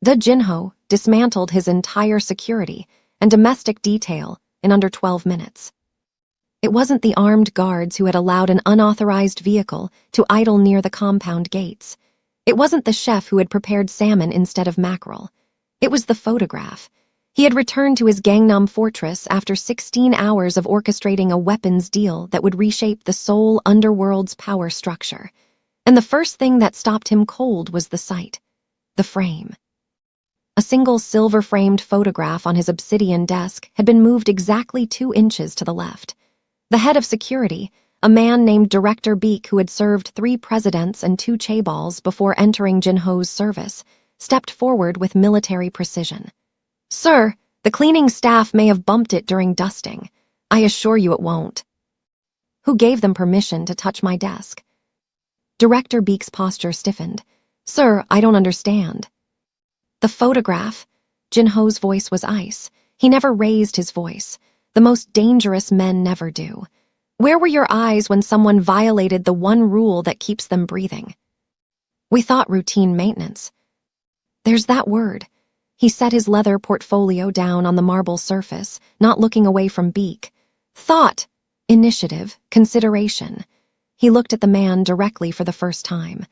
The Jinho dismantled his entire security and domestic detail in under 12 minutes. It wasn't the armed guards who had allowed an unauthorized vehicle to idle near the compound gates. It wasn't the chef who had prepared salmon instead of mackerel. It was the photograph. He had returned to his Gangnam fortress after 16 hours of orchestrating a weapons deal that would reshape the Seoul underworld's power structure. And the first thing that stopped him cold was the sight. The frame. A single silver-framed photograph on his obsidian desk had been moved exactly 2 inches to the left. The head of security, a man named Director Beek who had served 3 presidents and 2 chaebols before entering Jinho's service, stepped forward with military precision. "Sir, the cleaning staff may have bumped it during dusting. I assure you it won't." "Who gave them permission to touch my desk?" Director Beek's posture stiffened. "Sir, I don't understand." "The photograph." Jinho's voice was ice. He never raised his voice. The most dangerous men never do. "Where were your eyes when someone violated the one rule that keeps them breathing?" "We thought routine maintenance." "There's that word." He set his leather portfolio down on the marble surface, not looking away from Beek. "Thought, initiative, consideration." He looked at the man directly for the first time.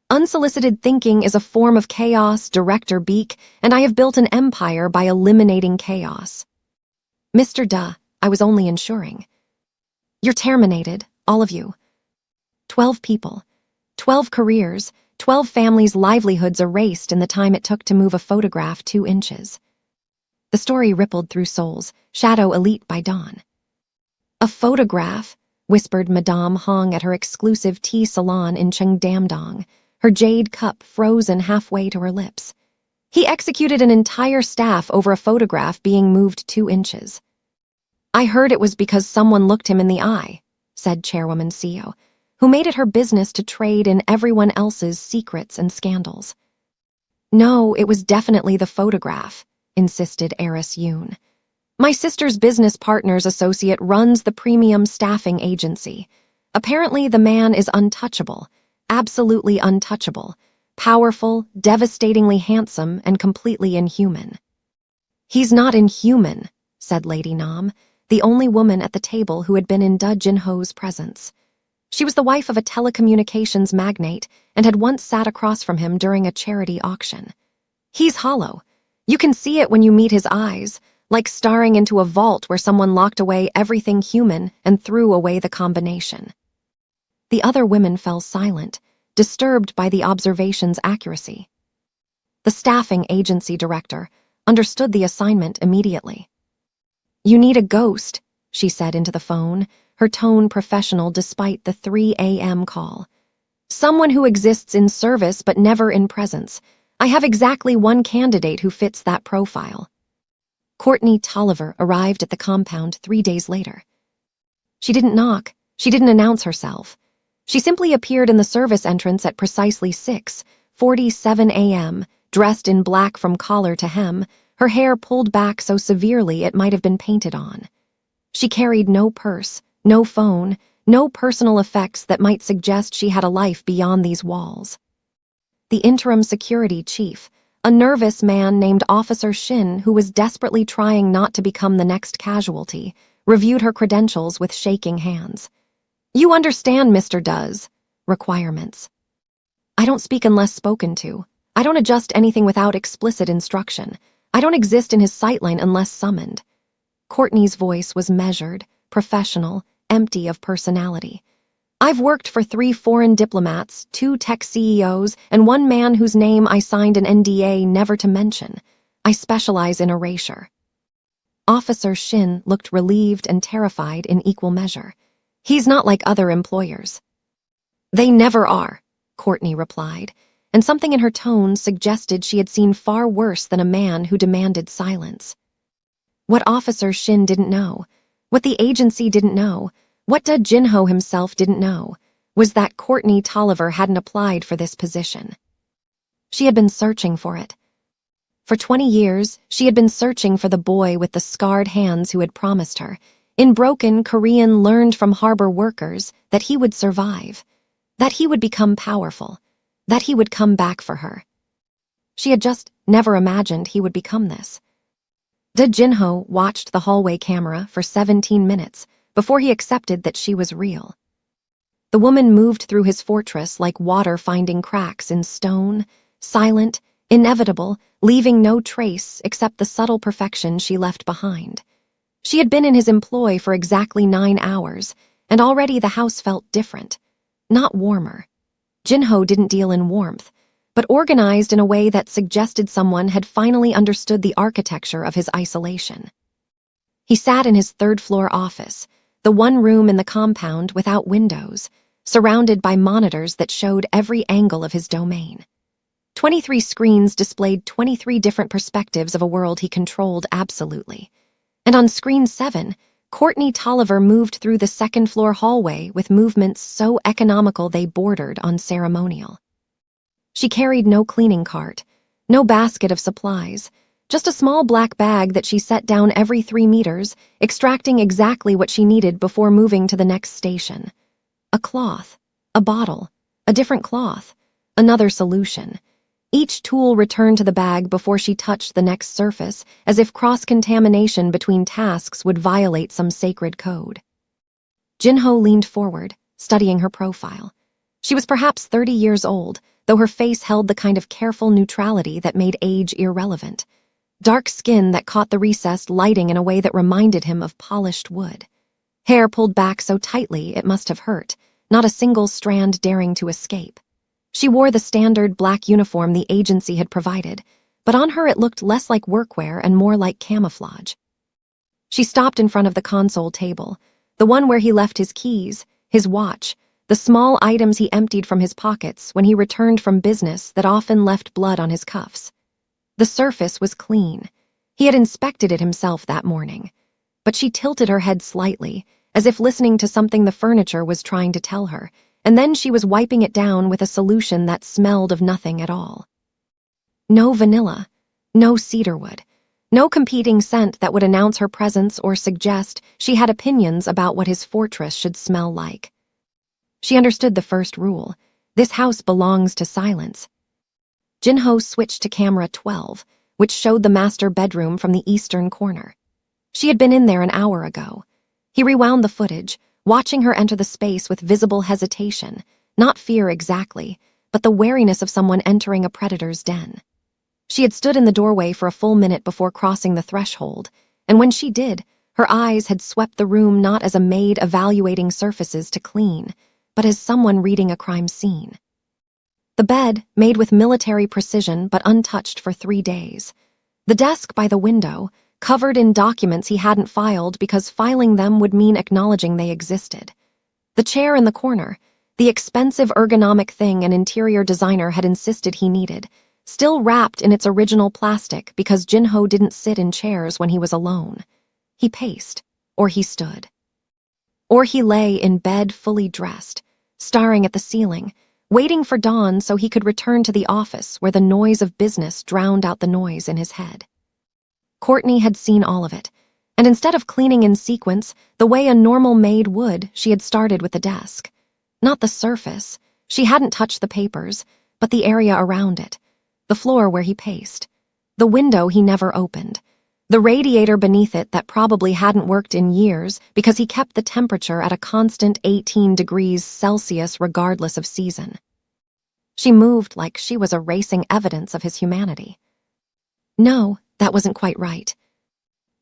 "Unsolicited thinking is a form of chaos, Director Beek, and I have built an empire by eliminating chaos." "Mr. Duh, I was only ensuring." "You're terminated, all of you." 12 people, 12 careers, 12 families' livelihoods erased in the time it took to move a photograph 2 inches. The story rippled through Seoul's shadow elite by dawn. "A photograph," whispered Madame Hong at her exclusive tea salon in Cheongdam-dong, her jade cup frozen halfway to her lips. "He executed an entire staff over a photograph being moved 2 inches. "I heard it was because someone looked him in the eye," said Chairwoman Seo, who made it her business to trade in everyone else's secrets and scandals. "No, it was definitely the photograph," insisted Heiress Yoon. "My sister's business partner's associate runs the premium staffing agency. Apparently the man is untouchable, absolutely untouchable, powerful, devastatingly handsome, and completely inhuman." "He's not inhuman," said Lady Nam, the only woman at the table who had been in Da Jinho's presence. She was the wife of a telecommunications magnate and had once sat across from him during a charity auction. "He's hollow. You can see it when you meet his eyes, like staring into a vault where someone locked away everything human and threw away the combination." The other women fell silent, disturbed by the observation's accuracy. The staffing agency director understood the assignment immediately. "You need a ghost," she said into the phone, her tone professional despite the 3 a.m. call. "Someone who exists in service but never in presence. I have exactly one candidate who fits that profile." Courtney Tolliver arrived at the compound 3 days later. She didn't knock. She didn't announce herself. She simply appeared in the service entrance at precisely 6:47 a.m., dressed in black from collar to hem, her hair pulled back so severely it might have been painted on. She carried no purse, no phone, no personal effects that might suggest she had a life beyond these walls. The interim security chief, a nervous man named Officer Shin who was desperately trying not to become the next casualty, reviewed her credentials with shaking hands. "You understand, Mr. Does. Requirements." "I don't speak unless spoken to. I don't adjust anything without explicit instruction. I don't exist in his sightline unless summoned." Courtney's voice was measured, professional, empty of personality. "I've worked for 3 foreign diplomats, 2 tech CEOs, and 1 man whose name I signed an NDA never to mention. I specialize in erasure." Officer Shin looked relieved and terrified in equal measure. "He's not like other employers." "They never are," Courtney replied, and something in her tone suggested she had seen far worse than a man who demanded silence. What Officer Shin didn't know, what the agency didn't know, what Da Jinho himself didn't know, was that Courtney Tolliver hadn't applied for this position. She had been searching for it. For 20 years, she had been searching for the boy with the scarred hands who had promised her. In broken Korean learned from harbor workers that he would survive, that he would become powerful, that he would come back for her. She had just never imagined he would become this. Jinho watched the hallway camera for 17 minutes before he accepted that she was real. The woman moved through his fortress like water finding cracks in stone, silent, inevitable, leaving no trace except the subtle perfection she left behind. She had been in his employ for exactly 9 hours, and already the house felt different, not warmer. Jinho didn't deal in warmth, but organized in a way that suggested someone had finally understood the architecture of his isolation. He sat in his third-floor office, the one room in the compound without windows, surrounded by monitors that showed every angle of his domain. 23 screens displayed 23 different perspectives of a world he controlled absolutely. And on screen 7, Courtney Tolliver moved through the second-floor hallway with movements so economical they bordered on ceremonial. She carried no cleaning cart, no basket of supplies, just a small black bag that she set down every 3 meters, extracting exactly what she needed before moving to the next station. A cloth, a bottle, a different cloth, another solution. Each tool returned to the bag before she touched the next surface, as if cross-contamination between tasks would violate some sacred code. Jinho leaned forward, studying her profile. She was perhaps 30 years old, though her face held the kind of careful neutrality that made age irrelevant. Dark skin that caught the recessed lighting in a way that reminded him of polished wood. Hair pulled back so tightly it must have hurt, not a single strand daring to escape. She wore the standard black uniform the agency had provided, but on her it looked less like workwear and more like camouflage. She stopped in front of the console table, the one where he left his keys, his watch, the small items he emptied from his pockets when he returned from business that often left blood on his cuffs. The surface was clean. He had inspected it himself that morning. But she tilted her head slightly, as if listening to something the furniture was trying to tell her, and then she was wiping it down with a solution that smelled of nothing at all. No vanilla, no cedarwood, no competing scent that would announce her presence or suggest she had opinions about what his fortress should smell like. She understood the first rule: this house belongs to silence. Jinho switched to camera 12, which showed the master bedroom from the eastern corner. She had been in there an hour ago. He rewound the footage, watching her enter the space with visible hesitation, not fear exactly, but the wariness of someone entering a predator's den. She had stood in the doorway for a full minute before crossing the threshold, and when she did, her eyes had swept the room not as a maid evaluating surfaces to clean, but as someone reading a crime scene. The bed, made with military precision but untouched for 3 days. The desk by the window, covered in documents he hadn't filed because filing them would mean acknowledging they existed. The chair in the corner, the expensive ergonomic thing an interior designer had insisted he needed, still wrapped in its original plastic because Jinho didn't sit in chairs when he was alone. He paced, or he stood. Or he lay in bed fully dressed, staring at the ceiling, waiting for dawn so he could return to the office where the noise of business drowned out the noise in his head. Courtney had seen all of it, and instead of cleaning in sequence, the way a normal maid would, she had started with the desk. Not the surface, she hadn't touched the papers, but the area around it, the floor where he paced, the window he never opened, the radiator beneath it that probably hadn't worked in years because he kept the temperature at a constant 18 degrees Celsius regardless of season. She moved like she was erasing evidence of his humanity. No, that wasn't quite right.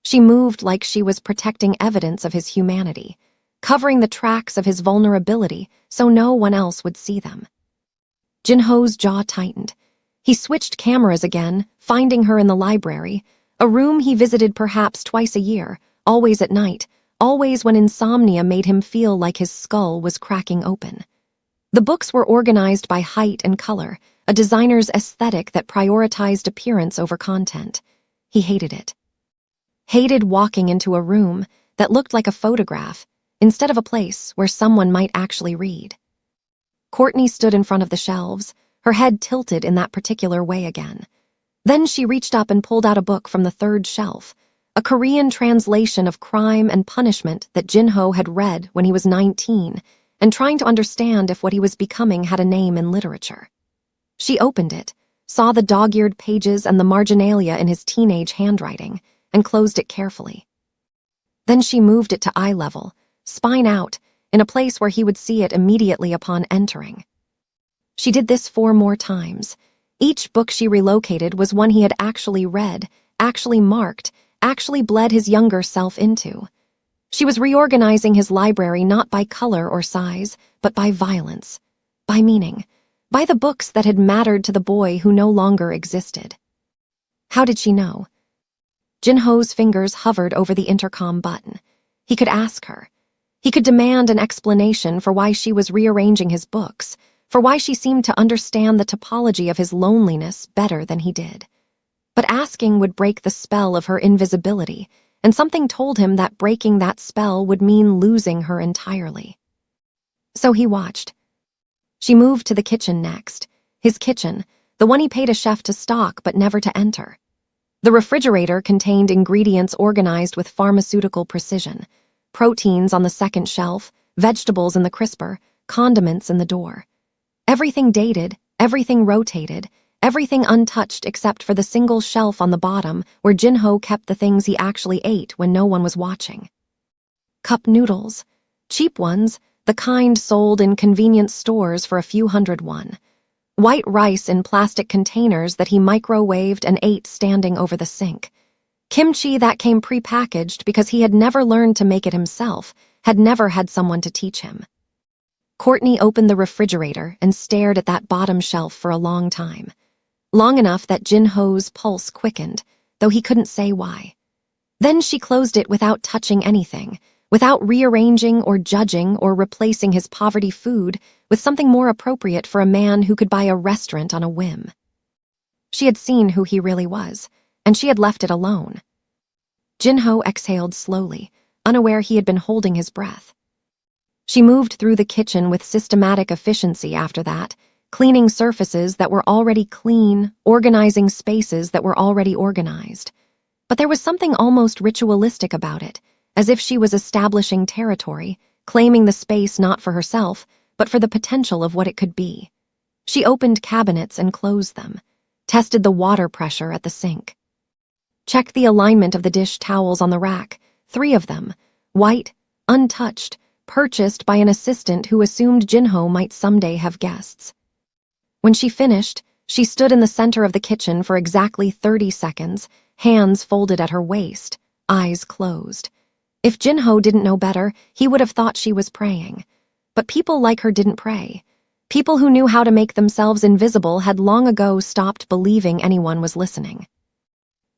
She moved like she was protecting evidence of his humanity, covering the tracks of his vulnerability so no one else would see them. Jinho's jaw tightened. He switched cameras again, finding her in the library, a room he visited perhaps twice a year, always at night, always when insomnia made him feel like his skull was cracking open. The books were organized by height and color, a designer's aesthetic that prioritized appearance over content. He hated it. Hated walking into a room that looked like a photograph instead of a place where someone might actually read. Courtney stood in front of the shelves, her head tilted in that particular way again. Then she reached up and pulled out a book from the third shelf, a Korean translation of Crime and Punishment that Jinho had read when he was 19, and trying to understand if what he was becoming had a name in literature. She opened it, saw the dog-eared pages and the marginalia in his teenage handwriting, and closed it carefully. Then she moved it to eye level, spine out, in a place where he would see it immediately upon entering. She did this 4 more times. Each book she relocated was one he had actually read, actually marked, actually bled his younger self into. She was reorganizing his library not by color or size, but by violence, by meaning, by the books that had mattered to the boy who no longer existed. How did she know? Jinho's fingers hovered over the intercom button. He could ask her. He could demand an explanation for why she was rearranging his books, for why she seemed to understand the topology of his loneliness better than he did. But asking would break the spell of her invisibility, and something told him that breaking that spell would mean losing her entirely. So he watched. She moved to the kitchen next, his kitchen, the one he paid a chef to stock but never to enter. The refrigerator contained ingredients organized with pharmaceutical precision, proteins on the second shelf, vegetables in the crisper, condiments in the door. Everything dated, everything rotated, everything untouched except for the single shelf on the bottom where Jinho kept the things he actually ate when no one was watching. Cup noodles, cheap ones, the kind sold in convenience stores for a few $100. White rice in plastic containers that he microwaved and ate standing over the sink. Kimchi that came prepackaged because he had never learned to make it himself, had never had someone to teach him. Courtney opened the refrigerator and stared at that bottom shelf for a long time. Long enough that Jinho's pulse quickened, though he couldn't say why. Then she closed it without touching anything, without rearranging or judging or replacing his poverty food with something more appropriate for a man who could buy a restaurant on a whim. She had seen who he really was, and she had left it alone. Jinho exhaled slowly, unaware he had been holding his breath. She moved through the kitchen with systematic efficiency after that, cleaning surfaces that were already clean, organizing spaces that were already organized. But there was something almost ritualistic about it, as if she was establishing territory, claiming the space not for herself, but for the potential of what it could be. She opened cabinets and closed them, tested the water pressure at the sink. Checked the alignment of the dish towels on the rack, 3 of them, white, untouched, purchased by an assistant who assumed Jinho might someday have guests. When she finished, she stood in the center of the kitchen for exactly 30 seconds, hands folded at her waist, eyes closed. If Jinho didn't know better, he would have thought she was praying. But people like her didn't pray. People who knew how to make themselves invisible had long ago stopped believing anyone was listening.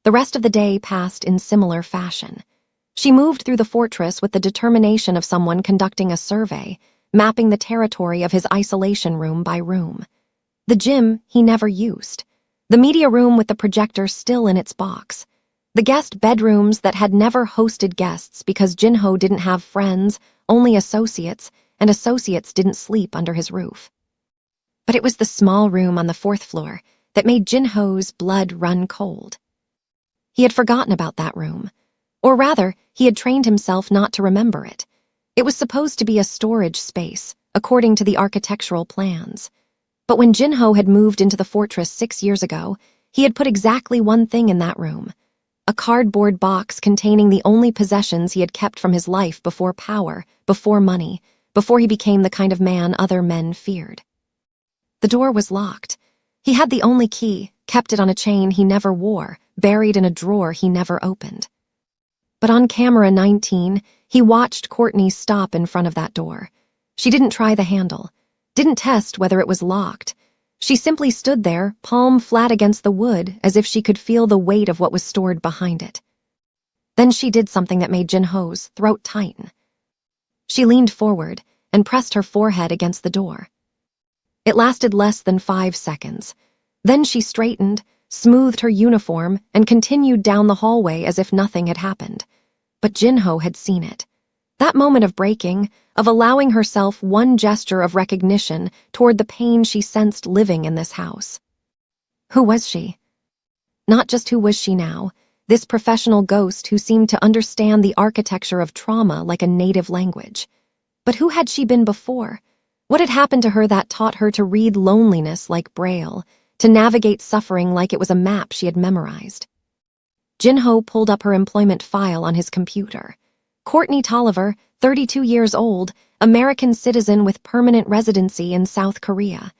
The rest of the day passed in similar fashion. She moved through the fortress with the determination of someone conducting a survey, mapping the territory of his isolation room by room. The gym he never used. The media room with the projector still in its box. The guest bedrooms that had never hosted guests because Jinho didn't have friends, only associates, and associates didn't sleep under his roof. But it was the small room on the 4th floor that made Jinho's blood run cold. He had forgotten about that room. Or rather, he had trained himself not to remember it. It was supposed to be a storage space, according to the architectural plans. But when Jinho had moved into the fortress 6 years ago, he had put exactly one thing in that room. A cardboard box containing the only possessions he had kept from his life before power, before money, before he became the kind of man other men feared. The door was locked. He had the only key, kept it on a chain he never wore, buried in a drawer he never opened. But on camera 19, he watched Courtney stop in front of that door. She didn't try the handle, didn't test whether it was locked. She simply stood there, palm flat against the wood, as if she could feel the weight of what was stored behind it. Then she did something that made Jinho's throat tighten. She leaned forward and pressed her forehead against the door. It lasted less than 5 seconds. Then she straightened, smoothed her uniform, and continued down the hallway as if nothing had happened. But Jinho had seen it. That moment of breaking, of allowing herself one gesture of recognition toward the pain she sensed living in this house. Who was she? Not just who was she now, this professional ghost who seemed to understand the architecture of trauma like a native language. But who had she been before? What had happened to her that taught her to read loneliness like Braille, to navigate suffering like it was a map she had memorized. Jinho pulled up her employment file on his computer. Courtney Tolliver, 32 years old, American citizen with permanent residency in South Korea.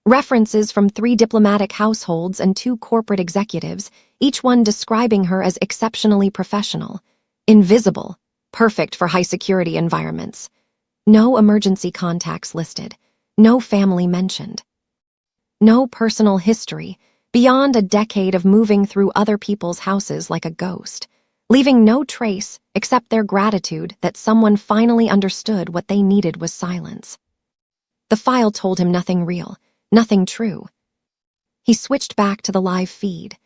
References from 3 diplomatic households and 2 corporate executives, each one describing her as exceptionally professional. Invisible, perfect for high-security environments. No emergency contacts listed. No family mentioned. No personal history, beyond a decade of moving through other people's houses like a ghost, leaving no trace except their gratitude that someone finally understood what they needed was silence. The file told him nothing real, nothing true. He switched back to the live feed.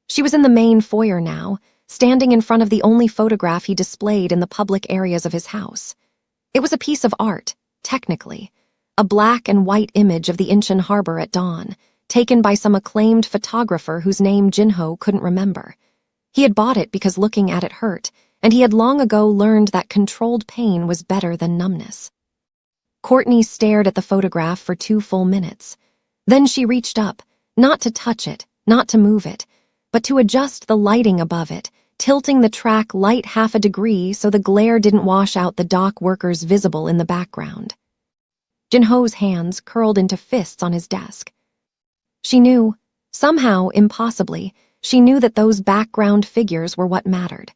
She was in the main foyer now, standing in front of the only photograph he displayed in the public areas of his house. It was a piece of art, technically, a black and white image of the Incheon harbor at dawn, taken by some acclaimed photographer whose name Jinho couldn't remember. He had bought it because looking at it hurt, and he had long ago learned that controlled pain was better than numbness. Courtney stared at the photograph for 2 full minutes. Then she reached up, not to touch it, not to move it, but to adjust the lighting above it, tilting the track light half a degree so the glare didn't wash out the dock workers visible in the background. Jinho's hands curled into fists on his desk. She knew, somehow, impossibly, she knew that those background figures were what mattered.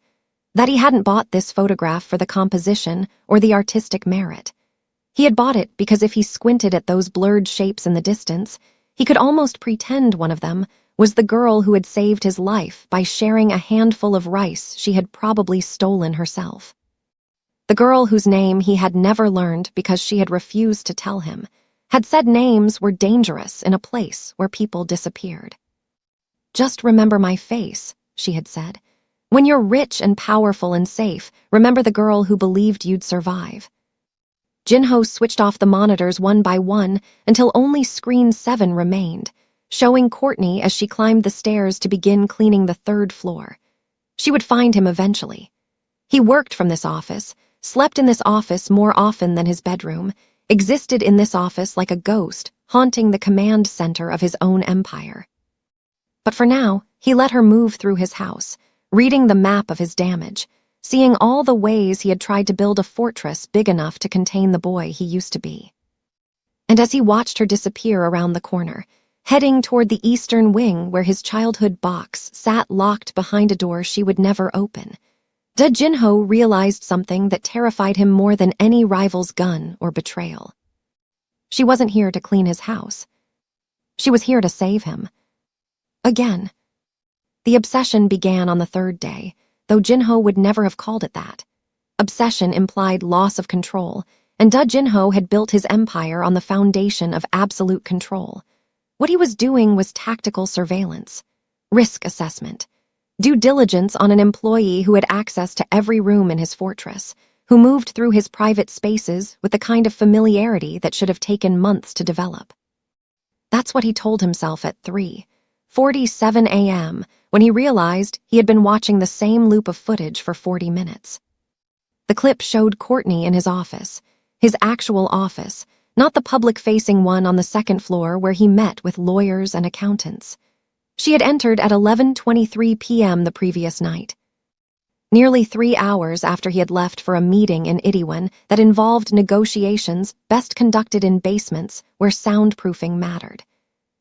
That he hadn't bought this photograph for the composition or the artistic merit. He had bought it because if he squinted at those blurred shapes in the distance, he could almost pretend one of them was the girl who had saved his life by sharing a handful of rice she had probably stolen herself. The girl whose name he had never learned because she had refused to tell him, had said names were dangerous in a place where people disappeared. "Just remember my face," she had said. "When you're rich and powerful and safe, remember the girl who believed you'd survive." Jinho switched off the monitors one by one until only screen 7 remained, showing Courtney as she climbed the stairs to begin cleaning the 3rd floor. She would find him eventually. He worked from this office, slept in this office more often than his bedroom, existed in this office like a ghost, haunting the command center of his own empire. But for now, he let her move through his house, reading the map of his damage, seeing all the ways he had tried to build a fortress big enough to contain the boy he used to be. And as he watched her disappear around the corner, heading toward the eastern wing where his childhood box sat locked behind a door she would never open, Jinho realized something that terrified him more than any rival's gun or betrayal. She wasn't here to clean his house. She was here to save him. Again. The obsession began on the 3rd day, though Jinho would never have called it that. Obsession implied loss of control, and Jinho had built his empire on the foundation of absolute control. What he was doing was tactical surveillance, risk assessment, due diligence on an employee who had access to every room in his fortress, who moved through his private spaces with the kind of familiarity that should have taken months to develop. That's what he told himself at 3:47 a.m. when he realized he had been watching the same loop of footage for 40 minutes. The clip showed Courtney in his office, his actual office, not the public-facing one on the 2nd floor where he met with lawyers and accountants. She had entered at 11:23 p.m. the previous night. Nearly 3 hours after he had left for a meeting in Itaewon that involved negotiations best conducted in basements where soundproofing mattered.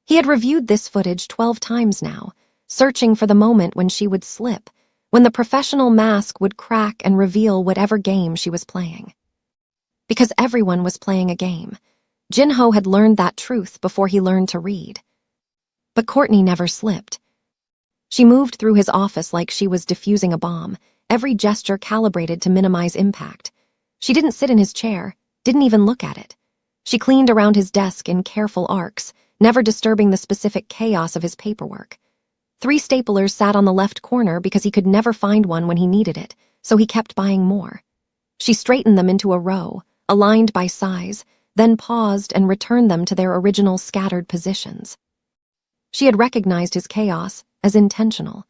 He had reviewed this footage 12 times now, searching for the moment when she would slip, when the professional mask would crack and reveal whatever game she was playing. Because everyone was playing a game. Jinho had learned that truth before he learned to read. But Courtney never slipped. She moved through his office like she was defusing a bomb, every gesture calibrated to minimize impact. She didn't sit in his chair, didn't even look at it. She cleaned around his desk in careful arcs, never disturbing the specific chaos of his paperwork. 3 staplers sat on the left corner because he could never find one when he needed it, so he kept buying more. She straightened them into a row, aligned by size, then paused and returned them to their original scattered positions. She had recognized his chaos as intentional.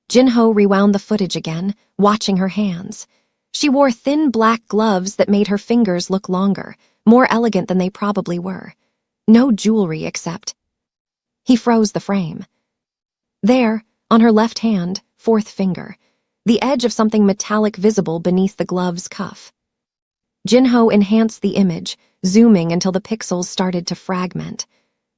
Jinho rewound the footage again, watching her hands. She wore thin black gloves that made her fingers look longer, more elegant than they probably were. No jewelry except... He froze the frame. There, on her left hand, fourth finger, the edge of something metallic visible beneath the glove's cuff. Jinho enhanced the image, zooming until the pixels started to fragment.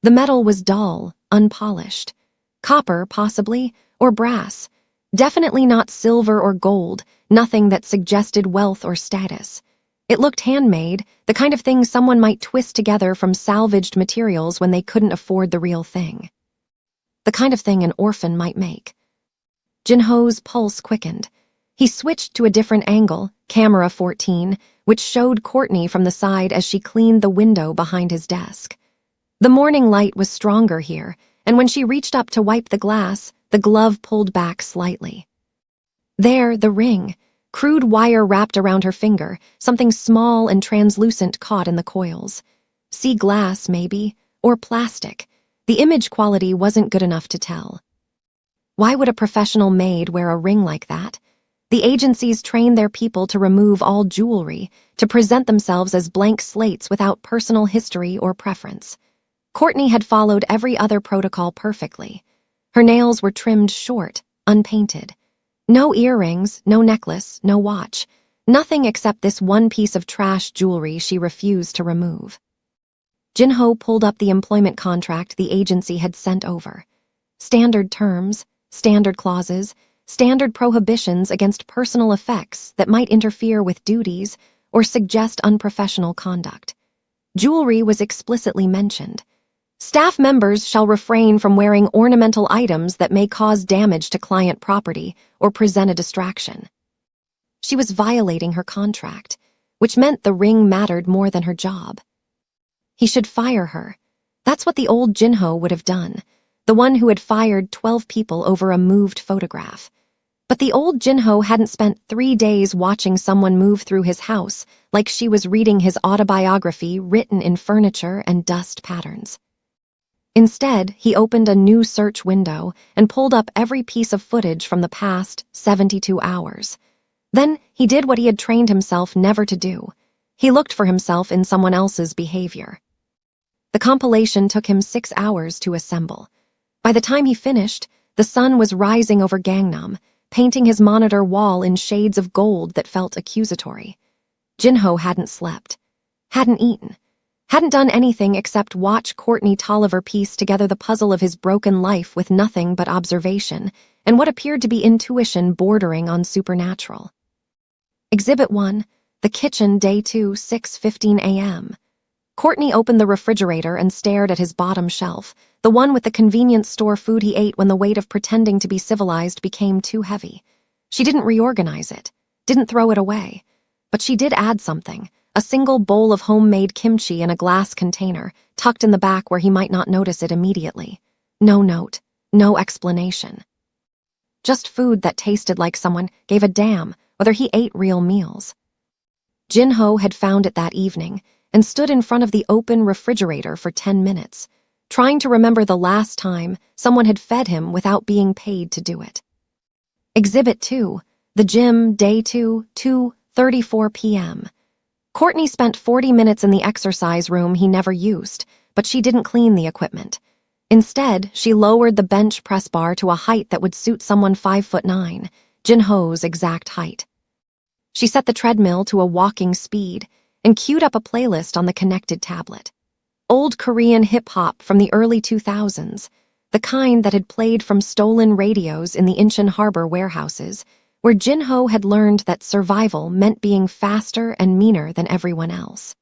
The metal was dull, unpolished. Copper, possibly, or brass. Definitely not silver or gold, nothing that suggested wealth or status. It looked handmade, the kind of thing someone might twist together from salvaged materials when they couldn't afford the real thing. The kind of thing an orphan might make. Jinho's pulse quickened. He switched to a different angle, camera 14, which showed Courtney from the side as she cleaned the window behind his desk. The morning light was stronger here, and when she reached up to wipe the glass, the glove pulled back slightly. There, the ring, crude wire wrapped around her finger, something small and translucent caught in the coils. Sea glass, maybe, or plastic. The image quality wasn't good enough to tell. Why would a professional maid wear a ring like that? The agencies train their people to remove all jewelry, to present themselves as blank slates without personal history or preference. Courtney had followed every other protocol perfectly. Her nails were trimmed short, unpainted. No earrings, no necklace, no watch. Nothing except this one piece of trash jewelry she refused to remove. Jinho pulled up the employment contract the agency had sent over. Standard terms, standard clauses, standard prohibitions against personal effects that might interfere with duties or suggest unprofessional conduct. Jewelry was explicitly mentioned. Staff members shall refrain from wearing ornamental items that may cause damage to client property or present a distraction. She was violating her contract, which meant the ring mattered more than her job. He should fire her. That's what the old Jinho would have done, the one who had fired 12 people over a moved photograph. But the old Jinho hadn't spent 3 days watching someone move through his house like she was reading his autobiography written in furniture and dust patterns. Instead, he opened a new search window and pulled up every piece of footage from the past 72 hours. Then he did what he had trained himself never to do. He looked for himself in someone else's behavior. The compilation took him 6 hours to assemble. By the time he finished, the sun was rising over Gangnam, painting his monitor wall in shades of gold that felt accusatory. Jinho hadn't slept, hadn't eaten, hadn't done anything except watch Courtney Tolliver piece together the puzzle of his broken life with nothing but observation and what appeared to be intuition bordering on supernatural. Exhibit 1, the kitchen, day 2, 6:15 a.m. Courtney opened the refrigerator and stared at his bottom shelf, the one with the convenience store food he ate when the weight of pretending to be civilized became too heavy. She didn't reorganize it, didn't throw it away, but she did add something. A single bowl of homemade kimchi in a glass container, tucked in the back where he might not notice it immediately. No note, no explanation. Just food that tasted like someone gave a damn whether he ate real meals. Jinho had found it that evening and stood in front of the open refrigerator for 10 minutes, trying to remember the last time someone had fed him without being paid to do it. Exhibit 2, the gym, day 2, 2:34 p.m. Courtney spent 40 minutes in the exercise room he never used, but she didn't clean the equipment. Instead, she lowered the bench press bar to a height that would suit someone 5'9", Jinho's exact height. She set the treadmill to a walking speed and queued up a playlist on the connected tablet. Old Korean hip-hop from the early 2000s, the kind that had played from stolen radios in the Incheon harbor warehouses, where Jinho had learned that survival meant being faster and meaner than everyone else.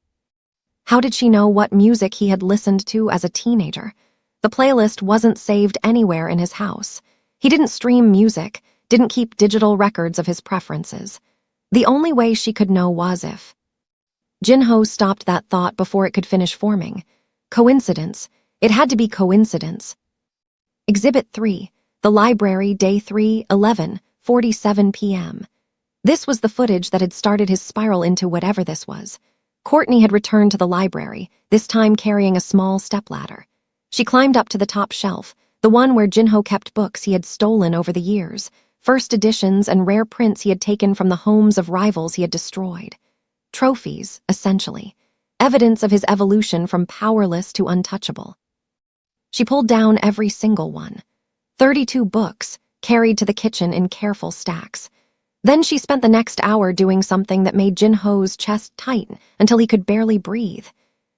How did she know what music he had listened to as a teenager? The playlist wasn't saved anywhere in his house. He didn't stream music, didn't keep digital records of his preferences. The only way she could know was if. Jinho stopped that thought before it could finish forming. Coincidence. It had to be coincidence. Exhibit 3, the library, day 3, 11:47 p.m. This was the footage that had started his spiral into whatever this was. Courtney had returned to the library, this time carrying a small stepladder. She climbed up to the top shelf, the one where Jinho kept books he had stolen over the years, first editions and rare prints he had taken from the homes of rivals he had destroyed. Trophies, essentially. Evidence of his evolution from powerless to untouchable. She pulled down every single one. 32 books, carried to the kitchen in careful stacks. Then she spent the next hour doing something that made Jinho's chest tighten until he could barely breathe.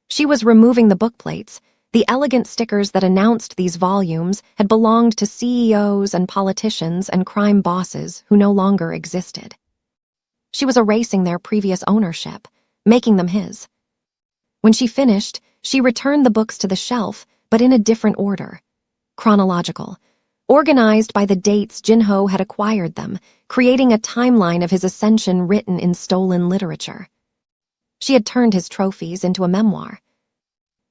She was removing the book plates. The elegant stickers that announced these volumes had belonged to CEOs and politicians and crime bosses who no longer existed. She was erasing their previous ownership, making them his. When she finished, she returned the books to the shelf, but in a different order. Chronological. Organized by the dates Jinho had acquired them, creating a timeline of his ascension written in stolen literature. She had turned his trophies into a memoir.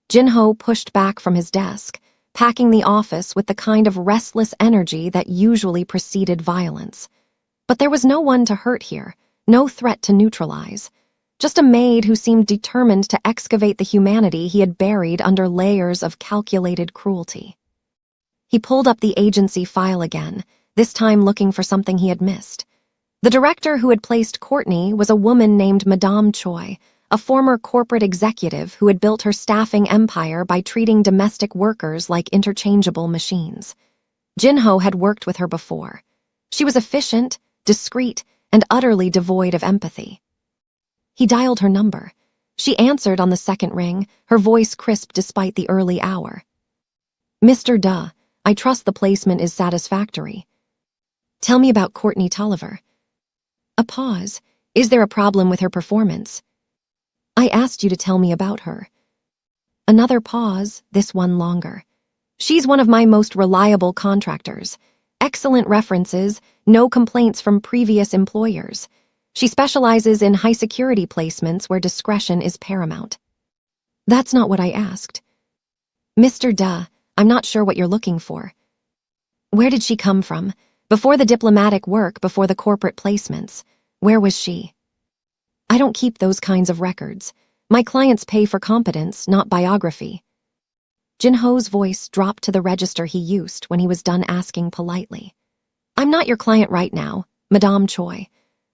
Jinho pushed back from his desk, packing the office with the kind of restless energy that usually preceded violence. But there was no one to hurt here, no threat to neutralize. Just a maid who seemed determined to excavate the humanity he had buried under layers of calculated cruelty. He pulled up the agency file again, this time looking for something he had missed. The director who had placed Courtney was a woman named Madame Choi, a former corporate executive who had built her staffing empire by treating domestic workers like interchangeable machines. Jinho had worked with her before. She was efficient, discreet, and utterly devoid of empathy. He dialed her number. She answered on the second ring, her voice crisp despite the early hour. "Mr. Duh, I trust the placement is satisfactory. Tell me about Courtney Tolliver." A pause. "Is there a problem with her performance?" "I asked you to tell me about her." Another pause, this one longer. "She's one of my most reliable contractors. Excellent references, no complaints from previous employers. She specializes in high-security placements where discretion is paramount." "That's not what I asked." "Mr. Duh, I'm not sure what you're looking for." "Where did she come from? Before the diplomatic work, before the corporate placements. Where was she?" "I don't keep those kinds of records. My clients pay for competence, not biography." Jinho's voice dropped to the register he used when he was done asking politely. "I'm not your client right now, Madame Choi.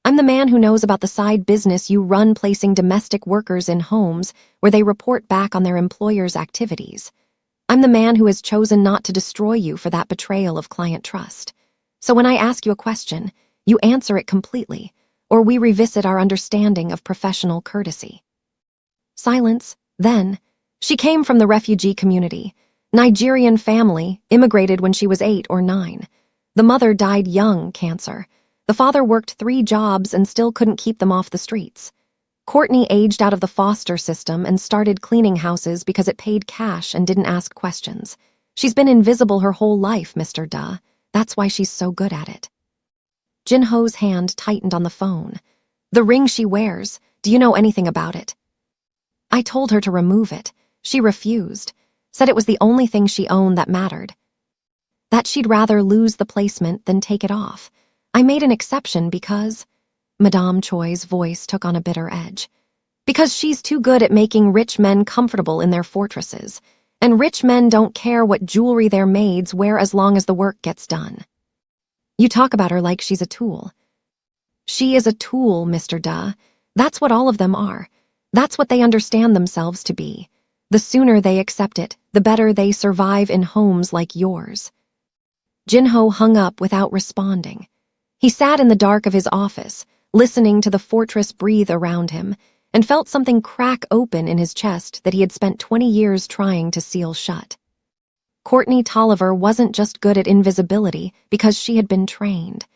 I'm the man who knows about the side business you run placing domestic workers in homes where they report back on their employer's activities. I'm the man who has chosen not to destroy you for that betrayal of client trust. So when I ask you a question, you answer it completely, or we revisit our understanding of professional courtesy." Silence. Then, "She came from the refugee community. Nigerian family, immigrated when she was 8 or 9. The mother died young, cancer. The father worked 3 jobs and still couldn't keep them off the streets. Courtney aged out of the foster system and started cleaning houses because it paid cash and didn't ask questions. She's been invisible her whole life, Mr. Duh. That's why she's so good at it." Jinho's hand tightened on the phone. "The ring she wears, do you know anything about it?" "I told her to remove it. She refused. Said it was the only thing she owned that mattered. That she'd rather lose the placement than take it off. I made an exception because..." Madame Choi's voice took on a bitter edge. "Because she's too good at making rich men comfortable in their fortresses. And rich men don't care what jewelry their maids wear as long as the work gets done." "You talk about her like she's a tool." "She is a tool, Mr. Duh. That's what all of them are. That's what they understand themselves to be. The sooner they accept it, the better they survive in homes like yours." Jinho hung up without responding. He sat in the dark of his office, listening to the fortress breathe around him, and felt something crack open in his chest that he had spent 20 years trying to seal shut. Courtney Tolliver wasn't just good at invisibility because she had been trained.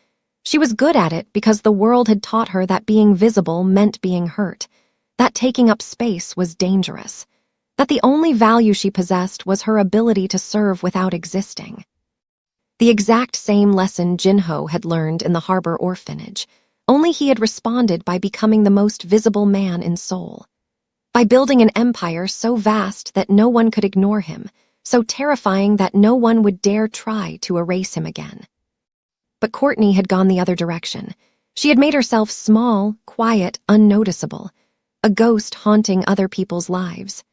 She was good at it because the world had taught her that being visible meant being hurt, that taking up space was dangerous, that the only value she possessed was her ability to serve without existing. The exact same lesson Jinho had learned in the harbour orphanage, only he had responded by becoming the most visible man in Seoul. By building an empire so vast that no one could ignore him, so terrifying that no one would dare try to erase him again. But Courtney had gone the other direction. She had made herself small, quiet, unnoticeable, a ghost haunting other people's lives.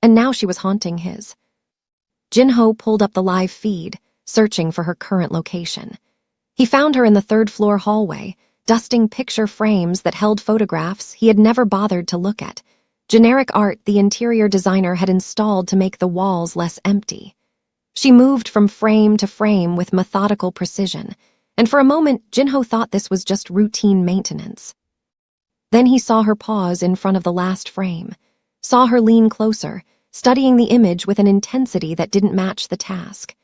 And now she was haunting his. Jinho pulled up the live feed, searching for her current location. He found her in the 3rd-floor hallway, dusting picture frames that held photographs he had never bothered to look at, generic art the interior designer had installed to make the walls less empty. She moved from frame to frame with methodical precision, and for a moment Jinho thought this was just routine maintenance. Then he saw her pause in front of the last frame, saw her lean closer, studying the image with an intensity that didn't match the task.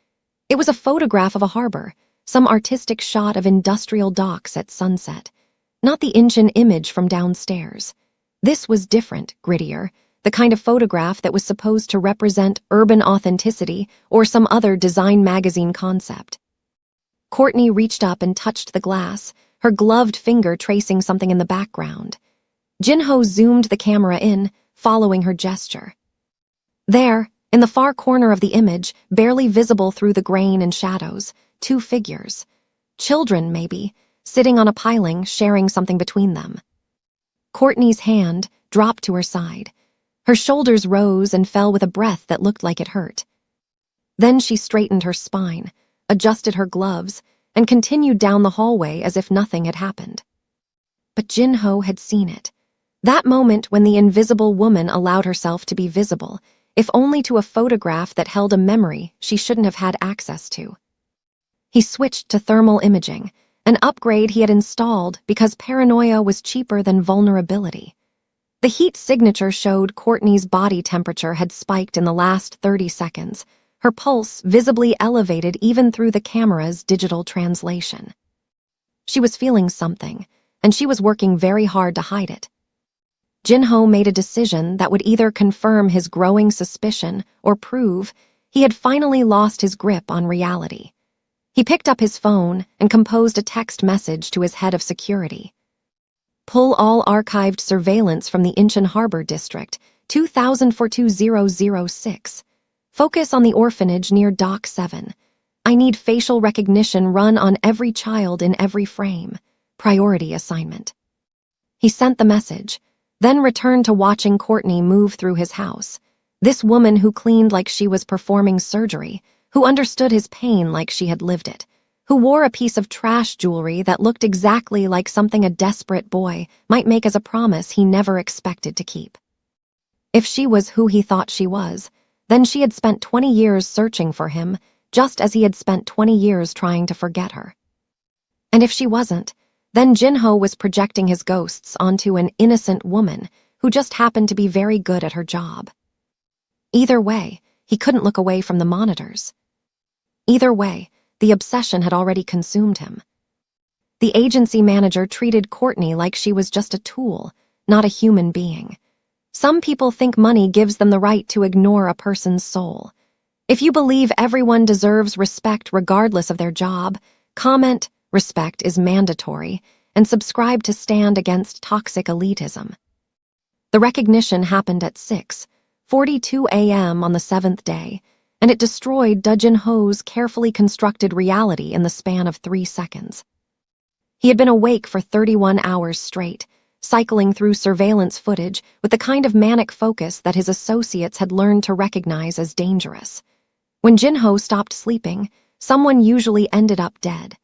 It was a photograph of a harbor, some artistic shot of industrial docks at sunset, not the ancient image from downstairs. This was different, grittier, the kind of photograph that was supposed to represent urban authenticity or some other design magazine concept. Courtney reached up and touched the glass, her gloved finger tracing something in the background. Jinho zoomed the camera in, following her gesture. There, in the far corner of the image, barely visible through the grain and shadows, two figures. Children, maybe, sitting on a piling, sharing something between them. Courtney's hand dropped to her side. Her shoulders rose and fell with a breath that looked like it hurt. Then she straightened her spine, adjusted her gloves, and continued down the hallway as if nothing had happened. But Jinho had seen it. That moment when the invisible woman allowed herself to be visible, if only to a photograph that held a memory she shouldn't have had access to. He switched to thermal imaging, an upgrade he had installed because paranoia was cheaper than vulnerability. The heat signature showed Courtney's body temperature had spiked in the last 30 seconds, her pulse visibly elevated even through the camera's digital translation. She was feeling something, and she was working very hard to hide it. Jinho made a decision that would either confirm his growing suspicion or prove he had finally lost his grip on reality. He picked up his phone and composed a text message to his head of security. Pull all archived surveillance from the Incheon Harbor District, 2004-2006. Focus on the orphanage near Dock 7. I need facial recognition run on every child in every frame. Priority assignment. He sent the message, then returned to watching Courtney move through his house. This woman who cleaned like she was performing surgery, who understood his pain like she had lived it, who wore a piece of trash jewelry that looked exactly like something a desperate boy might make as a promise he never expected to keep. If she was who he thought she was, then she had spent 20 years searching for him, just as he had spent 20 years trying to forget her. And if she wasn't, then Jinho was projecting his ghosts onto an innocent woman who just happened to be very good at her job. Either way, he couldn't look away from the monitors. Either way, the obsession had already consumed him. The agency manager treated Courtney like she was just a tool, not a human being. Some people think money gives them the right to ignore a person's soul. If you believe everyone deserves respect regardless of their job, comment, "Respect is mandatory," and subscribe to stand against toxic elitism. The recognition happened at 6:42 a.m. on the 7th day, and it destroyed Jinho's carefully constructed reality in the span of 3 seconds. He had been awake for 31 hours straight, cycling through surveillance footage with the kind of manic focus that his associates had learned to recognize as dangerous. When Jinho stopped sleeping, someone usually ended up dead.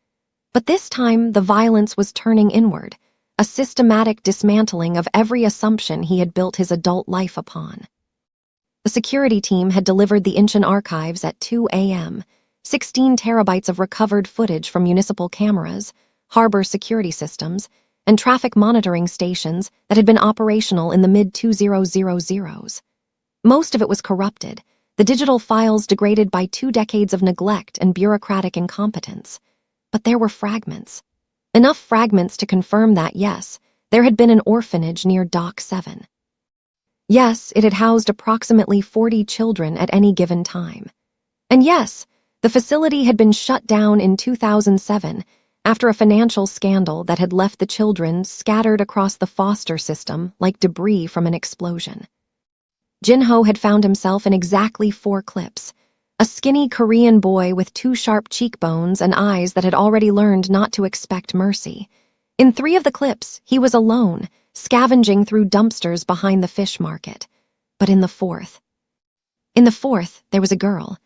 But this time, the violence was turning inward, a systematic dismantling of every assumption he had built his adult life upon. The security team had delivered the Incheon archives at 2 a.m., 16 terabytes of recovered footage from municipal cameras, harbor security systems, and traffic monitoring stations that had been operational in the mid-2000s. Most of it was corrupted, the digital files degraded by 2 decades of neglect and bureaucratic incompetence. But there were fragments. Enough fragments to confirm that, yes, there had been an orphanage near Dock 7. Yes, it had housed approximately 40 children at any given time. And yes, the facility had been shut down in 2007 after a financial scandal that had left the children scattered across the foster system like debris from an explosion. Jinho had found himself in exactly 4 clips. A skinny Korean boy with 2 sharp cheekbones and eyes that had already learned not to expect mercy. In 3 of the clips, he was alone, scavenging through dumpsters behind the fish market. But in the fourth, there was a girl.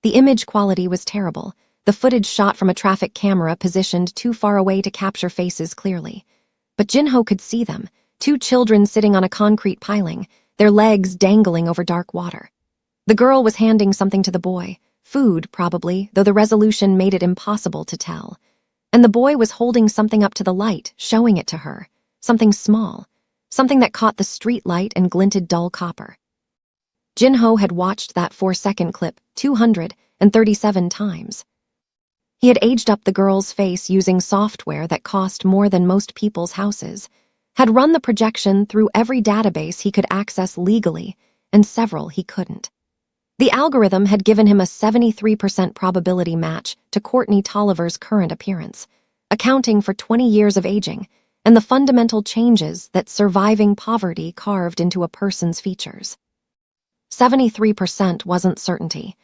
The image quality was terrible, the footage shot from a traffic camera positioned too far away to capture faces clearly. But Jinho could see them, 2 children sitting on a concrete piling, their legs dangling over dark water. The girl was handing something to the boy, Food, probably, though the resolution made it impossible to tell. And the boy was holding something up to the light, showing it to her. Something small. Something that caught the street light and glinted dull copper. Jinho had watched that 4-second clip 237 times. He had aged up the girl's face using software that cost more than most people's houses, had run the projection through every database he could access legally, and several he couldn't. The algorithm had given him a 73% probability match to Courtney Tolliver's current appearance, accounting for 20 years of aging and the fundamental changes that surviving poverty carved into a person's features. 73% wasn't certainty.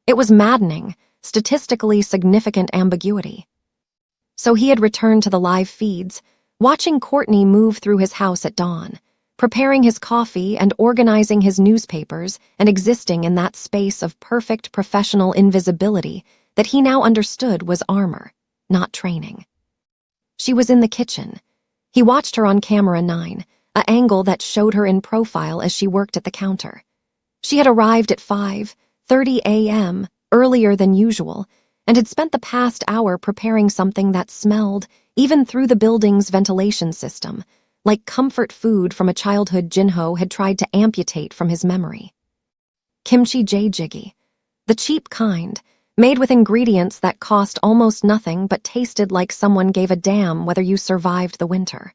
It was maddening, statistically significant ambiguity. So he had returned to the live feeds, watching Courtney move through his house at dawn, preparing his coffee and organizing his newspapers and existing in that space of perfect professional invisibility that he now understood was armor, not training. She was in the kitchen. He watched her on camera 9, an angle that showed her in profile as she worked at the counter. She had arrived at 5:30 a.m., earlier than usual, and had spent the past hour preparing something that smelled, even through the building's ventilation system, like comfort food from a childhood Jinho had tried to amputate from his memory. Kimchi jjigae, the cheap kind, made with ingredients that cost almost nothing but tasted like someone gave a damn whether you survived the winter.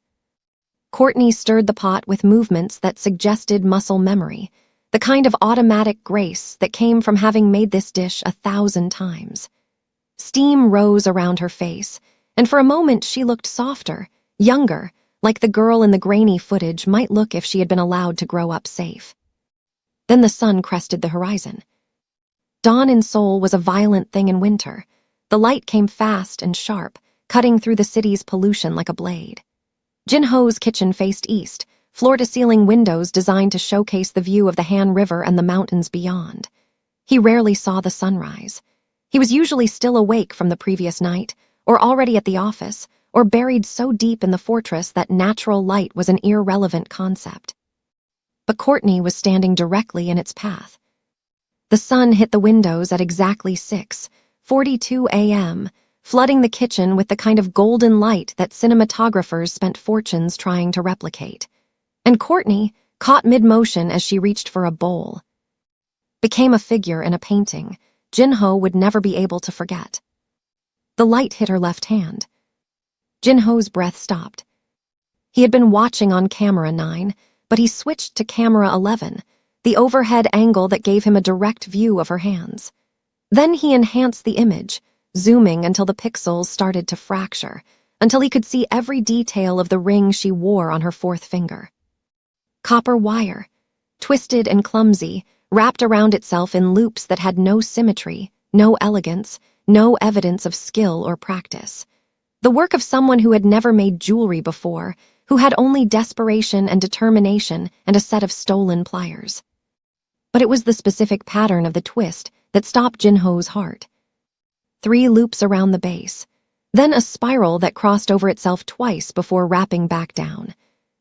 Courtney stirred the pot with movements that suggested muscle memory, the kind of automatic grace that came from having made this dish 1,000 times. Steam rose around her face, and for a moment she looked softer, younger, like the girl in the grainy footage might look if she had been allowed to grow up safe. Then the sun crested the horizon. Dawn in Seoul was a violent thing in winter. The light came fast and sharp, cutting through the city's pollution like a blade. Jinho's kitchen faced east, floor-to-ceiling windows designed to showcase the view of the Han River and the mountains beyond. He rarely saw the sunrise. He was usually still awake from the previous night, or already at the office, or buried so deep in the fortress that natural light was an irrelevant concept. But Courtney was standing directly in its path. The sun hit the windows at exactly 6:42 a.m., flooding the kitchen with the kind of golden light that cinematographers spent fortunes trying to replicate. And Courtney, caught mid-motion as she reached for a bowl, became a figure in a painting Jinho would never be able to forget. The light hit her left hand. Jinho's breath stopped. He had been watching on camera 9, but he switched to camera 11, the overhead angle that gave him a direct view of her hands. Then he enhanced the image, zooming until the pixels started to fracture, until he could see every detail of the ring she wore on her fourth finger. Copper wire, twisted and clumsy, wrapped around itself in loops that had no symmetry, no elegance, no evidence of skill or practice. The work of someone who had never made jewelry before, who had only desperation and determination and a set of stolen pliers. But it was the specific pattern of the twist that stopped Jinho's heart. 3 loops around the base, then a spiral that crossed over itself twice before wrapping back down,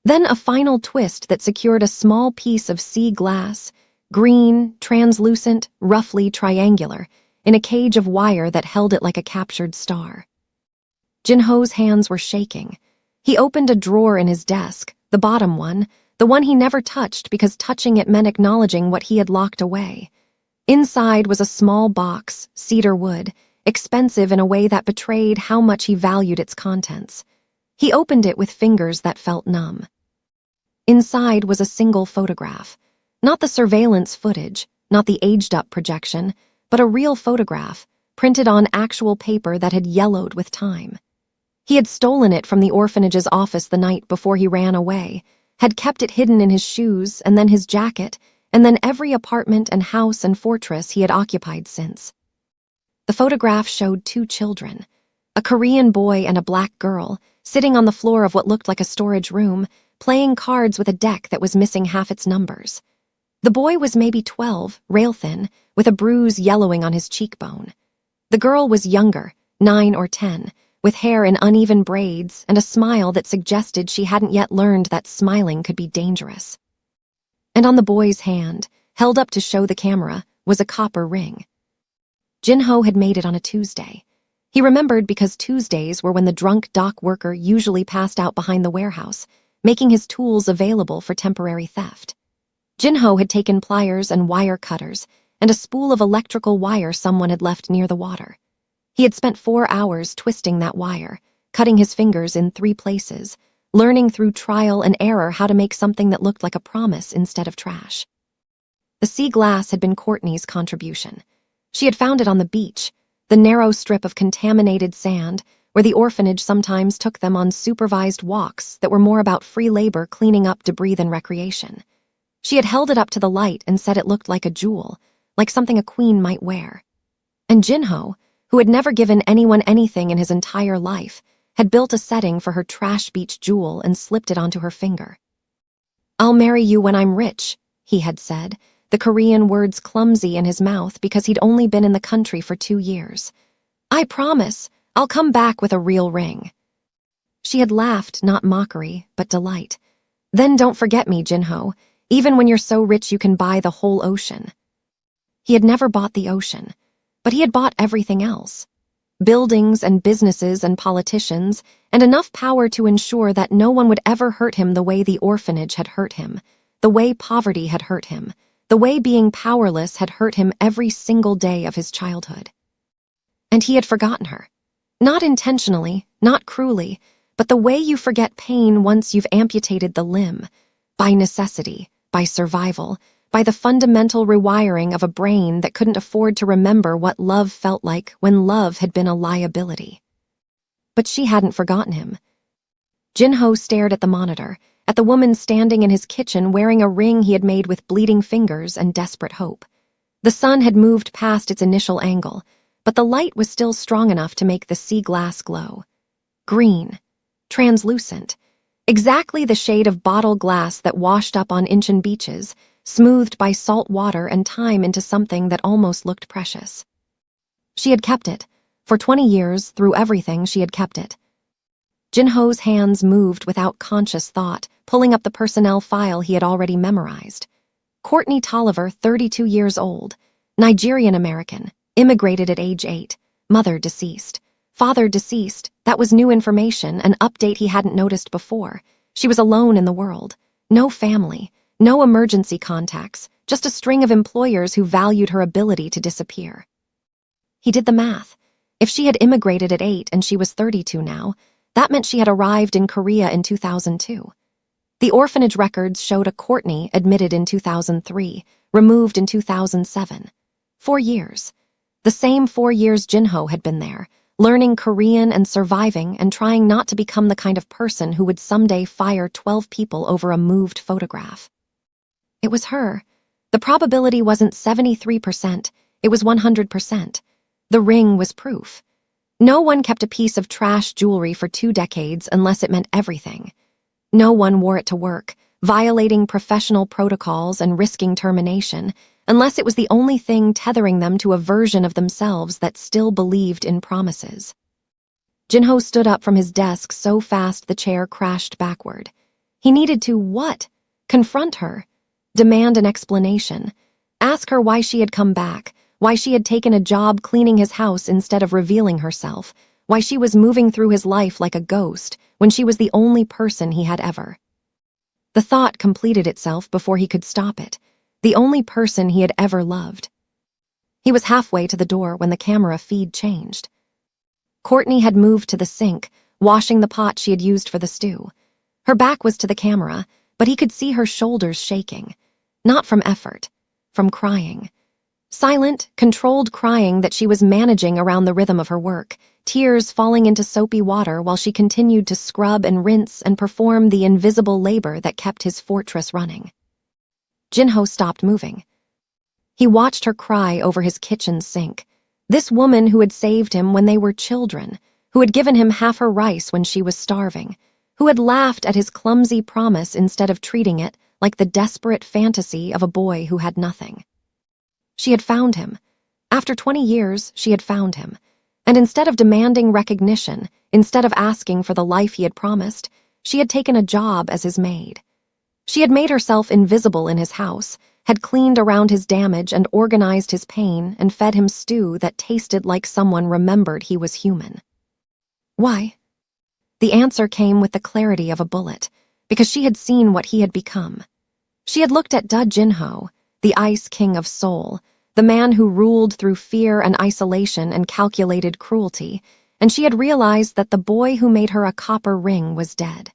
then a final twist that secured a small piece of sea glass, green, translucent, roughly triangular, in a cage of wire that held it like a captured star. Jinho's hands were shaking. He opened a drawer in his desk, the bottom one, the one he never touched because touching it meant acknowledging what he had locked away. Inside was a small box, cedar wood, expensive in a way that betrayed how much he valued its contents. He opened it with fingers that felt numb. Inside was a single photograph. Not the surveillance footage, not the aged-up projection, but a real photograph, printed on actual paper that had yellowed with time. He had stolen it from the orphanage's office the night before he ran away, had kept it hidden in his shoes and then his jacket, and then every apartment and house and fortress he had occupied since. The photograph showed 2 children, a Korean boy and a black girl, sitting on the floor of what looked like a storage room, playing cards with a deck that was missing half its numbers. The boy was maybe 12, rail-thin, with a bruise yellowing on his cheekbone. The girl was younger, 9 or 10, with hair in uneven braids and a smile that suggested she hadn't yet learned that smiling could be dangerous. And on the boy's hand, held up to show the camera, was a copper ring. Jinho had made it on a Tuesday. He remembered because Tuesdays were when the drunk dock worker usually passed out behind the warehouse, making his tools available for temporary theft. Jinho had taken pliers and wire cutters and a spool of electrical wire someone had left near the water. He had spent 4 hours twisting that wire, cutting his fingers in 3 places, learning through trial and error how to make something that looked like a promise instead of trash. The sea glass had been Courtney's contribution. She had found it on the beach, the narrow strip of contaminated sand where the orphanage sometimes took them on supervised walks that were more about free labor cleaning up debris than recreation. She had held it up to the light and said it looked like a jewel, like something a queen might wear. And Jinho, who had never given anyone anything in his entire life, had built a setting for her trash beach jewel and slipped it onto her finger. "I'll marry you when I'm rich," he had said, the Korean words clumsy in his mouth because he'd only been in the country for 2 years. "I promise, I'll come back with a real ring." She had laughed, not mockery, but delight. "Then don't forget me, Jinho, even when you're so rich you can buy the whole ocean." He had never bought the ocean, but he had bought everything else. Buildings and businesses and politicians, and enough power to ensure that no one would ever hurt him the way the orphanage had hurt him, the way poverty had hurt him, the way being powerless had hurt him every single day of his childhood. And he had forgotten her. Not intentionally, not cruelly, but the way you forget pain once you've amputated the limb, by necessity, by survival, by the fundamental rewiring of a brain that couldn't afford to remember what love felt like when love had been a liability. But she hadn't forgotten him. Jinho stared at the monitor, at the woman standing in his kitchen wearing a ring he had made with bleeding fingers and desperate hope. The sun had moved past its initial angle, but the light was still strong enough to make the sea glass glow. Green, translucent, exactly the shade of bottle glass that washed up on Incheon beaches, smoothed by salt water and time into something that almost looked precious. She had kept it. For 20 years, through everything, she had kept it. Jinho's hands moved without conscious thought, pulling up the personnel file he had already memorized. Courtney Tolliver, 32 years old, Nigerian-American, immigrated at age 8, mother deceased. Father deceased, that was new information, an update he hadn't noticed before. She was alone in the world. No family, no emergency contacts, just a string of employers who valued her ability to disappear. He did the math. If she had immigrated at 8 and she was 32 now, that meant she had arrived in Korea in 2002. The orphanage records showed a Courtney admitted in 2003, removed in 2007. 4 years. The same 4 years Jinho had been there, learning Korean and surviving and trying not to become the kind of person who would someday fire 12 people over a moved photograph. It was her. The probability wasn't 73%, it was 100%. The ring was proof. No one kept a piece of trash jewelry for 2 decades unless it meant everything. No one wore it to work, violating professional protocols and risking termination, unless it was the only thing tethering them to a version of themselves that still believed in promises. Jinho stood up from his desk so fast the chair crashed backward. He needed to what? Confront her. Demand an explanation. Ask her why she had come back, why she had taken a job cleaning his house instead of revealing herself, why she was moving through his life like a ghost when she was the only person he had ever. The thought completed itself before he could stop it, the only person he had ever loved. He was halfway to the door when the camera feed changed. Courtney had moved to the sink, washing the pot she had used for the stew. Her back was to the camera, but he could see her shoulders shaking, not from effort, from crying. Silent, controlled crying that she was managing around the rhythm of her work, tears falling into soapy water while she continued to scrub and rinse and perform the invisible labor that kept his fortress running. Jinho stopped moving. He watched her cry over his kitchen sink. This woman who had saved him when they were children, who had given him half her rice when she was starving, who had laughed at his clumsy promise instead of treating it like the desperate fantasy of a boy who had nothing. She had found him. After 20 years, she had found him. And instead of demanding recognition, instead of asking for the life he had promised, she had taken a job as his maid. She had made herself invisible in his house, had cleaned around his damage and organized his pain and fed him stew that tasted like someone remembered he was human. Why? The answer came with the clarity of a bullet, because she had seen what he had become. She had looked at Jinho, the Ice King of Seoul, the man who ruled through fear and isolation and calculated cruelty, and she had realized that the boy who made her a copper ring was dead.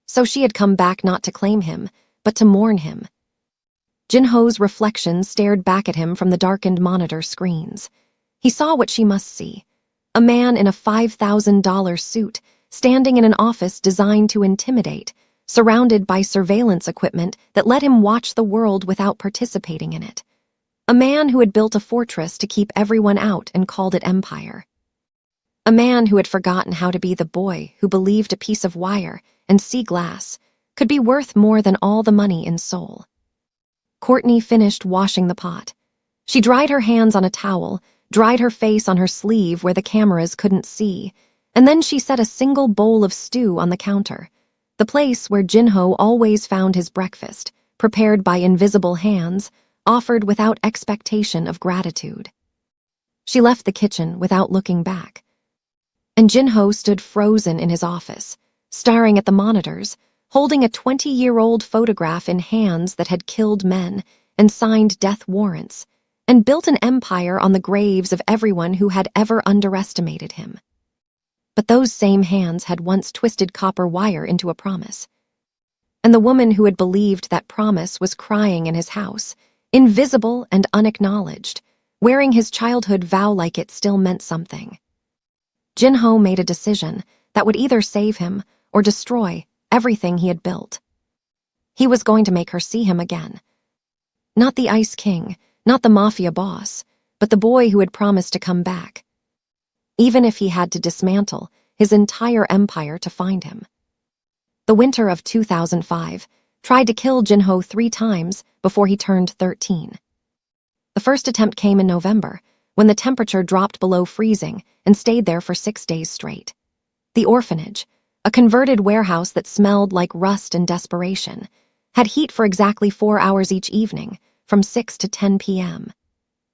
So she had come back not to claim him, but to mourn him. Jinho's reflection stared back at him from the darkened monitor screens. He saw what she must see. A man in a $5,000 suit, standing in an office designed to intimidate, surrounded by surveillance equipment that let him watch the world without participating in it. A man who had built a fortress to keep everyone out and called it empire. A man who had forgotten how to be the boy who believed a piece of wire and sea glass could be worth more than all the money in Seoul. Courtney finished washing the pot. She dried her hands on a towel, dried her face on her sleeve where the cameras couldn't see, and then she set a single bowl of stew on the counter, the place where Jinho always found his breakfast, prepared by invisible hands, offered without expectation of gratitude. She left the kitchen without looking back. And Jinho stood frozen in his office, staring at the monitors, holding a 20-year-old photograph in hands that had killed men and signed death warrants, and built an empire on the graves of everyone who had ever underestimated him. But those same hands had once twisted copper wire into a promise. And the woman who had believed that promise was crying in his house, invisible and unacknowledged, wearing his childhood vow like it still meant something. Jinho made a decision that would either save him or destroy everything he had built. He was going to make her see him again. Not the Ice King, not the Mafia boss, but the boy who had promised to come back. Even if he had to dismantle his entire empire to find him. The winter of 2005 tried to kill Jinho 3 times before he turned 13. The first attempt came in November, when the temperature dropped below freezing and stayed there for 6 days straight. The orphanage, a converted warehouse that smelled like rust and desperation, had heat for exactly 4 hours each evening, from 6 to 10 p.m.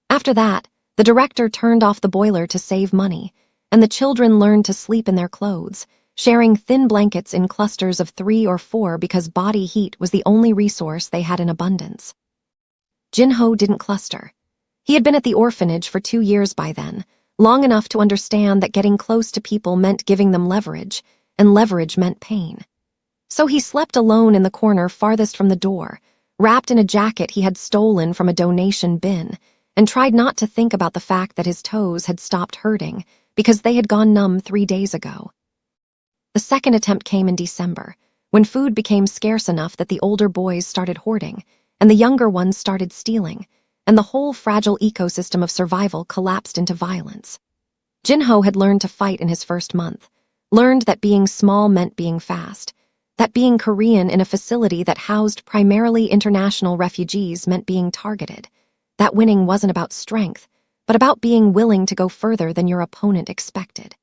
After that, the director turned off the boiler to save money, and the children learned to sleep in their clothes, sharing thin blankets in clusters of 3 or 4 because body heat was the only resource they had in abundance. Jinho didn't cluster. He had been at the orphanage for 2 years by then, long enough to understand that getting close to people meant giving them leverage, and leverage meant pain. So he slept alone in the corner farthest from the door, wrapped in a jacket he had stolen from a donation bin, and tried not to think about the fact that his toes had stopped hurting because they had gone numb 3 days ago. The second attempt came in December, when food became scarce enough that the older boys started hoarding, and the younger ones started stealing, and the whole fragile ecosystem of survival collapsed into violence. Jinho had learned to fight in his first month, learned that being small meant being fast, that being Korean in a facility that housed primarily international refugees meant being targeted, that winning wasn't about strength, but about being willing to go further than your opponent expected.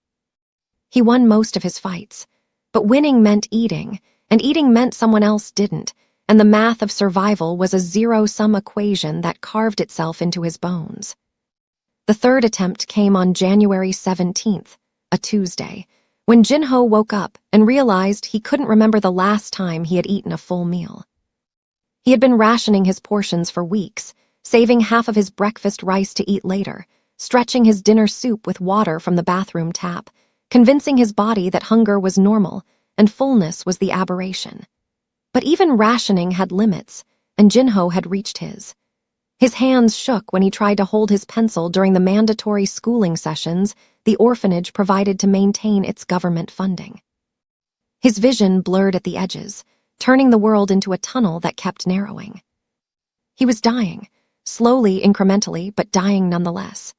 He won most of his fights, but winning meant eating, and eating meant someone else didn't, and the math of survival was a zero-sum equation that carved itself into his bones. The third attempt came on January 17th, a Tuesday, when Jinho woke up and realized he couldn't remember the last time he had eaten a full meal. He had been rationing his portions for weeks, saving half of his breakfast rice to eat later, stretching his dinner soup with water from the bathroom tap, convincing his body that hunger was normal and fullness was the aberration. But even rationing had limits, and Jinho had reached his. His hands shook when he tried to hold his pencil during the mandatory schooling sessions the orphanage provided to maintain its government funding. His vision blurred at the edges, turning the world into a tunnel that kept narrowing. He was dying, slowly, incrementally, but dying nonetheless.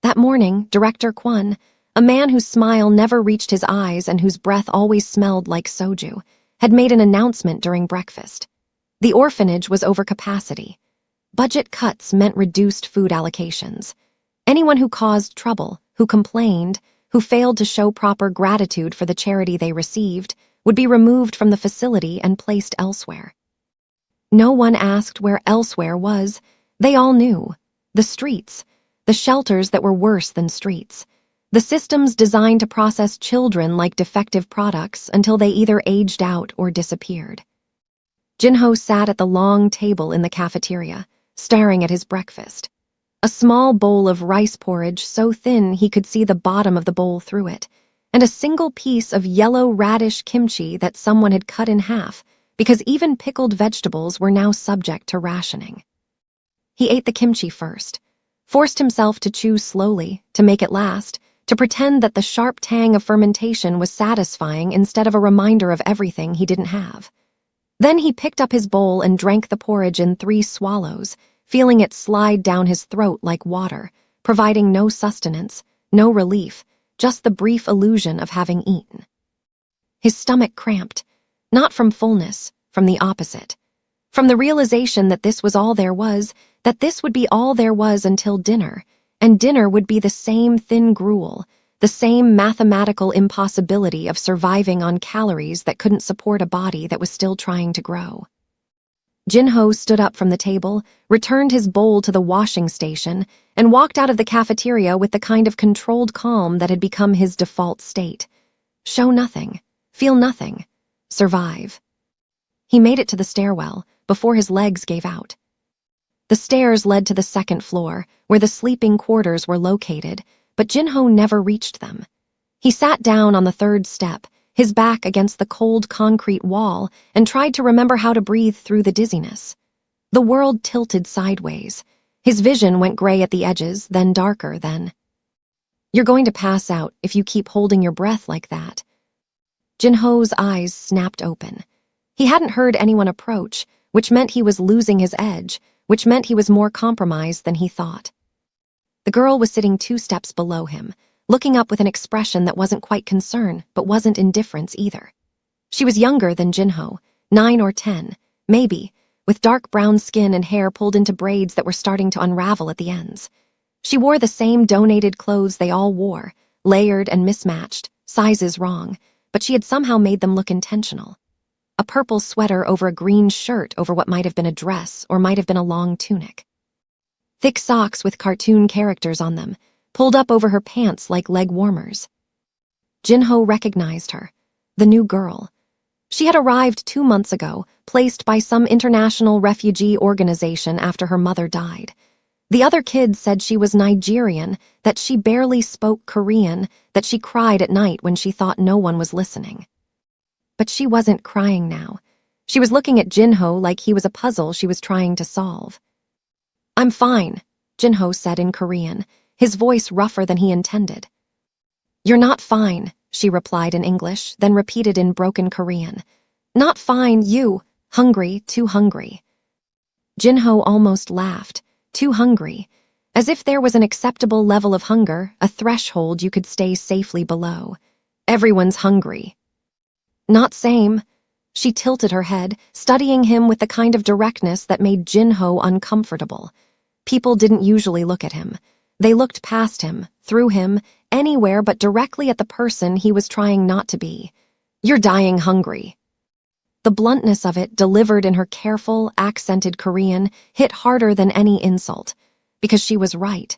That morning, Director Kwon, a man whose smile never reached his eyes and whose breath always smelled like soju, had made an announcement during breakfast. The orphanage was over capacity. Budget cuts meant reduced food allocations. Anyone who caused trouble, who complained, who failed to show proper gratitude for the charity they received, would be removed from the facility and placed elsewhere. No one asked where elsewhere was. They all knew. The streets. The shelters that were worse than streets. The systems designed to process children like defective products until they either aged out or disappeared. Jinho sat at the long table in the cafeteria, staring at his breakfast. A small bowl of rice porridge so thin he could see the bottom of the bowl through it, and a single piece of yellow radish kimchi that someone had cut in half, because even pickled vegetables were now subject to rationing. He ate the kimchi first, forced himself to chew slowly, to make it last, to pretend that the sharp tang of fermentation was satisfying instead of a reminder of everything he didn't have. Then he picked up his bowl and drank the porridge in 3 swallows, feeling it slide down his throat like water, providing no sustenance, no relief, just the brief illusion of having eaten. His stomach cramped, not from fullness, from the opposite. From the realization that this was all there was, that this would be all there was until dinner, and dinner would be the same thin gruel, the same mathematical impossibility of surviving on calories that couldn't support a body that was still trying to grow. Jinho stood up from the table, returned his bowl to the washing station, and walked out of the cafeteria with the kind of controlled calm that had become his default state. Show nothing, feel nothing, survive. He made it to the stairwell before his legs gave out. The stairs led to the 2nd floor, where the sleeping quarters were located, but Jinho never reached them. He sat down on the 3rd step, his back against the cold concrete wall, and tried to remember how to breathe through the dizziness. The world tilted sideways. His vision went gray at the edges, then darker, then. You're going to pass out if you keep holding your breath like that. Jinho's eyes snapped open. He hadn't heard anyone approach, which meant he was losing his edge, which meant he was more compromised than he thought. The girl was sitting 2 steps below him, looking up with an expression that wasn't quite concern, but wasn't indifference either. She was younger than Jinho, 9 or 10, maybe, with dark brown skin and hair pulled into braids that were starting to unravel at the ends. She wore the same donated clothes they all wore, layered and mismatched, sizes wrong, but she had somehow made them look intentional. A purple sweater over a green shirt over what might have been a dress or might have been a long tunic. Thick socks with cartoon characters on them, pulled up over her pants like leg warmers. Jinho recognized her, the new girl. She had arrived 2 months ago, placed by some international refugee organization after her mother died. The other kids said she was Nigerian, that she barely spoke Korean, that she cried at night when she thought no one was listening. But she wasn't crying now. She was looking at Jinho like he was a puzzle she was trying to solve. "I'm fine," Jinho said in Korean, his voice rougher than he intended. "You're not fine," she replied in English, then repeated in broken Korean. "Not fine, you. Hungry, too hungry." Jinho almost laughed. Too hungry. As if there was an acceptable level of hunger, a threshold you could stay safely below. Everyone's hungry. "Not same." She tilted her head, studying him with the kind of directness that made Jinho uncomfortable. People didn't usually look at him. They looked past him, through him, anywhere but directly at the person he was trying not to be. "You're dying hungry." The bluntness of it, delivered in her careful, accented Korean, hit harder than any insult. Because she was right.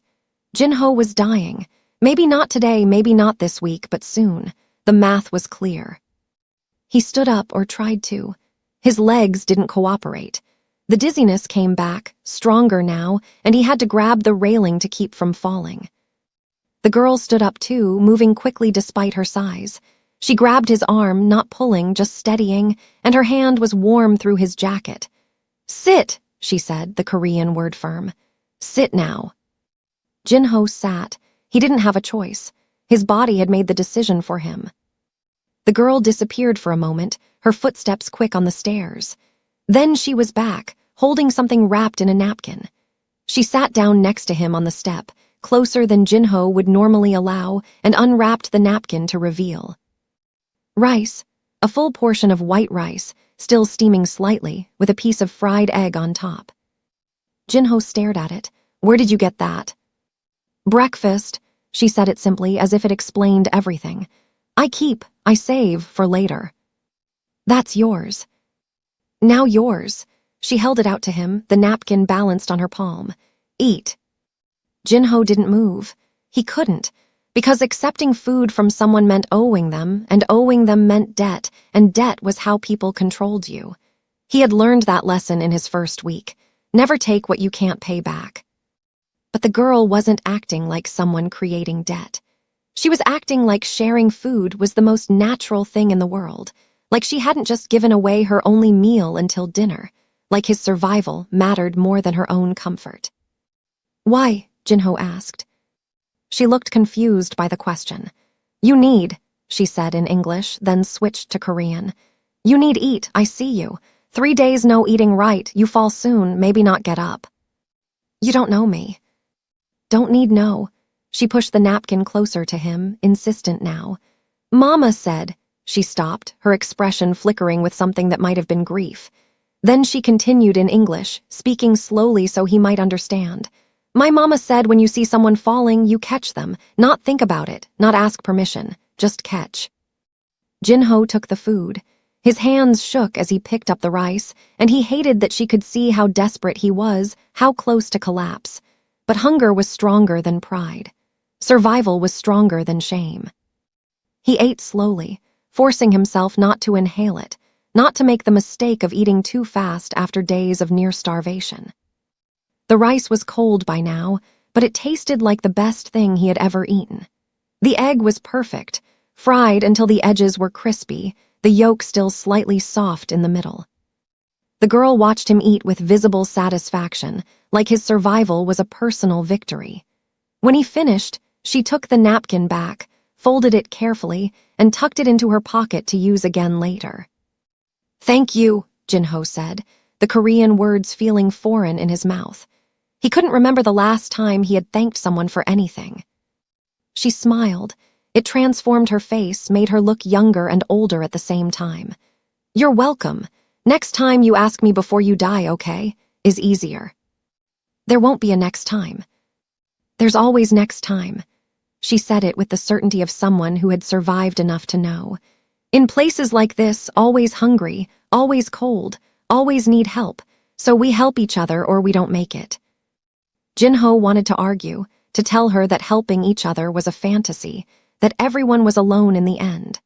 Jinho was dying. Maybe not today, maybe not this week, but soon. The math was clear. He stood up, or tried to. His legs didn't cooperate. The dizziness came back, stronger now, and he had to grab the railing to keep from falling. The girl stood up too, moving quickly despite her size. She grabbed his arm, not pulling, just steadying, and her hand was warm through his jacket. "Sit," she said, the Korean word firm. "Sit now." Jinho sat. He didn't have a choice. His body had made the decision for him. The girl disappeared for a moment, her footsteps quick on the stairs. Then she was back, holding something wrapped in a napkin. She sat down next to him on the step, closer than Jinho would normally allow, and unwrapped the napkin to reveal. Rice, a full portion of white rice, still steaming slightly, with a piece of fried egg on top. Jinho stared at it. "Where did you get that?" "Breakfast," she said it simply, as if it explained everything. I save for later." "That's yours." "Now yours." She held it out to him, the napkin balanced on her palm. Eat. Jinho didn't move. He couldn't, because accepting food from someone meant owing them, and owing them meant debt, and debt was how people controlled you. He had learned that lesson in his first week. Never take what you can't pay back. But the girl wasn't acting like someone creating debt. She was acting like sharing food was the most natural thing in the world, like she hadn't just given away her only meal until dinner, like his survival mattered more than her own comfort. Why? Jinho asked. She looked confused by the question. You need, she said in English, then switched to Korean. You need eat, I see you. 3 days no eating right, you fall soon, maybe not get up. You don't know me. Don't need know. She pushed the napkin closer to him, insistent now. Mama said. She stopped, her expression flickering with something that might have been grief. Then she continued in English, speaking slowly so he might understand. My mama said when you see someone falling, you catch them, not think about it, not ask permission, just catch. Jinho took the food. His hands shook as he picked up the rice, and he hated that she could see how desperate he was, how close to collapse. But hunger was stronger than pride. Survival was stronger than shame. He ate slowly, forcing himself not to inhale it, not to make the mistake of eating too fast after days of near starvation. The rice was cold by now, but it tasted like the best thing he had ever eaten. The egg was perfect, fried until the edges were crispy, the yolk still slightly soft in the middle. The girl watched him eat with visible satisfaction, like his survival was a personal victory. When he finished, she took the napkin back, folded it carefully, and tucked it into her pocket to use again later. Thank you, Jinho said, the Korean words feeling foreign in his mouth. He couldn't remember the last time he had thanked someone for anything. She smiled. It transformed her face, made her look younger and older at the same time. You're welcome. Next time you ask me before you die, okay? Is easier. There won't be a next time. There's always next time. She said it with the certainty of someone who had survived enough to know. In places like this, always hungry, always cold, always need help, so we help each other or we don't make it. Jinho wanted to argue, to tell her that helping each other was a fantasy, that everyone was alone in the end.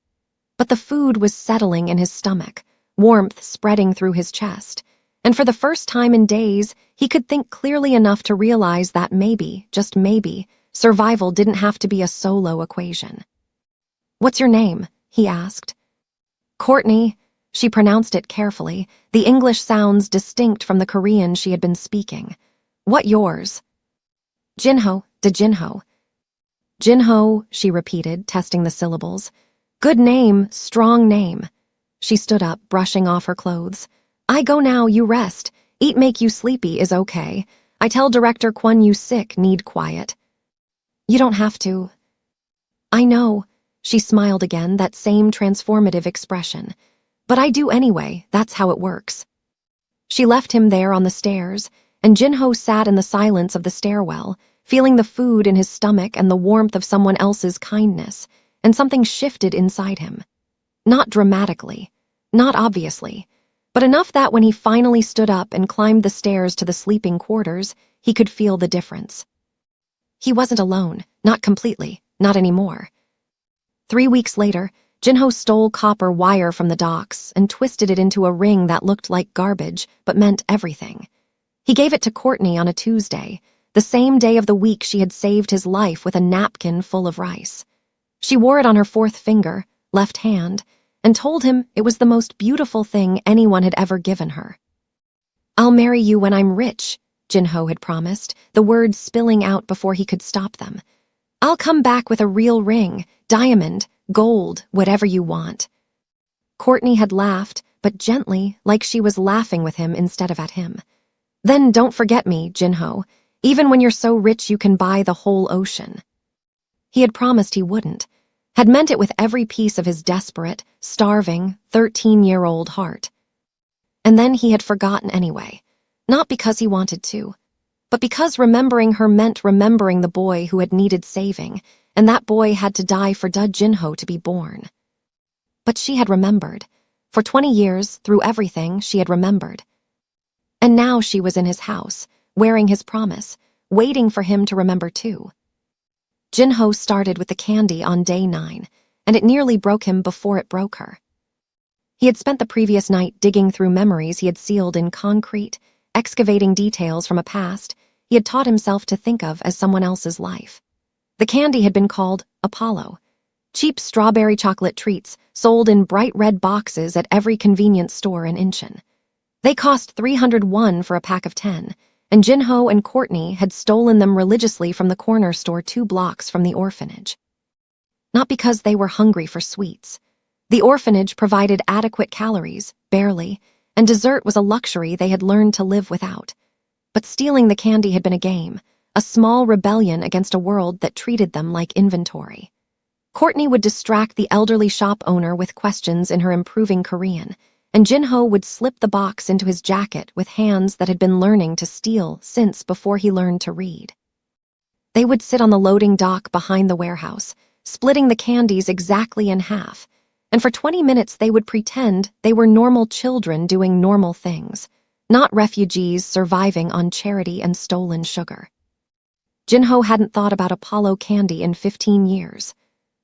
But the food was settling in his stomach, warmth spreading through his chest, and for the first time in days, he could think clearly enough to realize that maybe, just maybe, survival didn't have to be a solo equation. What's your name? He asked. Courtney. She pronounced it carefully, the English sounds distinct from the Korean she had been speaking. What yours? Jinho, de Jinho. Jinho, she repeated, testing the syllables. Good name, strong name. She stood up, brushing off her clothes. I go now, you rest. Eat make you sleepy is okay. I tell Director Kwon you sick, need quiet. You don't have to. I know. She smiled again, that same transformative expression. But I do anyway, that's how it works. She left him there on the stairs, and Jinho sat in the silence of the stairwell, feeling the food in his stomach and the warmth of someone else's kindness, and something shifted inside him. Not dramatically, not obviously, but enough that when he finally stood up and climbed the stairs to the sleeping quarters, he could feel the difference. He wasn't alone, not completely, not anymore. 3 weeks later, Jinho stole copper wire from the docks and twisted it into a ring that looked like garbage but meant everything. He gave it to Courtney on a Tuesday, the same day of the week she had saved his life with a napkin full of rice. She wore it on her 4th finger, left hand, and told him it was the most beautiful thing anyone had ever given her. I'll marry you when I'm rich, Jinho had promised, the words spilling out before he could stop them. I'll come back with a real ring, diamond, gold, whatever you want. Courtney had laughed, but gently, like she was laughing with him instead of at him. Then don't forget me, Jinho. Even when you're so rich you can buy the whole ocean. He had promised he wouldn't, had meant it with every piece of his desperate, starving, 13-year-old heart. And then he had forgotten anyway, not because he wanted to, but because remembering her meant remembering the boy who had needed saving, and that boy had to die for Jinho to be born. But she had remembered. For 20 years, through everything, she had remembered. And now she was in his house, wearing his promise, waiting for him to remember too. Jinho started with the candy on day 9, and it nearly broke him before it broke her. He had spent the previous night digging through memories he had sealed in concrete, excavating details from a past he had taught himself to think of as someone else's life. The candy had been called Apollo. Cheap strawberry chocolate treats sold in bright red boxes at every convenience store in Incheon. They cost 301 for a pack of 10, and Jinho and Courtney had stolen them religiously from the corner store 2 blocks from the orphanage. Not because they were hungry for sweets. The orphanage provided adequate calories, barely, and dessert was a luxury they had learned to live without. But stealing the candy had been a game, a small rebellion against a world that treated them like inventory. Courtney would distract the elderly shop owner with questions in her improving Korean, and Jinho would slip the box into his jacket with hands that had been learning to steal since before he learned to read. They would sit on the loading dock behind the warehouse, splitting the candies exactly in half, and for 20 minutes they would pretend they were normal children doing normal things, not refugees surviving on charity and stolen sugar. Jinho hadn't thought about Apollo candy in 15 years,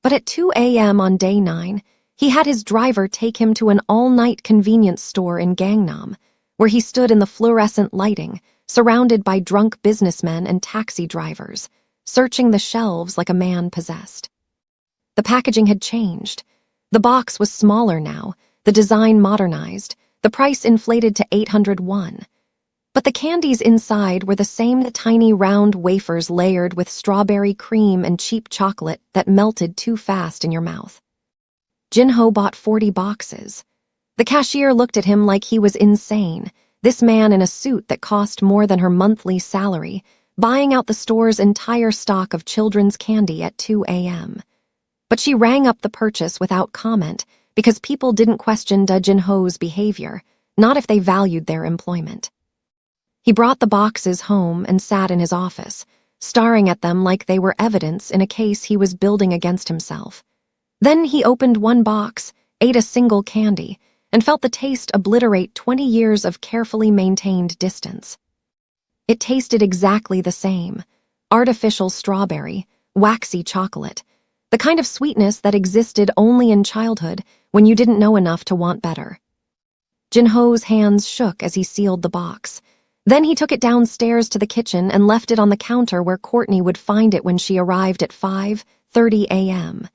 but at 2 a.m. on day 9, he had his driver take him to an all-night convenience store in Gangnam, where he stood in the fluorescent lighting, surrounded by drunk businessmen and taxi drivers, searching the shelves like a man possessed. The packaging had changed. The box was smaller now, the design modernized, the price inflated to 801. But the candies inside were the same tiny round wafers layered with strawberry cream and cheap chocolate that melted too fast in your mouth. Jinho bought 40 boxes. The cashier looked at him like he was insane, this man in a suit that cost more than her monthly salary, buying out the store's entire stock of children's candy at 2 a.m. But she rang up the purchase without comment because people didn't question Jinho's behavior, not if they valued their employment. He brought the boxes home and sat in his office, staring at them like they were evidence in a case he was building against himself. Then he opened one box, ate a single candy, and felt the taste obliterate 20 years of carefully maintained distance. It tasted exactly the same: artificial strawberry, waxy chocolate, the kind of sweetness that existed only in childhood when you didn't know enough to want better. Jinho's hands shook as he sealed the box. Then he took it downstairs to the kitchen and left it on the counter where Courtney would find it when she arrived at 5:30 a.m.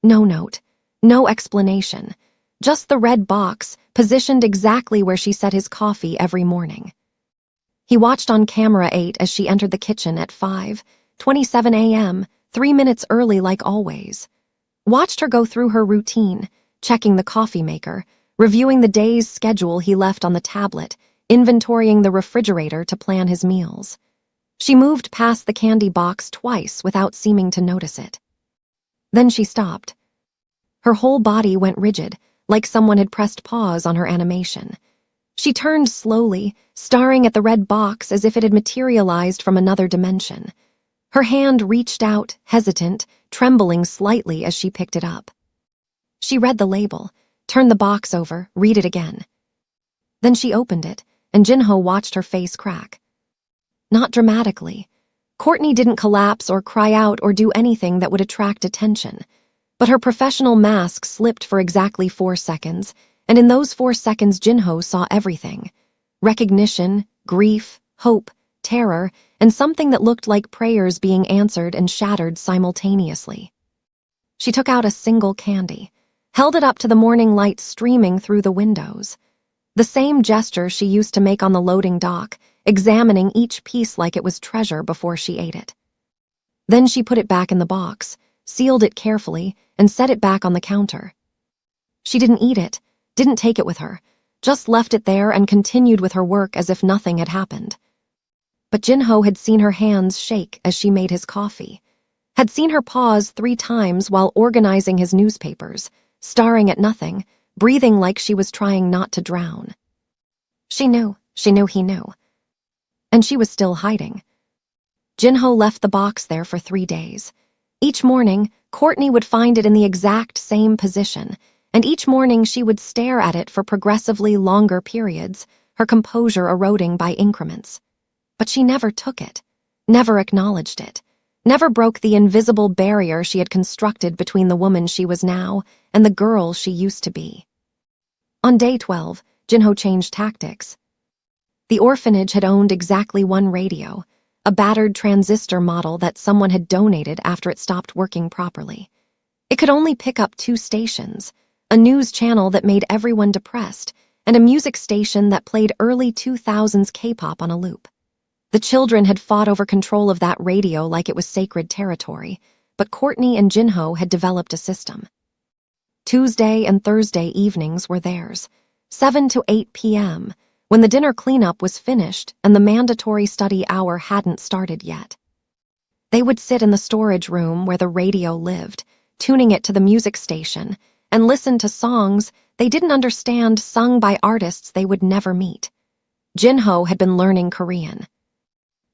No note, no explanation, just the red box positioned exactly where she set his coffee every morning. He watched on camera 8 as she entered the kitchen at 5:27 a.m., 3 minutes early like always. Watched her go through her routine, checking the coffee maker, reviewing the day's schedule he left on the tablet, inventorying the refrigerator to plan his meals. She moved past the candy box twice without seeming to notice it. Then she stopped. Her whole body went rigid, like someone had pressed pause on her animation. She turned slowly, staring at the red box as if it had materialized from another dimension. Her hand reached out, hesitant, trembling slightly as she picked it up. She read the label, turned the box over, read it again. Then she opened it, and Jinho watched her face crack. Not dramatically. Courtney didn't collapse or cry out or do anything that would attract attention. But her professional mask slipped for exactly 4 seconds, and in those 4 seconds Jinho saw everything. Recognition, grief, hope, terror, and something that looked like prayers being answered and shattered simultaneously. She took out a single candy, held it up to the morning light streaming through the windows. The same gesture she used to make on the loading dock, examining each piece like it was treasure before she ate it. Then she put it back in the box, sealed it carefully, and set it back on the counter. She didn't eat it, didn't take it with her, just left it there and continued with her work as if nothing had happened. But Jinho had seen her hands shake as she made his coffee, had seen her pause 3 times while organizing his newspapers, staring at nothing, breathing like she was trying not to drown. She knew he knew. And she was still hiding. Jinho left the box there for 3 days. Each morning, Courtney would find it in the exact same position, and each morning she would stare at it for progressively longer periods, her composure eroding by increments. But she never took it, never acknowledged it, never broke the invisible barrier she had constructed between the woman she was now and the girl she used to be. On day 12, Jinho changed tactics. The orphanage had owned exactly one radio, a battered transistor model that someone had donated after it stopped working properly. It could only pick up 2 stations, a news channel that made everyone depressed, and a music station that played early 2000s K-pop on a loop. The children had fought over control of that radio like it was sacred territory, but Courtney and Jinho had developed a system. Tuesday and Thursday evenings were theirs, 7 to 8 p.m., when the dinner cleanup was finished and the mandatory study hour hadn't started yet. They would sit in the storage room where the radio lived, tuning it to the music station, and listen to songs they didn't understand sung by artists they would never meet. Jinho had been learning Korean.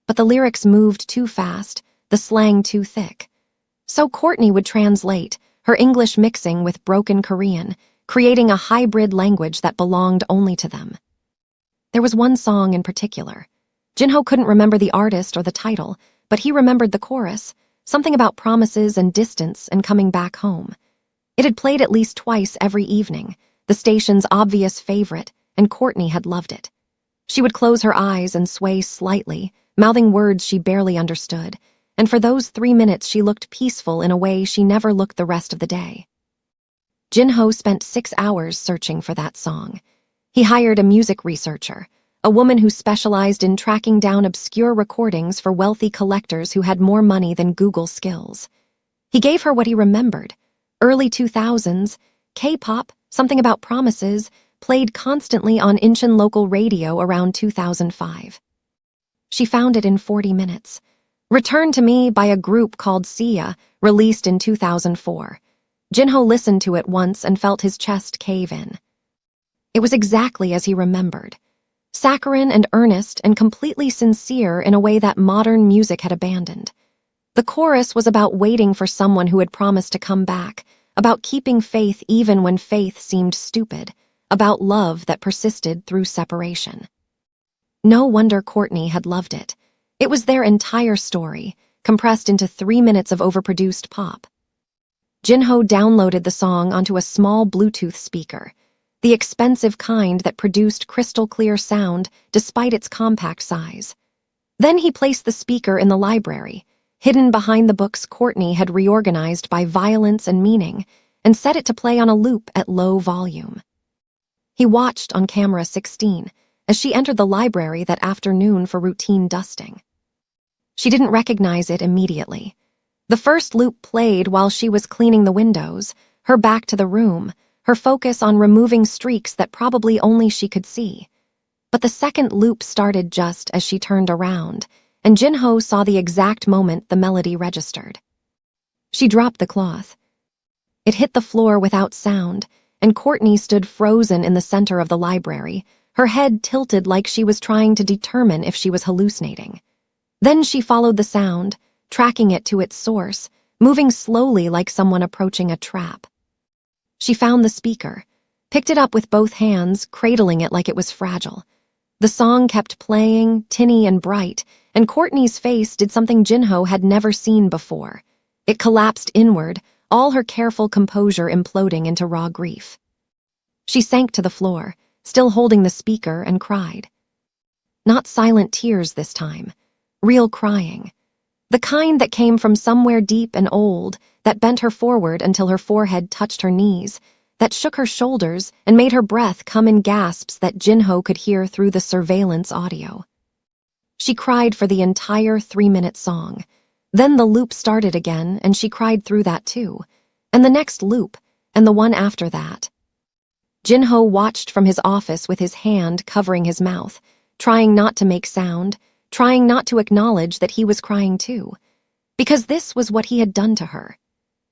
But the lyrics moved too fast, the slang too thick. So Courtney would translate, her English mixing with broken Korean, creating a hybrid language that belonged only to them. There was one song in particular. Jinho couldn't remember the artist or the title, but he remembered the chorus, something about promises and distance and coming back home. It had played at least twice every evening, the station's obvious favorite, and Courtney had loved it. She would close her eyes and sway slightly, mouthing words she barely understood, and for those 3 minutes she looked peaceful in a way she never looked the rest of the day. Jinho spent 6 hours searching for that song. He hired a music researcher, a woman who specialized in tracking down obscure recordings for wealthy collectors who had more money than Google skills. He gave her what he remembered. Early 2000s, K-pop, something about promises, played constantly on Incheon local radio around 2005. She found it in 40 minutes. Returned to Me by a group called Sia, released in 2004. Jinho listened to it once and felt his chest cave in. It was exactly as he remembered. Saccharine and earnest and completely sincere in a way that modern music had abandoned. The chorus was about waiting for someone who had promised to come back, about keeping faith even when faith seemed stupid, about love that persisted through separation. No wonder Courtney had loved it. It was their entire story, compressed into 3 minutes of overproduced pop. Jinho downloaded the song onto a small Bluetooth speaker, the expensive kind that produced crystal-clear sound despite its compact size. Then he placed the speaker in the library, hidden behind the books Courtney had reorganized by violence and meaning, and set it to play on a loop at low volume. He watched on camera 16 as she entered the library that afternoon for routine dusting. She didn't recognize it immediately. The first loop played while she was cleaning the windows, her back to the room, her focus on removing streaks that probably only she could see. But the second loop started just as she turned around, and Jinho saw the exact moment the melody registered. She dropped the cloth. It hit the floor without sound, and Courtney stood frozen in the center of the library, her head tilted like she was trying to determine if she was hallucinating. Then she followed the sound, tracking it to its source, moving slowly like someone approaching a trap. She found the speaker, picked it up with both hands, cradling it like it was fragile. The song kept playing, tinny and bright, and Courtney's face did something Jinho had never seen before. It collapsed inward, all her careful composure imploding into raw grief. She sank to the floor, still holding the speaker, and cried. Not silent tears this time, real crying. The kind that came from somewhere deep and old, that bent her forward until her forehead touched her knees, that shook her shoulders and made her breath come in gasps that Jinho could hear through the surveillance audio. She cried for the entire 3-minute song. Then the loop started again, and she cried through that too, and the next loop, and the one after that. Jinho watched from his office with his hand covering his mouth, trying not to make sound, trying not to acknowledge that he was crying too, because this was what he had done to her.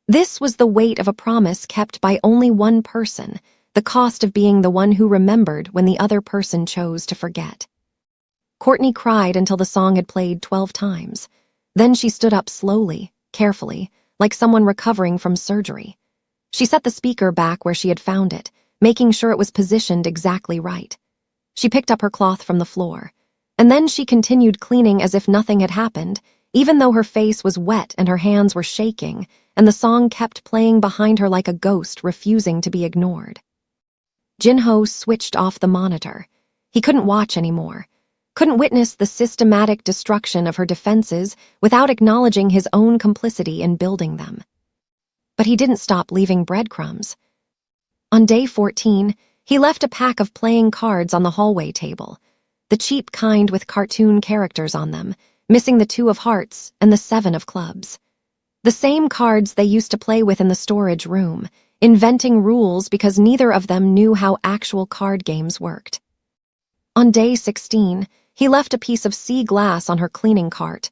This was the weight of a promise kept by only one person, the cost of being the one who remembered when the other person chose to forget. Courtney cried until the song had played 12 times. Then she stood up slowly, carefully, like someone recovering from surgery. She set the speaker back where she had found it, making sure it was positioned exactly right. She picked up her cloth from the floor, and then she continued cleaning as if nothing had happened, even though her face was wet and her hands were shaking, and the song kept playing behind her like a ghost refusing to be ignored. Jinho switched off the monitor. He couldn't watch anymore, couldn't witness the systematic destruction of her defenses without acknowledging his own complicity in building them. But he didn't stop leaving breadcrumbs. On day 14, he left a pack of playing cards on the hallway table, the cheap kind with cartoon characters on them, missing the 2 of hearts and the 7 of clubs. The same cards they used to play with in the storage room, inventing rules because neither of them knew how actual card games worked. On day 16, he left a piece of sea glass on her cleaning cart,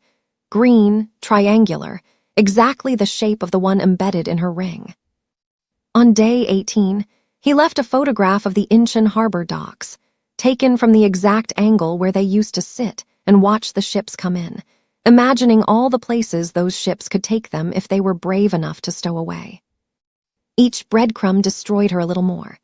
green, triangular, exactly the shape of the one embedded in her ring. On day 18, he left a photograph of the Incheon harbor docks, taken from the exact angle where they used to sit and watch the ships come in, imagining all the places those ships could take them if they were brave enough to stow away. Each breadcrumb destroyed her a little more.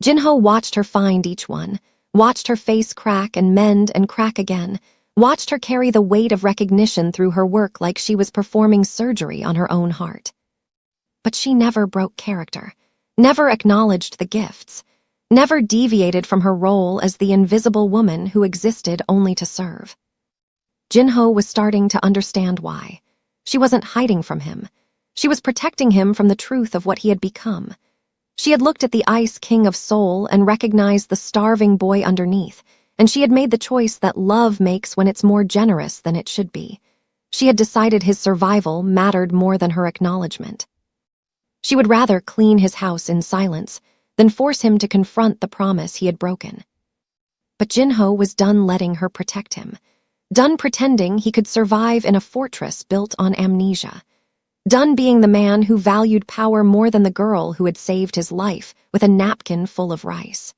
Jinho watched her find each one, watched her face crack and mend and crack again, watched her carry the weight of recognition through her work like she was performing surgery on her own heart. But she never broke character, never acknowledged the gifts, never deviated from her role as the invisible woman who existed only to serve. Jinho was starting to understand why. She wasn't hiding from him. She was protecting him from the truth of what he had become. She had looked at the Ice King of Seoul and recognized the starving boy underneath, and she had made the choice that love makes when it's more generous than it should be. She had decided his survival mattered more than her acknowledgement. She would rather clean his house in silence than force him to confront the promise he had broken. But Jinho was done letting her protect him, done pretending he could survive in a fortress built on amnesia, done being the man who valued power more than the girl who had saved his life with a napkin full of rice.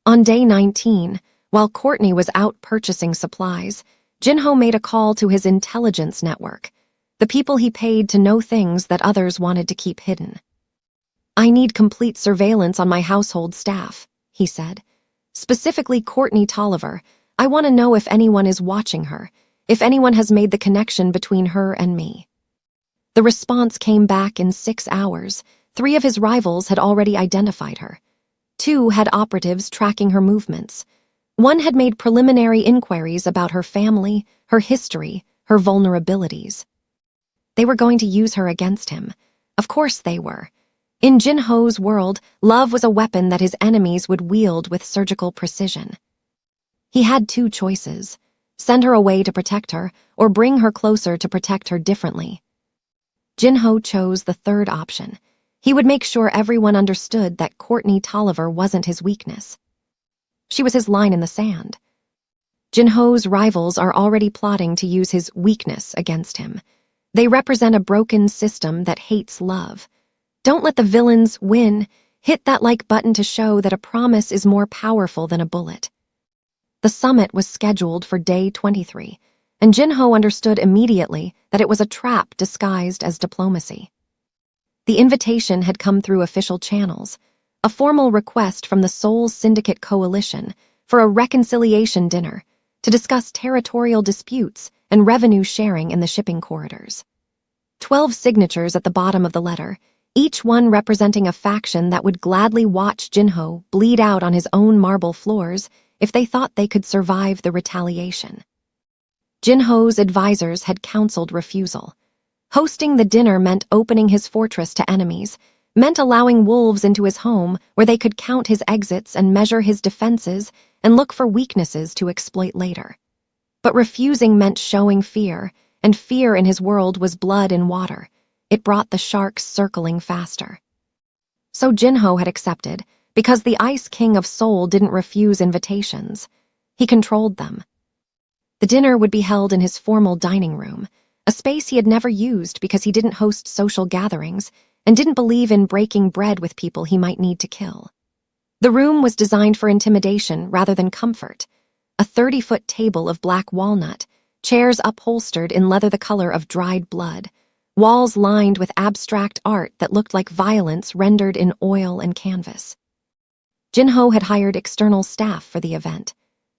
On day 19, while Courtney was out purchasing supplies, Jinho made a call to his intelligence network, the people he paid to know things that others wanted to keep hidden. "I need complete surveillance on my household staff," he said. "Specifically Courtney Tolliver. I want to know if anyone is watching her, if anyone has made the connection between her and me." The response came back in 6 hours. 3 of his rivals had already identified her. 2 had operatives tracking her movements. 1 had made preliminary inquiries about her family, her history, her vulnerabilities. They were going to use her against him. Of course they were. In Jinho's world, love was a weapon that his enemies would wield with surgical precision. He had 2 choices: send her away to protect her, or bring her closer to protect her differently. Jinho chose the third option. He would make sure everyone understood that Courtney Tolliver wasn't his weakness. She was his line in the sand. Jinho's rivals are already plotting to use his weakness against him. They represent a broken system that hates love. Don't let the villains win. Hit that like button to show that a promise is more powerful than a bullet. The summit was scheduled for day 23, and Jinho understood immediately that it was a trap disguised as diplomacy. The invitation had come through official channels, a formal request from the Seoul Syndicate Coalition for a reconciliation dinner to discuss territorial disputes and revenue sharing in the shipping corridors. 12 signatures at the bottom of the letter, each one representing a faction that would gladly watch Jinho bleed out on his own marble floors if they thought they could survive the retaliation. Jinho's advisors had counseled refusal. Hosting the dinner meant opening his fortress to enemies, meant allowing wolves into his home where they could count his exits and measure his defenses and look for weaknesses to exploit later. But refusing meant showing fear, and fear in his world was blood in water. It brought the sharks circling faster. So Jinho had accepted, because the Ice King of Seoul didn't refuse invitations. He controlled them. The dinner would be held in his formal dining room, a space he had never used because he didn't host social gatherings and didn't believe in breaking bread with people he might need to kill. The room was designed for intimidation rather than comfort. A 30-foot table of black walnut, chairs upholstered in leather the color of dried blood, walls lined with abstract art that looked like violence rendered in oil and canvas. Jinho had hired external staff for the event.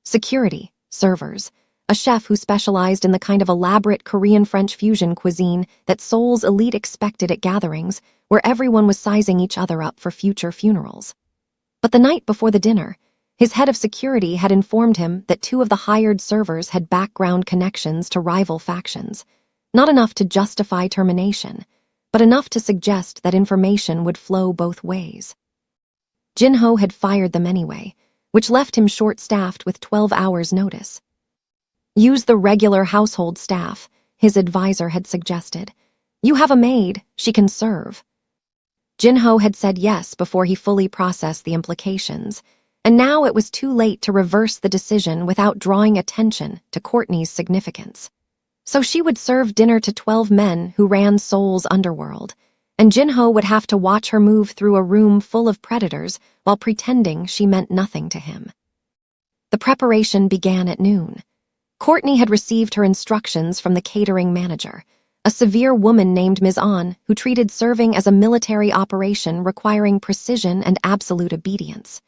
Security, servers, a chef who specialized in the kind of elaborate Korean-French fusion cuisine that Seoul's elite expected at gatherings where everyone was sizing each other up for future funerals. But the night before the dinner, his head of security had informed him that 2 of the hired servers had background connections to rival factions, not enough to justify termination, but enough to suggest that information would flow both ways. Jinho had fired them anyway, which left him short-staffed with 12 hours' notice. Use the regular household staff, his advisor had suggested. You have a maid, she can serve. Jinho had said yes before he fully processed the implications, and now it was too late to reverse the decision without drawing attention to Courtney's significance. So she would serve dinner to 12 men who ran Seoul's underworld, and Jinho would have to watch her move through a room full of predators while pretending she meant nothing to him. The preparation began at noon. Courtney had received her instructions from the catering manager, a severe woman named Ms. An, who treated serving as a military operation requiring precision and absolute obedience.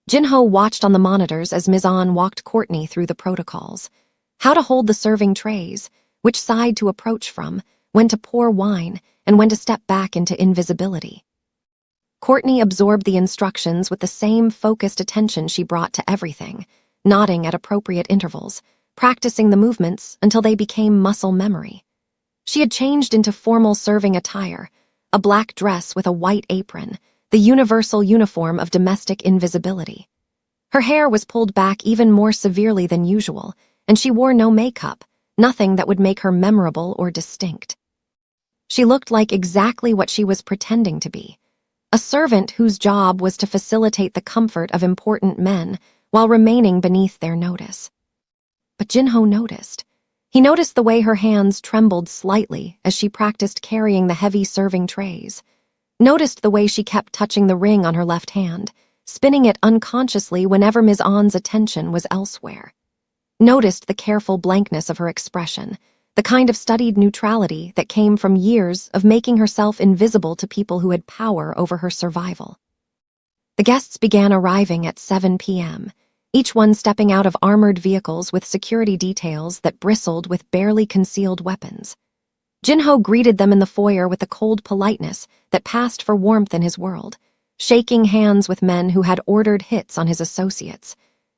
Jinho watched on the monitors as Ms. An walked Courtney through the protocols. How to hold the serving trays, which side to approach from, when to pour wine, and when to step back into invisibility. Courtney absorbed the instructions with the same focused attention she brought to everything, nodding at appropriate intervals, practicing the movements until they became muscle memory. She had changed into formal serving attire, a black dress with a white apron, the universal uniform of domestic invisibility. Her hair was pulled back even more severely than usual, and she wore no makeup, nothing that would make her memorable or distinct. She looked like exactly what she was pretending to be, a servant whose job was to facilitate the comfort of important men while remaining beneath their notice. But Jinho noticed. He noticed the way her hands trembled slightly as she practiced carrying the heavy serving trays, noticed the way she kept touching the ring on her left hand, spinning it unconsciously whenever Ms. An's attention was elsewhere. Noticed the careful blankness of her expression, the kind of studied neutrality that came from years of making herself invisible to people who had power over her survival. The guests began arriving at 7 p.m., each one stepping out of armored vehicles with security details that bristled with barely concealed weapons. Jinho greeted them in the foyer with the cold politeness that passed for warmth in his world, shaking hands with men who had ordered hits on his associates,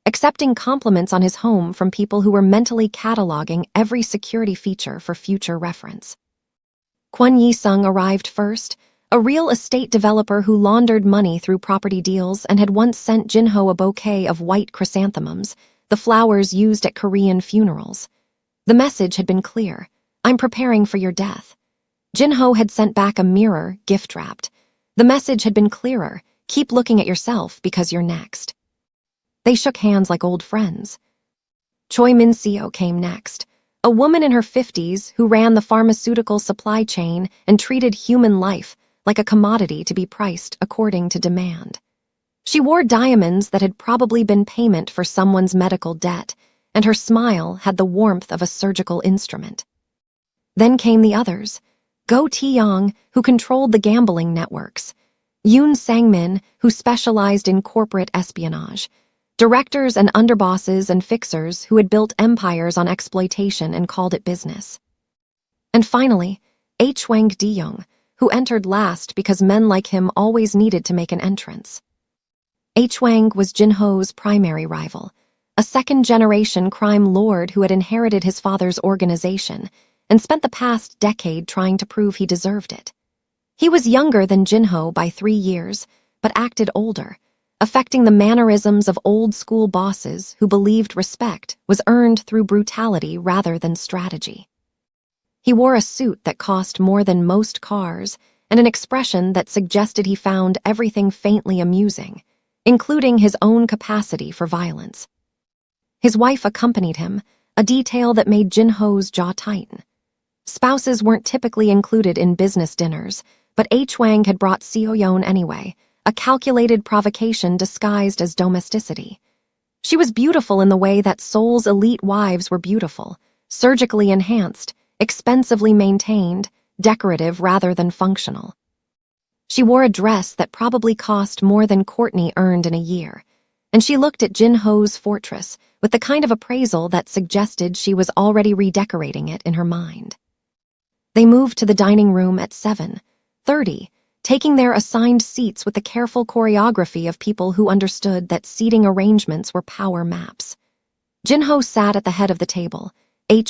accepting compliments on his home from people who were mentally cataloging every security feature for future reference. Kwon Yi-sung arrived first, a real estate developer who laundered money through property deals and had once sent Jinho a bouquet of white chrysanthemums, the flowers used at Korean funerals. The message had been clear: I'm preparing for your death. Jinho had sent back a mirror, gift-wrapped. The message had been clearer: keep looking at yourself because you're next. They shook hands like old friends. Choi Min-seo came next, a woman in her 50s who ran the pharmaceutical supply chain and treated human life like a commodity to be priced according to demand. She wore diamonds that had probably been payment for someone's medical debt, and her smile had the warmth of a surgical instrument. Then came the others: Go Tae-young, who controlled the gambling networks; Yoon Sang-min, who specialized in corporate espionage; directors and underbosses and fixers who had built empires on exploitation and called it business. And finally, Hwang De-young, who entered last because men like him always needed to make an entrance. Hwang was Jinho's primary rival, a second-generation crime lord who had inherited his father's organization and spent the past decade trying to prove he deserved it. He was younger than Jinho by 3 years, but acted older, affecting the mannerisms of old-school bosses who believed respect was earned through brutality rather than strategy. He wore a suit that cost more than most cars and an expression that suggested he found everything faintly amusing, including his own capacity for violence. His wife accompanied him, a detail that made Jinho's jaw tighten. Spouses weren't typically included in business dinners, but Hwang had brought Seo-yeon anyway, a calculated provocation disguised as domesticity. She was beautiful in the way that Seoul's elite wives were beautiful, surgically enhanced, expensively maintained, decorative rather than functional. She wore a dress that probably cost more than Courtney earned in a year, and she looked at Jinho's fortress with the kind of appraisal that suggested she was already redecorating it in her mind. They moved to the dining room at 7:30, taking their assigned seats with the careful choreography of people who understood that seating arrangements were power maps. Jinho sat at the head of the table,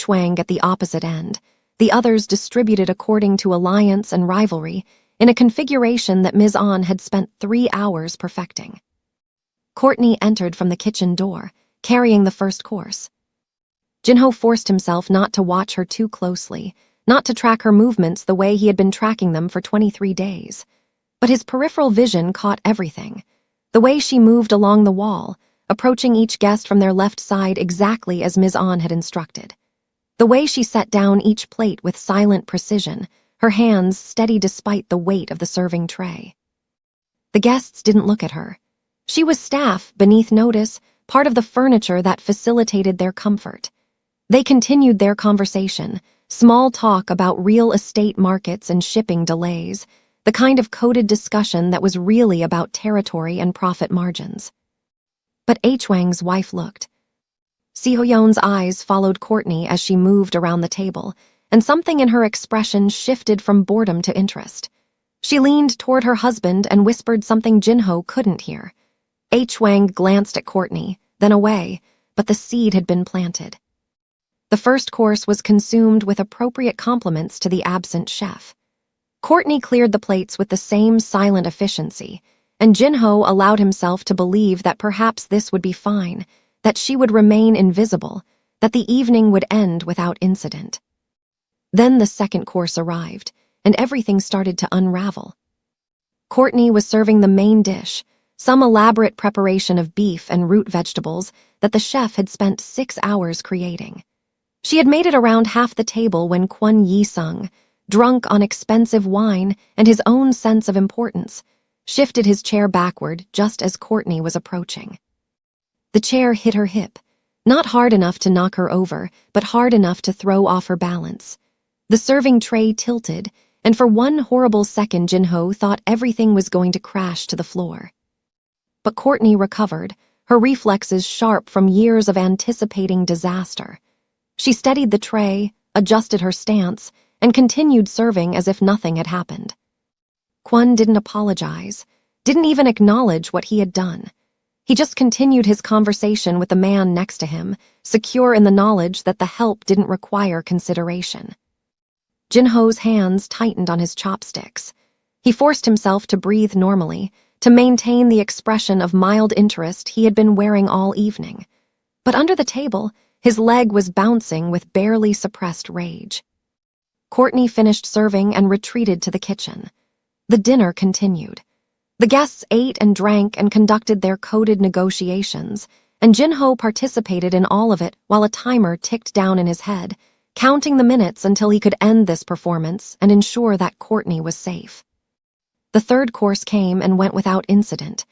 Wang at the opposite end, the others distributed according to alliance and rivalry in a configuration that Ms. An had spent 3 hours perfecting. Courtney entered from the kitchen door, carrying the first course. Jinho forced himself not to watch her too closely, not to track her movements the way he had been tracking them for 23 days. But his peripheral vision caught everything. The way she moved along the wall, approaching each guest from their left side exactly as Ms. An had instructed. The way she set down each plate with silent precision, her hands steady despite the weight of the serving tray. The guests didn't look at her. She was staff, beneath notice, part of the furniture that facilitated their comfort. They continued their conversation, small talk about real estate markets and shipping delays, the kind of coded discussion that was really about territory and profit margins. But Wang's wife looked. Seoyeon's eyes followed Courtney as she moved around the table, and something in her expression shifted from boredom to interest. She leaned toward her husband and whispered something Jinho couldn't hear. Wang glanced at Courtney, then away, but the seed had been planted. The first course was consumed with appropriate compliments to the absent chef. Courtney cleared the plates with the same silent efficiency, and Jinho allowed himself to believe that perhaps this would be fine, that she would remain invisible, that the evening would end without incident. Then the second course arrived, and everything started to unravel. Courtney was serving the main dish, some elaborate preparation of beef and root vegetables that the chef had spent 6 hours creating. She had made it around half the table when Kwon Yi-sung, drunk on expensive wine and his own sense of importance, shifted his chair backward just as Courtney was approaching. The chair hit her hip, not hard enough to knock her over, but hard enough to throw off her balance. The serving tray tilted, and for one horrible second Jinho thought everything was going to crash to the floor. But Courtney recovered, her reflexes sharp from years of anticipating disaster. She steadied the tray, adjusted her stance, and continued serving as if nothing had happened. Kwon didn't apologize, didn't even acknowledge what he had done. He just continued his conversation with the man next to him, secure in the knowledge that the help didn't require consideration. Jinho's hands tightened on his chopsticks. He forced himself to breathe normally, to maintain the expression of mild interest he had been wearing all evening. But under the table, his leg was bouncing with barely suppressed rage. Courtney finished serving and retreated to the kitchen. The dinner continued. The guests ate and drank and conducted their coded negotiations, and Jinho participated in all of it while a timer ticked down in his head, counting the minutes until he could end this performance and ensure that Courtney was safe. The third course came and went without incident.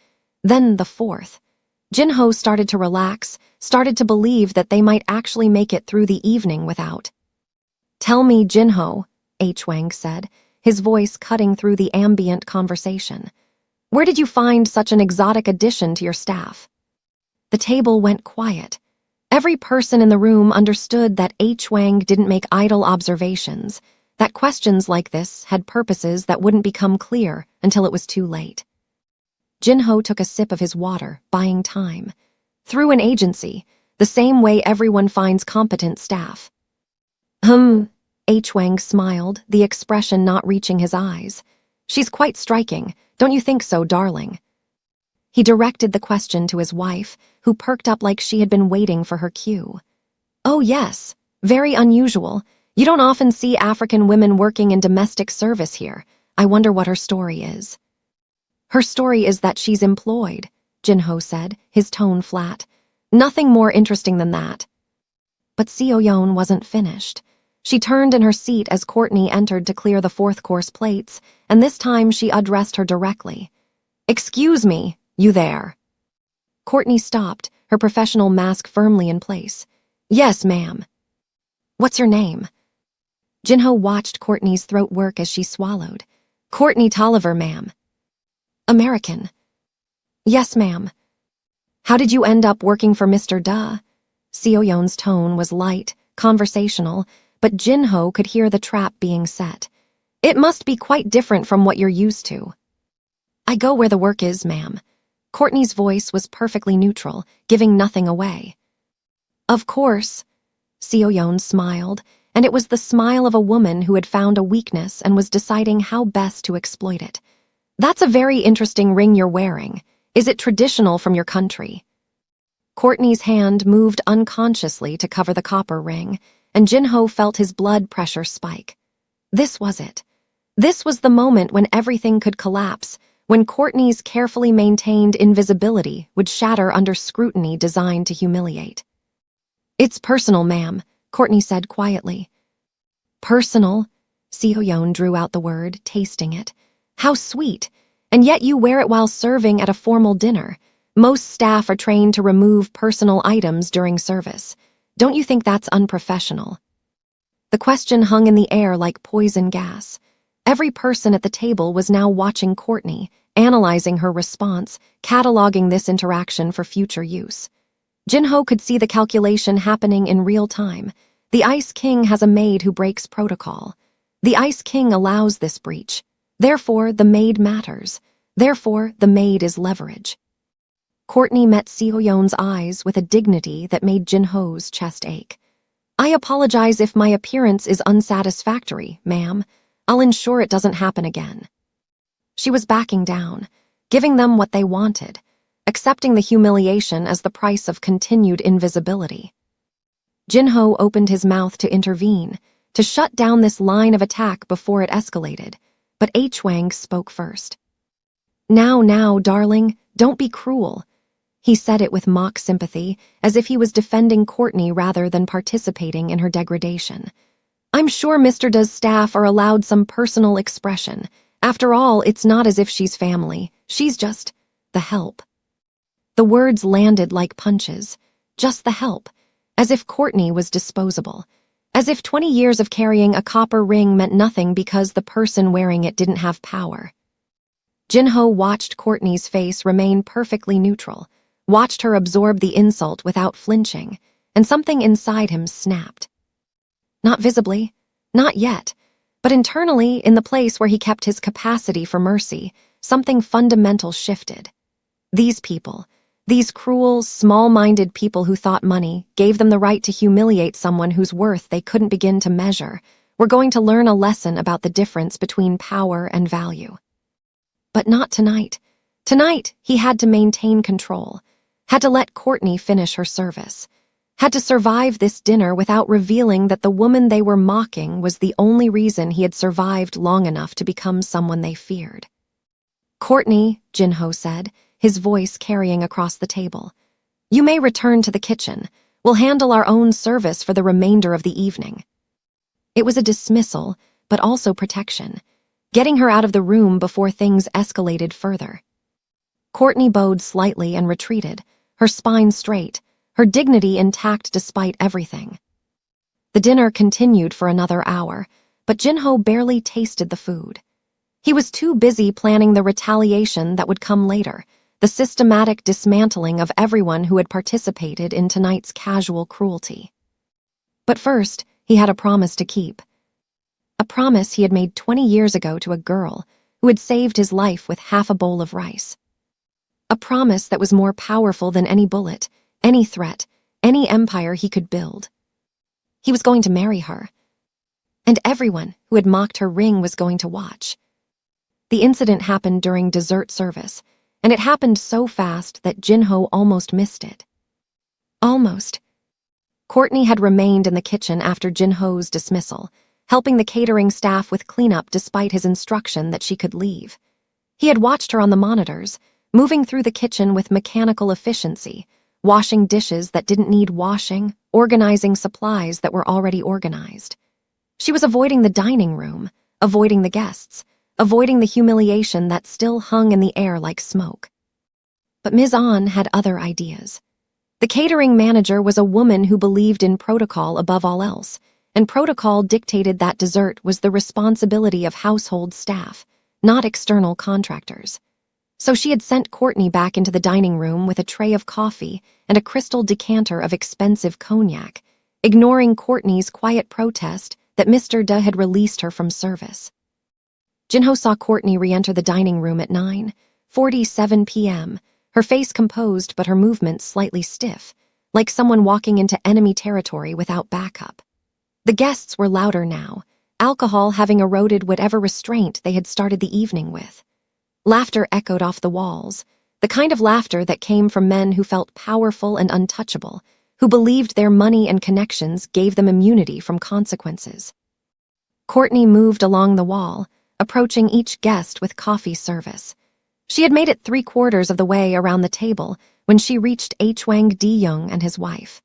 Then the fourth. Jinho started to relax, started to believe that they might actually make it through the evening without. "Tell me, Jinho," Wang said, his voice cutting through the ambient conversation. "Where did you find such an exotic addition to your staff?" The table went quiet. Every person in the room understood that Wang didn't make idle observations, that questions like this had purposes that wouldn't become clear until it was too late. Jinho took a sip of his water, buying time. Through an agency, the same way everyone finds competent staff. Wang smiled, the expression not reaching his eyes. "She's quite striking, don't you think so, darling?" He directed the question to his wife, who perked up like she had been waiting for her cue. "Oh yes, very unusual. You don't often see African women working in domestic service here. I wonder what her story is." "Her story is that she's employed," Jinho said, his tone flat. "Nothing more interesting than that." But Seoyeon wasn't finished. She turned in her seat as Courtney entered to clear the fourth course plates, and this time she addressed her directly. "Excuse me, you there?" Courtney stopped, her professional mask firmly in place. "Yes, ma'am." "What's your name?" Jinho watched Courtney's throat work as she swallowed. "Courtney Tolliver, ma'am." American. Yes, ma'am. How did you end up working for Mr. Da? Seoyeon's tone was light, conversational, but Jinho could hear the trap being set. It must be quite different from what you're used to. I go where the work is, ma'am. Courtney's voice was perfectly neutral, giving nothing away. Of course. Seoyeon smiled, and it was the smile of a woman who had found a weakness and was deciding how best to exploit it. That's a very interesting ring you're wearing. Is it traditional from your country? Courtney's hand moved unconsciously to cover the copper ring, and Jinho felt his blood pressure spike. This was it. This was the moment when everything could collapse, when Courtney's carefully maintained invisibility would shatter under scrutiny designed to humiliate. It's personal, ma'am, Courtney said quietly. Personal? Seoyeon drew out the word, tasting it. How sweet. And yet you wear it while serving at a formal dinner. Most staff are trained to remove personal items during service. Don't you think that's unprofessional? The question hung in the air like poison gas. Every person at the table was now watching Courtney, analyzing her response, cataloging this interaction for future use. Jinho could see the calculation happening in real time. The Ice King has a maid who breaks protocol. The Ice King allows this breach. Therefore, the maid matters. Therefore, the maid is leverage. Courtney met Seoyeon's eyes with a dignity that made Jinho's chest ache. I apologize if my appearance is unsatisfactory, ma'am. I'll ensure it doesn't happen again. She was backing down, giving them what they wanted, accepting the humiliation as the price of continued invisibility. Jinho opened his mouth to intervene, to shut down this line of attack before it escalated, but H-Wang spoke first. Now, darling, don't be cruel. He said it with mock sympathy, as if he was defending Courtney rather than participating in her degradation. I'm sure Mr. Da's staff are allowed some personal expression. After all, it's not as if she's family. She's just the help. The words landed like punches. Just the help. As if Courtney was disposable. As if 20 years of carrying a copper ring meant nothing because the person wearing it didn't have power. Jinho watched Courtney's face remain perfectly neutral, watched her absorb the insult without flinching, and something inside him snapped. Not visibly, not yet, but internally, in the place where he kept his capacity for mercy, something fundamental shifted. These people, these cruel, small-minded people who thought money gave them the right to humiliate someone whose worth they couldn't begin to measure, were going to learn a lesson about the difference between power and value. But not tonight. Tonight, he had to maintain control, had to let Courtney finish her service, had to survive this dinner without revealing that the woman they were mocking was the only reason he had survived long enough to become someone they feared. Courtney, Jinho said, his voice carrying across the table. You may return to the kitchen. We'll handle our own service for the remainder of the evening. It was a dismissal, but also protection, getting her out of the room before things escalated further. Courtney bowed slightly and retreated, her spine straight, her dignity intact despite everything. The dinner continued for another hour, but Jinho barely tasted the food. He was too busy planning the retaliation that would come later, the systematic dismantling of everyone who had participated in tonight's casual cruelty. But first, he had a promise to keep. A promise he had made 20 years ago to a girl who had saved his life with half a bowl of rice. A promise that was more powerful than any bullet, any threat, any empire he could build. He was going to marry her. And everyone who had mocked her ring was going to watch. The incident happened during dessert service, and it happened so fast that Jinho almost missed it. Almost. Courtney had remained in the kitchen after Jinho's dismissal, helping the catering staff with cleanup despite his instruction that she could leave. He had watched her on the monitors, moving through the kitchen with mechanical efficiency, washing dishes that didn't need washing, organizing supplies that were already organized. She was avoiding the dining room, avoiding the guests, avoiding the humiliation that still hung in the air like smoke. But Ms. An had other ideas. The catering manager was a woman who believed in protocol above all else, and protocol dictated that dessert was the responsibility of household staff, not external contractors. So she had sent Courtney back into the dining room with a tray of coffee and a crystal decanter of expensive cognac, ignoring Courtney's quiet protest that Mr. De had released her from service. Jinho saw Courtney re-enter the dining room at 9:47 p.m., her face composed but her movements slightly stiff, like someone walking into enemy territory without backup. The guests were louder now, alcohol having eroded whatever restraint they had started the evening with. Laughter echoed off the walls, the kind of laughter that came from men who felt powerful and untouchable, who believed their money and connections gave them immunity from consequences. Courtney moved along the wall, approaching each guest with coffee service. She had made it 3/4 of the way around the table when she reached Hwang De-young and his wife.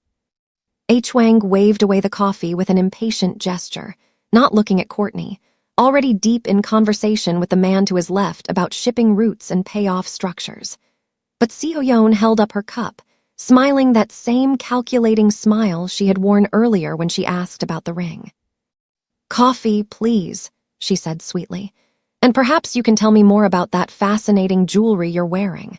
Hwang waved away the coffee with an impatient gesture, not looking at Courtney, already deep in conversation with the man to his left about shipping routes and payoff structures. But Seoyeon held up her cup, smiling that same calculating smile she had worn earlier when she asked about the ring. "Coffee, please," she said sweetly. "And perhaps you can tell me more about that fascinating jewelry you're wearing."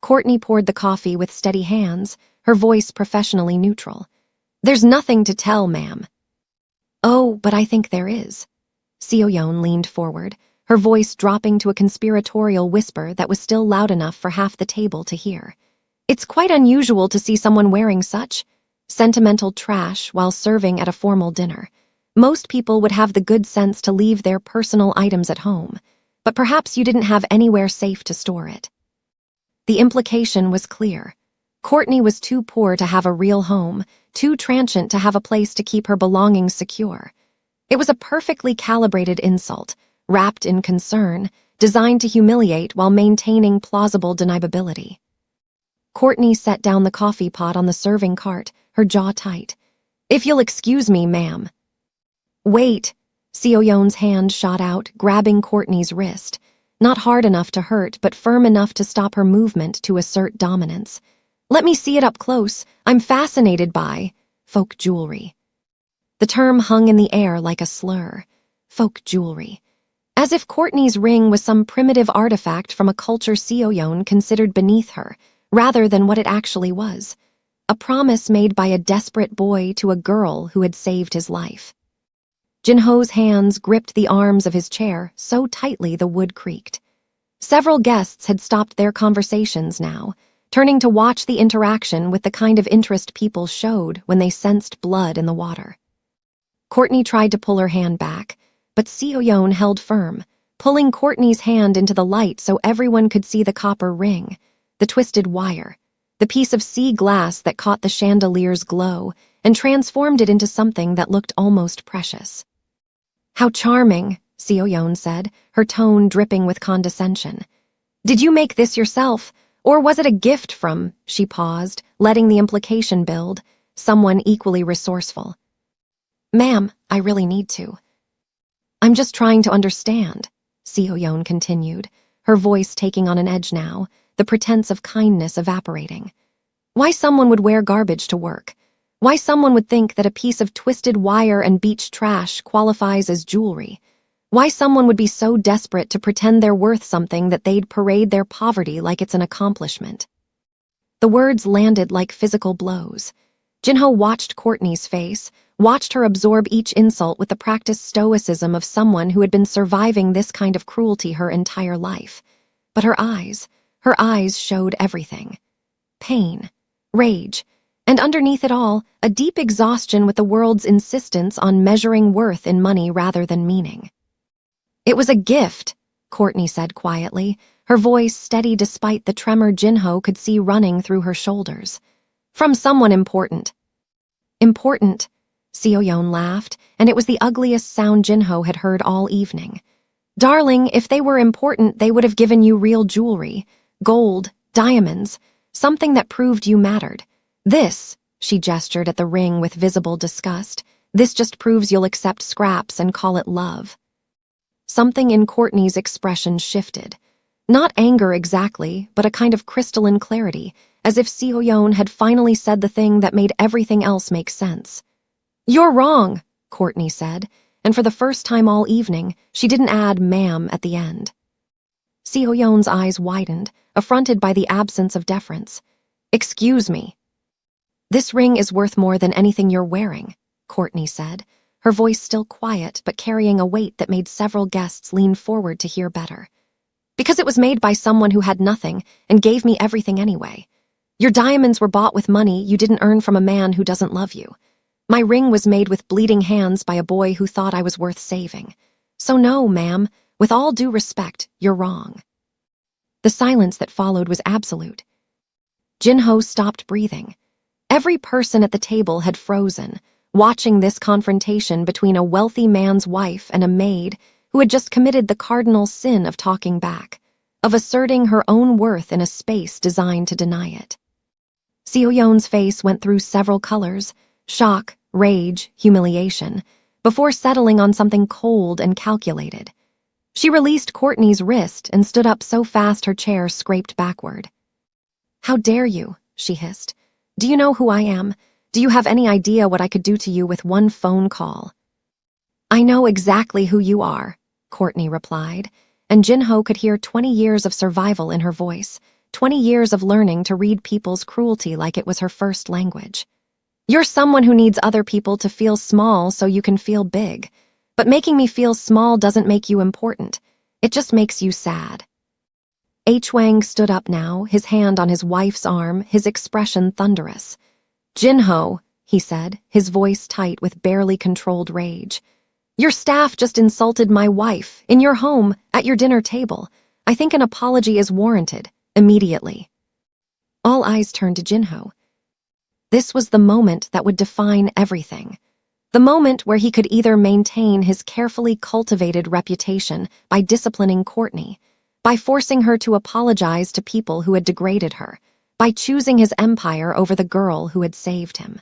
Courtney poured the coffee with steady hands, her voice professionally neutral. "There's nothing to tell, ma'am." "Oh, but I think there is." Seoyeon leaned forward, her voice dropping to a conspiratorial whisper that was still loud enough for half the table to hear. "It's quite unusual to see someone wearing such sentimental trash while serving at a formal dinner. Most people would have the good sense to leave their personal items at home, but perhaps you didn't have anywhere safe to store it." The implication was clear. Courtney was too poor to have a real home, too transient to have a place to keep her belongings secure. It was a perfectly calibrated insult, wrapped in concern, designed to humiliate while maintaining plausible deniability. Courtney set down the coffee pot on the serving cart, her jaw tight. "If you'll excuse me, ma'am." "Wait." Seoyeon's hand shot out, grabbing Courtney's wrist, not hard enough to hurt but firm enough to stop her movement to assert dominance. "Let me see it up close. I'm fascinated by folk jewelry." The term hung in the air like a slur. Folk jewelry. As if Courtney's ring was some primitive artifact from a culture Seoyeon considered beneath her, rather than what it actually was. A promise made by a desperate boy to a girl who had saved his life. Jinho's hands gripped the arms of his chair so tightly the wood creaked. Several guests had stopped their conversations now, turning to watch the interaction with the kind of interest people showed when they sensed blood in the water. Courtney tried to pull her hand back, but Seoyeon held firm, pulling Courtney's hand into the light so everyone could see the copper ring, the twisted wire, the piece of sea glass that caught the chandelier's glow and transformed it into something that looked almost precious. "How charming," Seoyeon said, her tone dripping with condescension. "Did you make this yourself, or was it a gift from," she paused, letting the implication build, "someone equally resourceful?" "Ma'am, I really need to." "I'm just trying to understand," Seoyeon continued, her voice taking on an edge now, the pretense of kindness evaporating. "Why someone would wear garbage to work? Why someone would think that a piece of twisted wire and beach trash qualifies as jewelry? Why someone would be so desperate to pretend they're worth something that they'd parade their poverty like it's an accomplishment?" The words landed like physical blows. Jinho watched Courtney's face, watched her absorb each insult with the practiced stoicism of someone who had been surviving this kind of cruelty her entire life. But her eyes showed everything. Pain, rage, and underneath it all, a deep exhaustion with the world's insistence on measuring worth in money rather than meaning. "It was a gift," Courtney said quietly, her voice steady despite the tremor Jinho could see running through her shoulders. "From someone important." "Important?" Seoyeon laughed, and it was the ugliest sound Jinho had heard all evening. "Darling, if they were important, they would have given you real jewelry. Gold, diamonds, something that proved you mattered. This," she gestured at the ring with visible disgust, "this just proves you'll accept scraps and call it love." Something in Courtney's expression shifted. Not anger exactly, but a kind of crystalline clarity, as if Seoyeon had finally said the thing that made everything else make sense. "You're wrong," Courtney said, and for the first time all evening, she didn't add "ma'am" at the end. Seo-yeon's eyes widened, affronted by the absence of deference. "Excuse me." "This ring is worth more than anything you're wearing," Courtney said, her voice still quiet but carrying a weight that made several guests lean forward to hear better. "Because it was made by someone who had nothing and gave me everything anyway. Your diamonds were bought with money you didn't earn from a man who doesn't love you. My ring was made with bleeding hands by a boy who thought I was worth saving. So no, ma'am, with all due respect, you're wrong." The silence that followed was absolute. Jinho stopped breathing. Every person at the table had frozen, watching this confrontation between a wealthy man's wife and a maid who had just committed the cardinal sin of talking back, of asserting her own worth in a space designed to deny it. Seo-yeon's face went through several colors: shock, rage, humiliation, before settling on something cold and calculated. She released Courtney's wrist and stood up so fast her chair scraped backward. "How dare you?" she hissed. "Do you know who I am? Do you have any idea what I could do to you with one phone call?" "I know exactly who you are," Courtney replied, and Jinho could hear 20 years of survival in her voice, 20 years of learning to read people's cruelty like it was her first language. "You're someone who needs other people to feel small so you can feel big. But making me feel small doesn't make you important. It just makes you sad." Wang stood up now, his hand on his wife's arm, his expression thunderous. "Jinho," he said, his voice tight with barely controlled rage. "Your staff just insulted my wife, in your home, at your dinner table. I think an apology is warranted, immediately." All eyes turned to Jinho. This was the moment that would define everything. The moment where he could either maintain his carefully cultivated reputation by disciplining Courtney, by forcing her to apologize to people who had degraded her, by choosing his empire over the girl who had saved him.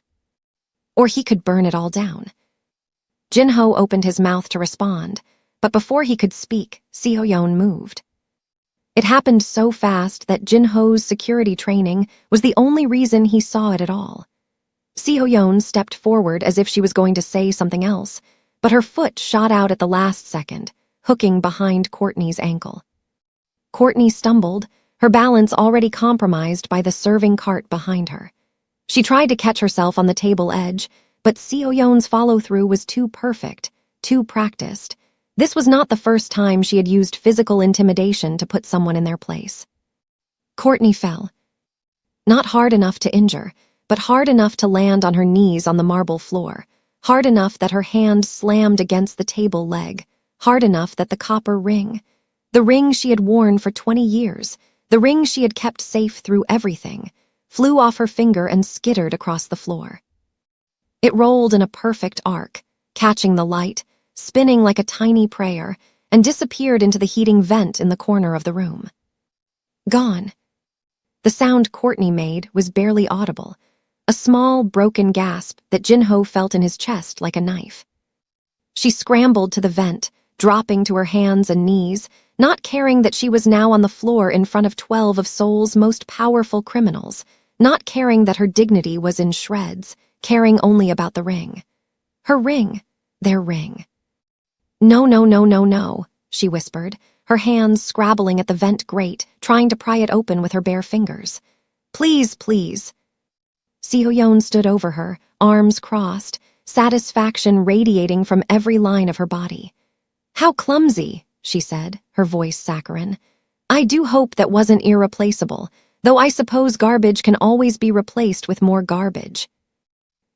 Or he could burn it all down. Jinho opened his mouth to respond, but before he could speak, Seo-yeon moved. It happened so fast that Jinho's security training was the only reason he saw it at all. Seo-yeon stepped forward as if she was going to say something else, but her foot shot out at the last second, hooking behind Courtney's ankle. Courtney stumbled, her balance already compromised by the serving cart behind her. She tried to catch herself on the table edge, but Seo-yeon's follow-through was too perfect, too practiced. This was not the first time she had used physical intimidation to put someone in their place. Courtney fell. Not hard enough to injure, but hard enough to land on her knees on the marble floor, hard enough that her hand slammed against the table leg, hard enough that the copper ring, the ring she had worn for 20 years, the ring she had kept safe through everything, flew off her finger and skittered across the floor. It rolled in a perfect arc, catching the light, spinning like a tiny prayer, and disappeared into the heating vent in the corner of the room. Gone. The sound Courtney made was barely audible, a small, broken gasp that Jinho felt in his chest like a knife. She scrambled to the vent, dropping to her hands and knees, not caring that she was now on the floor in front of 12 of Seoul's most powerful criminals, not caring that her dignity was in shreds, caring only about the ring. Her ring, their ring. "No, no, no, no, no," she whispered, her hands scrabbling at the vent grate, trying to pry it open with her bare fingers. "Please, please." Seo-yeon stood over her, arms crossed, satisfaction radiating from every line of her body. "How clumsy," she said, her voice saccharine. "I do hope that wasn't irreplaceable, though I suppose garbage can always be replaced with more garbage."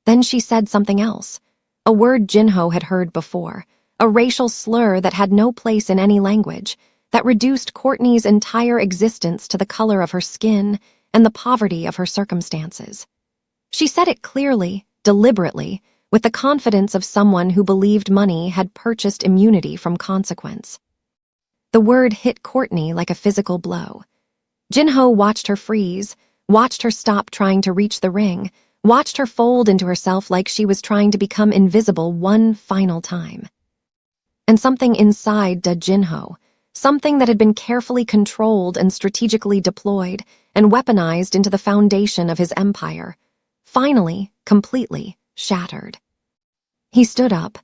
Then she said something else, a word Jinho had heard before, a racial slur that had no place in any language, that reduced Courtney's entire existence to the color of her skin and the poverty of her circumstances. She said it clearly, deliberately, with the confidence of someone who believed money had purchased immunity from consequence. The word hit Courtney like a physical blow. Jinho watched her freeze, watched her stop trying to reach the ring, watched her fold into herself like she was trying to become invisible one final time. And something inside Jinho, something that had been carefully controlled and strategically deployed and weaponized into the foundation of his empire, finally, completely, shattered. He stood up.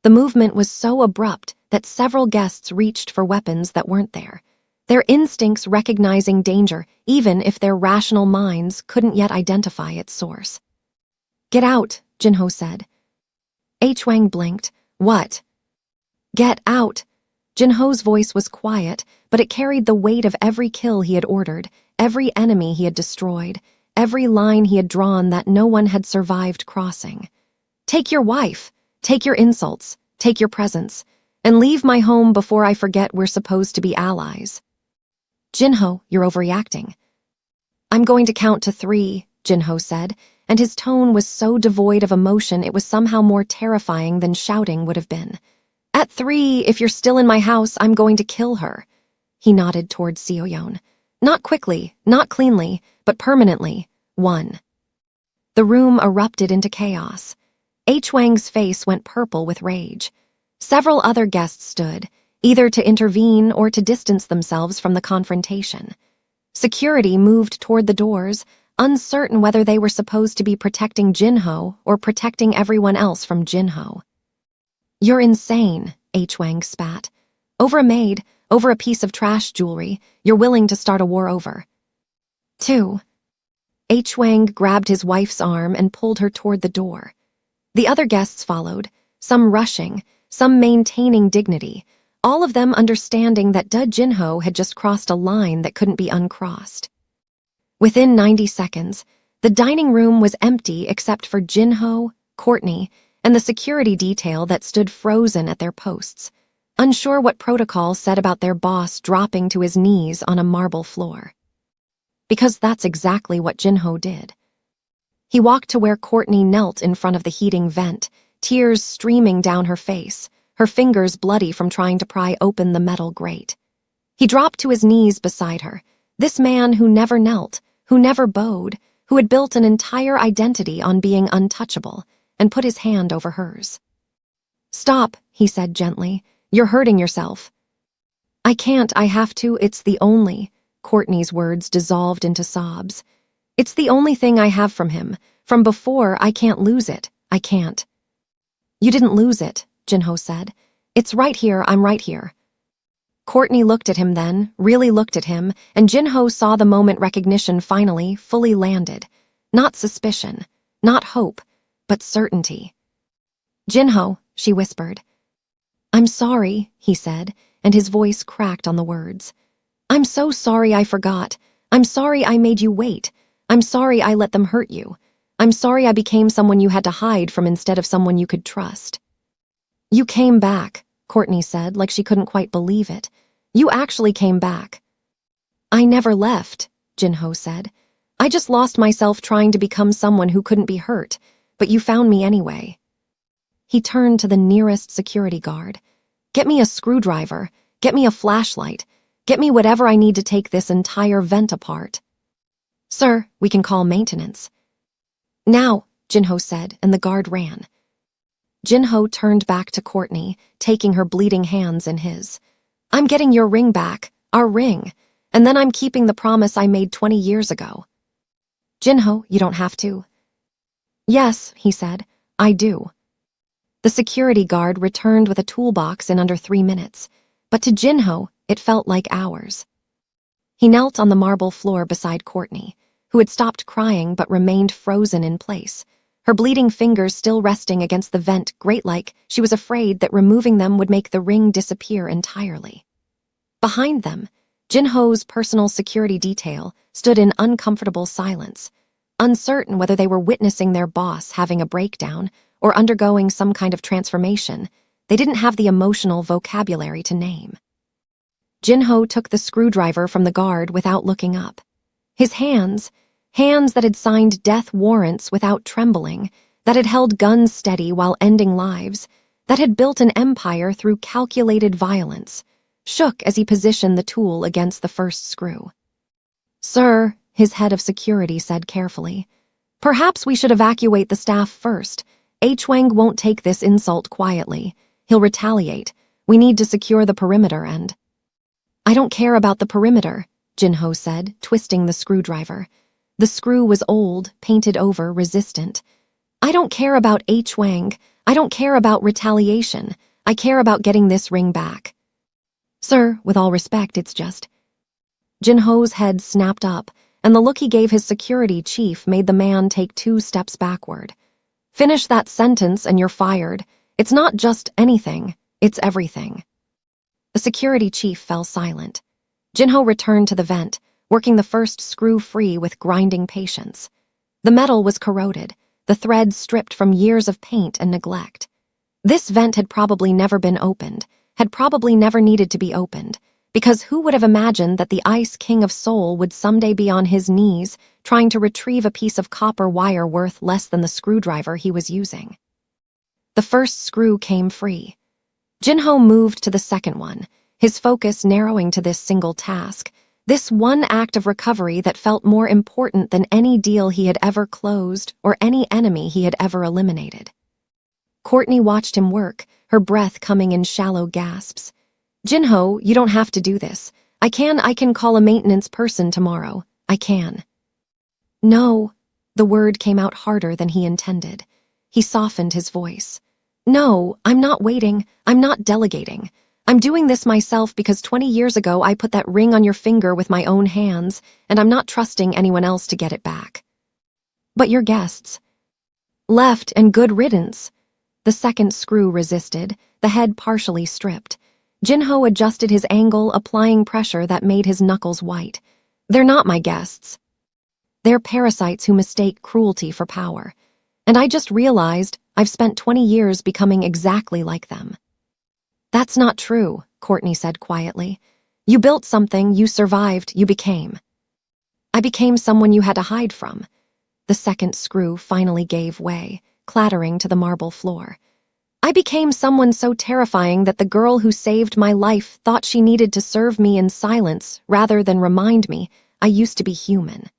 The movement was so abrupt that several guests reached for weapons that weren't there. their instincts recognizing danger even if their rational minds couldn't yet identify its source. "Get out," Jinho said. Wang blinked. "What?" "Get out." Jinho's voice was quiet, but it carried the weight of every kill he had ordered, every enemy he had destroyed, every line he had drawn that no one had survived crossing. "Take your wife, take your insults, take your presence, and leave my home before I forget we're supposed to be allies." "Jinho, you're overreacting." "I'm going to count to 3, Jinho said, and his tone was so devoid of emotion it was somehow more terrifying than shouting would have been. "At 3, if you're still in my house, I'm going to kill her." He nodded toward Seoyeon. "Not quickly, not cleanly, but permanently. 1. The room erupted into chaos. Wang's face went purple with rage. Several other guests stood, either to intervene or to distance themselves from the confrontation. Security moved toward the doors, uncertain whether they were supposed to be protecting Jinho or protecting everyone else from Jinho. "You're insane," Wang spat. "Over a maid, over a piece of trash jewelry, you're willing to start a war over." 2. Wang grabbed his wife's arm and pulled her toward the door. The other guests followed, some rushing, some maintaining dignity, all of them understanding that Jinho had just crossed a line that couldn't be uncrossed. Within 90 seconds, the dining room was empty except for Jinho, Courtney, and the security detail that stood frozen at their posts, unsure what protocol said about their boss dropping to his knees on a marble floor. Because that's exactly what Jinho did. He walked to where Courtney knelt in front of the heating vent, tears streaming down her face, her fingers bloody from trying to pry open the metal grate. He dropped to his knees beside her, this man who never knelt, who never bowed, who had built an entire identity on being untouchable, and put his hand over hers. "Stop," he said gently. "You're hurting yourself." "I can't, I have to, it's the only," Courtney's words dissolved into sobs. "It's the only thing I have from him. From before, I can't lose it. I can't." "You didn't lose it," Jinho said. "It's right here, I'm right here." Courtney looked at him then, really looked at him, and Jinho saw the moment recognition finally, fully landed. Not suspicion, not hope, but certainty. "Jinho," she whispered. "I'm sorry," he said, and his voice cracked on the words. "I'm so sorry I forgot. I'm sorry I made you wait. I'm sorry I let them hurt you. I'm sorry I became someone you had to hide from instead of someone you could trust." "You came back," Courtney said, like she couldn't quite believe it. "You actually came back." "I never left," Jinho said. "I just lost myself trying to become someone who couldn't be hurt, but you found me anyway." He turned to the nearest security guard. "Get me a screwdriver. Get me a flashlight. Get me whatever I need to take this entire vent apart." "Sir, we can call maintenance." "Now," Jinho said, and the guard ran. Jinho turned back to Courtney, taking her bleeding hands in his. "I'm getting your ring back, our ring, and then I'm keeping the promise I made 20 years ago." "Jinho, you don't have to." "Yes," he said, "I do." The security guard returned with a toolbox in under 3 minutes, but to Jinho, it felt like hours. He knelt on the marble floor beside Courtney, who had stopped crying but remained frozen in place, her bleeding fingers still resting against the vent grate-like she was afraid that removing them would make the ring disappear entirely. Behind them, Jinho's personal security detail stood in uncomfortable silence, uncertain whether they were witnessing their boss having a breakdown or undergoing some kind of transformation. They didn't have the emotional vocabulary to name. Jinho took the screwdriver from the guard without looking up. His hands that had signed death warrants without trembling, that had held guns steady while ending lives, that had built an empire through calculated violence, shook as he positioned the tool against the first screw. "Sir," his head of security said carefully, "perhaps we should evacuate the staff first. Wang won't take this insult quietly. He'll retaliate. We need to secure the perimeter and—" "I don't care about the perimeter," Jinho said, twisting the screwdriver. The screw was old, painted over, resistant. "I don't care about Wang. I don't care about retaliation. I care about getting this ring back." "Sir, with all respect, it's just—" Jinho's head snapped up, and the look he gave his security chief made the man take 2 steps backward. Finish that sentence and you're fired. It's not just anything, it's everything. The security chief fell silent. Jinho returned to the vent, working the first screw free with grinding patience. The metal was corroded, the threads stripped from years of paint and neglect. This vent had probably never been opened, had probably never needed to be opened, because who would have imagined that the Ice King of Seoul would someday be on his knees trying to retrieve a piece of copper wire worth less than the screwdriver he was using? The first screw came free. Jinho moved to the second one, his focus narrowing to this single task, this one act of recovery that felt more important than any deal he had ever closed or any enemy he had ever eliminated. Courtney watched him work, her breath coming in shallow gasps. Jinho, you don't have to do this. I can call a maintenance person tomorrow. I can. No. The word came out harder than he intended. He softened his voice. No, I'm not waiting. I'm not delegating. I'm doing this myself because 20 years ago I put that ring on your finger with my own hands, and I'm not trusting anyone else to get it back. But your guests. Left, and good riddance. The second screw resisted, the head partially stripped. Jinho adjusted his angle, applying pressure that made his knuckles white. They're not my guests. They're parasites who mistake cruelty for power. And I just realized I've spent 20 years becoming exactly like them. That's not true, Courtney said quietly. You built something, you survived, you became. I became someone you had to hide from. The second screw finally gave way, clattering to the marble floor. I became someone so terrifying that the girl who saved my life thought she needed to serve me in silence rather than remind me I used to be human.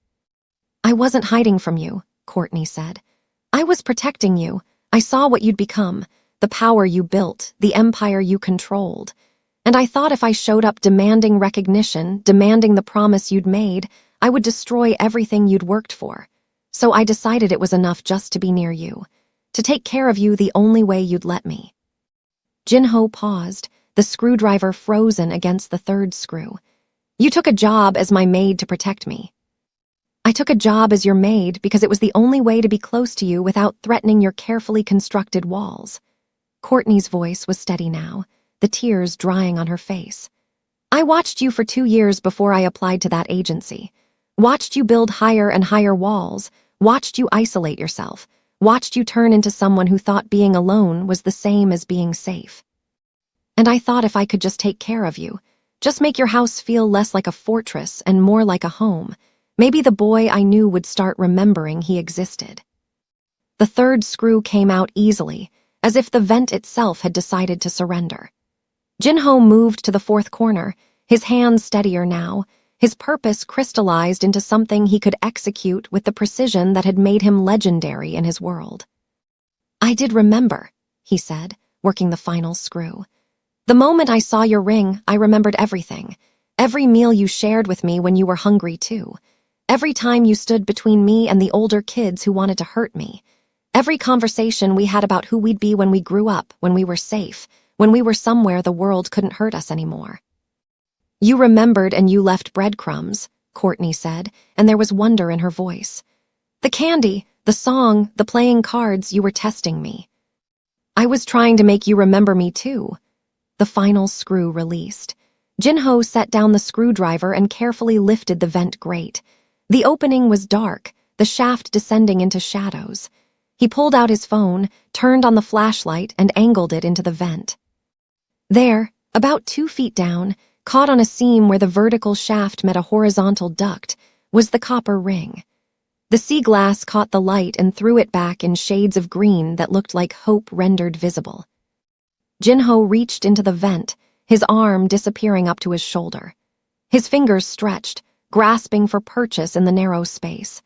I wasn't hiding from you, Courtney said. I was protecting you. I saw what you'd become, the power you built, the empire you controlled. And I thought if I showed up demanding recognition, demanding the promise you'd made, I would destroy everything you'd worked for. So I decided it was enough just to be near you, to take care of you the only way you'd let me. Jinho paused, the screwdriver frozen against the third screw. You took a job as my maid to protect me. I took a job as your maid because it was the only way to be close to you without threatening your carefully constructed walls. Courtney's voice was steady now, the tears drying on her face. I watched you for 2 years before I applied to that agency. Watched you build higher and higher walls, watched you isolate yourself, watched you turn into someone who thought being alone was the same as being safe. And I thought if I could just take care of you, just make your house feel less like a fortress and more like a home, maybe the boy I knew would start remembering he existed. The third screw came out easily, as if the vent itself had decided to surrender. Jinho moved to the fourth corner, his hands steadier now, his purpose crystallized into something he could execute with the precision that had made him legendary in his world. I did remember, he said, working the final screw. The moment I saw your ring, I remembered everything. Every meal you shared with me when you were hungry too. Every time you stood between me and the older kids who wanted to hurt me. Every conversation we had about who we'd be when we grew up, when we were safe, when we were somewhere the world couldn't hurt us anymore. You remembered and you left breadcrumbs, Courtney said, and there was wonder in her voice. The candy, the song, the playing cards, you were testing me. I was trying to make you remember me too. The final screw released. Jinho set down the screwdriver and carefully lifted the vent grate. The opening was dark, the shaft descending into shadows. He pulled out his phone, turned on the flashlight, and angled it into the vent. There, about 2 feet down, caught on a seam where the vertical shaft met a horizontal duct, was the copper ring. The sea glass caught the light and threw it back in shades of green that looked like hope rendered visible. Jinho reached into the vent, his arm disappearing up to his shoulder. His fingers stretched, grasping for purchase in the narrow space.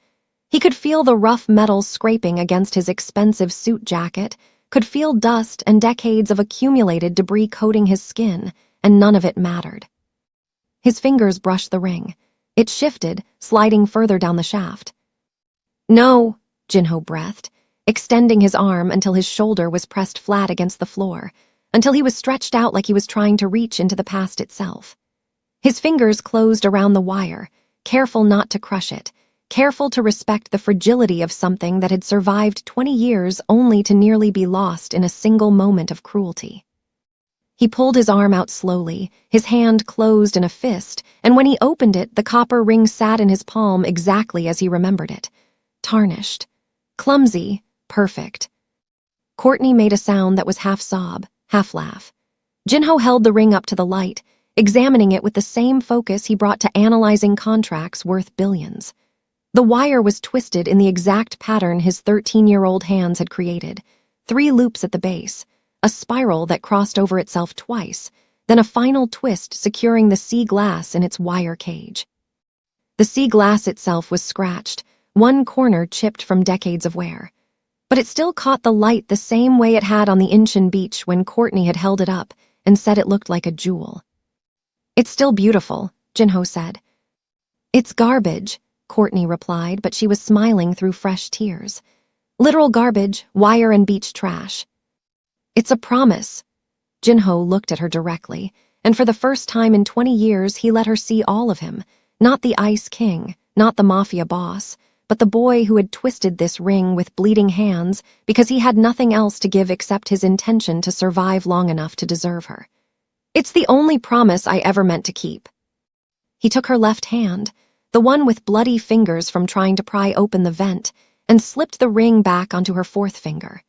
He could feel the rough metal scraping against his expensive suit jacket, could feel dust and decades of accumulated debris coating his skin, and none of it mattered. His fingers brushed the ring. It shifted, sliding further down the shaft. No, Jinho breathed, extending his arm until his shoulder was pressed flat against the floor, until he was stretched out like he was trying to reach into the past itself. His fingers closed around the wire, careful not to crush it, careful to respect the fragility of something that had survived 20 years only to nearly be lost in a single moment of cruelty. He pulled his arm out slowly, his hand closed in a fist, and when he opened it, the copper ring sat in his palm exactly as he remembered it. Tarnished. Clumsy. Perfect. Courtney made a sound that was half sob, half laugh. Jinho held the ring up to the light, examining it with the same focus he brought to analyzing contracts worth billions. The wire was twisted in the exact pattern his 13-year-old hands had created. 3 loops at the base, a spiral that crossed over itself twice, then a final twist securing the sea glass in its wire cage. The sea glass itself was scratched, one corner chipped from decades of wear. But it still caught the light the same way it had on the Incheon beach when Courtney had held it up and said it looked like a jewel. "It's still beautiful," Jinho said. "It's garbage," Courtney replied, but she was smiling through fresh tears. "Literal garbage, wire and beach trash." "It's a promise." Jinho looked at her directly, and for the first time in 20 years he let her see all of him, not the Ice King, not the Mafia boss, but the boy who had twisted this ring with bleeding hands because he had nothing else to give except his intention to survive long enough to deserve her. "It's the only promise I ever meant to keep." He took her left hand, the one with bloody fingers from trying to pry open the vent, and slipped the ring back onto her 4th finger.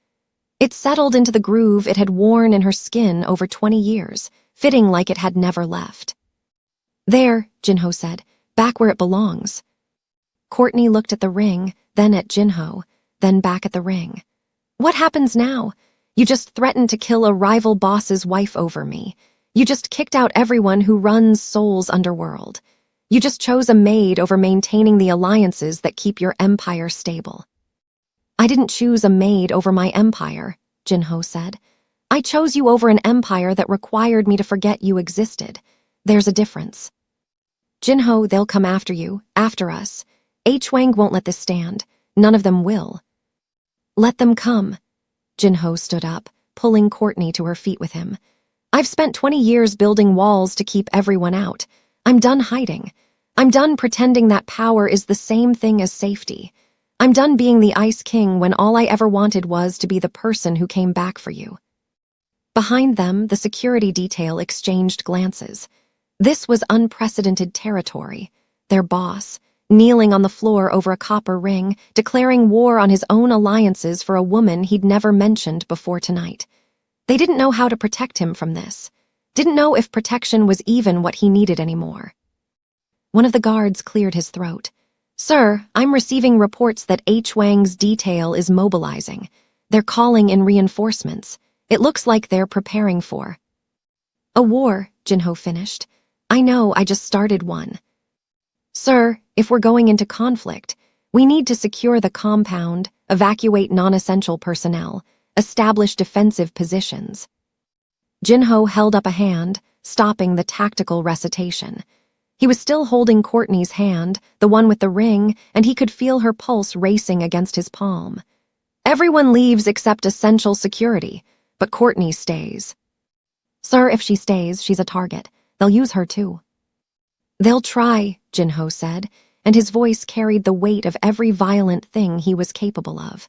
It settled into the groove it had worn in her skin over 20 years, fitting like it had never left. "There," Jinho said, "back where it belongs." Courtney looked at the ring, then at Jinho, then back at the ring. "What happens now? You just threatened to kill a rival boss's wife over me. You just kicked out everyone who runs Seoul's underworld. You just chose a maid over maintaining the alliances that keep your empire stable." "I didn't choose a maid over my empire," Jinho said. "I chose you over an empire that required me to forget you existed. There's a difference." "Jinho, they'll come after you, after us. H-Wang won't let this stand. None of them will." "Let them come." Jinho stood up, pulling Courtney to her feet with him. "I've spent 20 years building walls to keep everyone out. I'm done hiding. I'm done pretending that power is the same thing as safety. I'm done being the Ice King when all I ever wanted was to be the person who came back for you." Behind them, the security detail exchanged glances. This was unprecedented territory. Their boss, kneeling on the floor over a copper ring, declaring war on his own alliances for a woman he'd never mentioned before tonight. They didn't know how to protect him from this. Didn't know if protection was even what he needed anymore. One of the guards cleared his throat. "Sir, I'm receiving reports that H-Wang's detail is mobilizing. They're calling in reinforcements. It looks like they're preparing for—" "A war," Jinho finished. "I know, I just started one." "Sir, if we're going into conflict, we need to secure the compound, evacuate non-essential personnel, establish defensive positions." Jinho held up a hand, stopping the tactical recitation. He was still holding Courtney's hand, the one with the ring, and he could feel her pulse racing against his palm. "Everyone leaves except essential security, but Courtney stays." "Sir, if she stays, she's a target. They'll use her too." "They'll try," Jinho said, and his voice carried the weight of every violent thing he was capable of.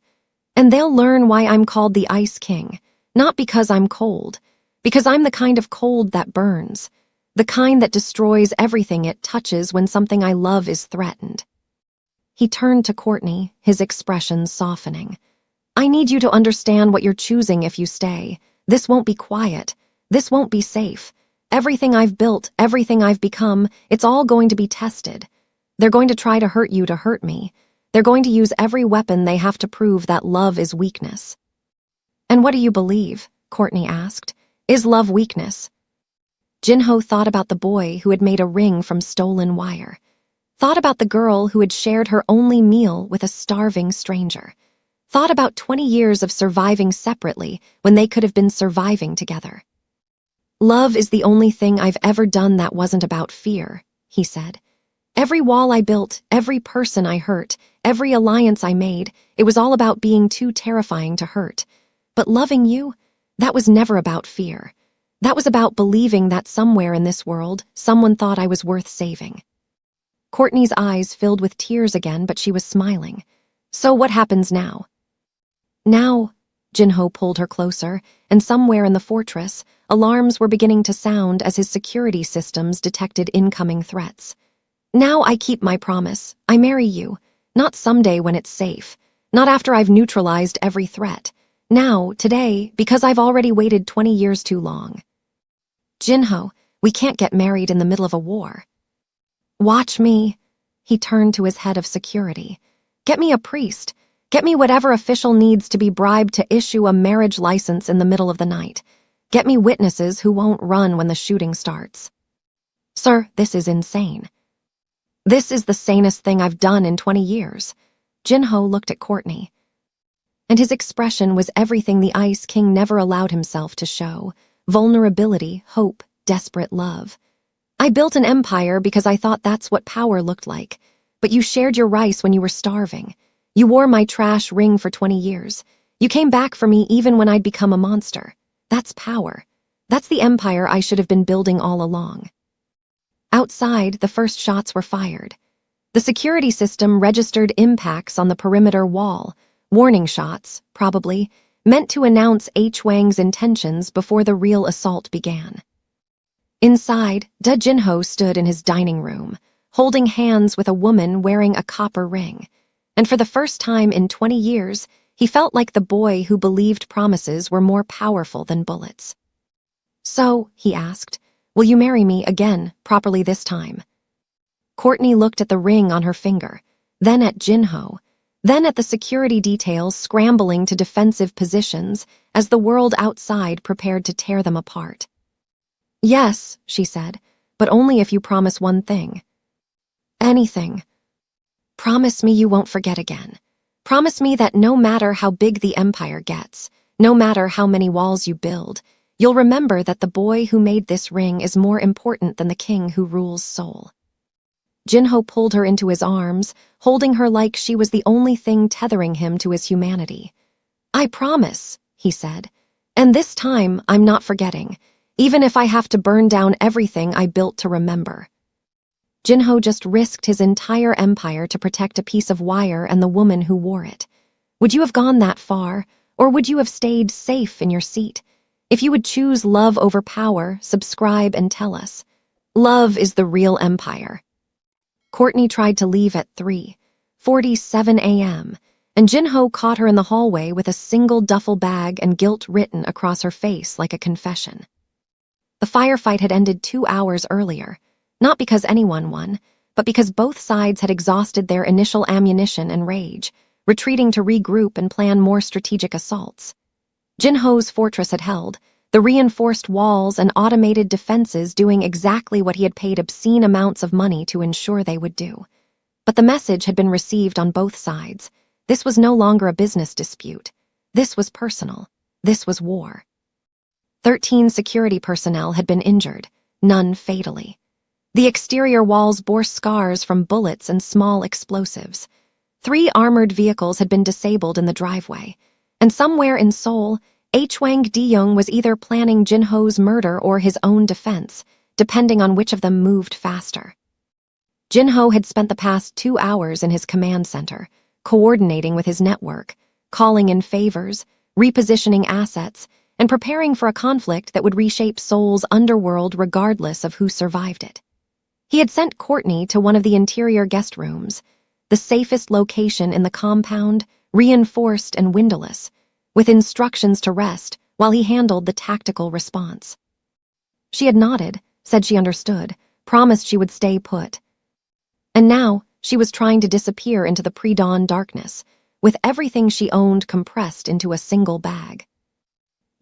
"And they'll learn why I'm called the Ice King, not because I'm cold, because I'm the kind of cold that burns. The kind that destroys everything it touches when something I love is threatened." He turned to Courtney, his expression softening. "I need you to understand what you're choosing if you stay. This won't be quiet. This won't be safe. Everything I've built, everything I've become, it's all going to be tested. They're going to try to hurt you to hurt me. They're going to use every weapon they have to prove that love is weakness." "And what do you believe?" Courtney asked. "Is love weakness?" Jinho thought about the boy who had made a ring from stolen wire. Thought about the girl who had shared her only meal with a starving stranger. Thought about 20 years of surviving separately when they could have been surviving together. "Love is the only thing I've ever done that wasn't about fear," he said. "Every wall I built, every person I hurt, every alliance I made, it was all about being too terrifying to hurt. But loving you, that was never about fear. That was about believing that somewhere in this world, someone thought I was worth saving. Courtney's eyes filled with tears again, but she was smiling. So what happens now? Now, Jinho pulled her closer, and somewhere in the fortress, alarms were beginning to sound as his security systems detected incoming threats. Now I keep my promise. I marry you. Not someday when it's safe. Not after I've neutralized every threat. Now, today, because I've already waited 20 years too long. Jinho, we can't get married in the middle of a war. Watch me. He turned to his head of security. Get me a priest. Get me whatever official needs to be bribed to issue a marriage license in the middle of the night. Get me witnesses who won't run when the shooting starts. Sir, this is insane. This is the sanest thing I've done in 20 years. Jinho looked at Courtney. And his expression was everything the Ice King never allowed himself to show. Vulnerability, hope, desperate love. I built an empire because I thought that's what power looked like. But you shared your rice when you were starving. You wore my trash ring for 20 years. You came back for me even when I'd become a monster. That's power. That's the empire I should have been building all along. Outside, the first shots were fired. The security system registered impacts on the perimeter wall, warning shots, probably, meant to announce H. Wang's intentions before the real assault began. Inside, Jinho stood in his dining room, holding hands with a woman wearing a copper ring. And for the first time in 20 years, he felt like the boy who believed promises were more powerful than bullets. So, he asked, will you marry me again, properly this time? Courtney looked at the ring on her finger, then at Jinho, then at the security details scrambling to defensive positions as the world outside prepared to tear them apart. Yes, she said, but only if you promise one thing. Anything. Promise me you won't forget again. Promise me that no matter how big the empire gets, no matter how many walls you build, you'll remember that the boy who made this ring is more important than the king who rules Seoul. Jinho pulled her into his arms, holding her like she was the only thing tethering him to his humanity. I promise, he said, and this time I'm not forgetting, even if I have to burn down everything I built to remember. Jinho just risked his entire empire to protect a piece of wire and the woman who wore it. Would you have gone that far, or would you have stayed safe in your seat? If you would choose love over power, subscribe and tell us. Love is the real empire. Courtney tried to leave at 3:47 a.m., and Jinho caught her in the hallway with a single duffel bag and guilt written across her face like a confession. The firefight had ended 2 hours earlier, not because anyone won, but because both sides had exhausted their initial ammunition and rage, retreating to regroup and plan more strategic assaults. Jinho's fortress had held, the reinforced walls and automated defenses doing exactly what he had paid obscene amounts of money to ensure they would do. But the message had been received on both sides. This was no longer a business dispute. This was personal. This was war. 13 security personnel had been injured, none fatally. The exterior walls bore scars from bullets and small explosives. 3 armored vehicles had been disabled in the driveway, and somewhere in Seoul, H. Wang Diyong was either planning Jinho's murder or his own defense, depending on which of them moved faster. Jinho had spent the past 2 hours in his command center, coordinating with his network, calling in favors, repositioning assets, and preparing for a conflict that would reshape Seoul's underworld regardless of who survived it. He had sent Courtney to one of the interior guest rooms, the safest location in the compound, reinforced and windowless, with instructions to rest while he handled the tactical response. She had nodded, said she understood, promised she would stay put. And now, she was trying to disappear into the pre-dawn darkness, with everything she owned compressed into a single bag.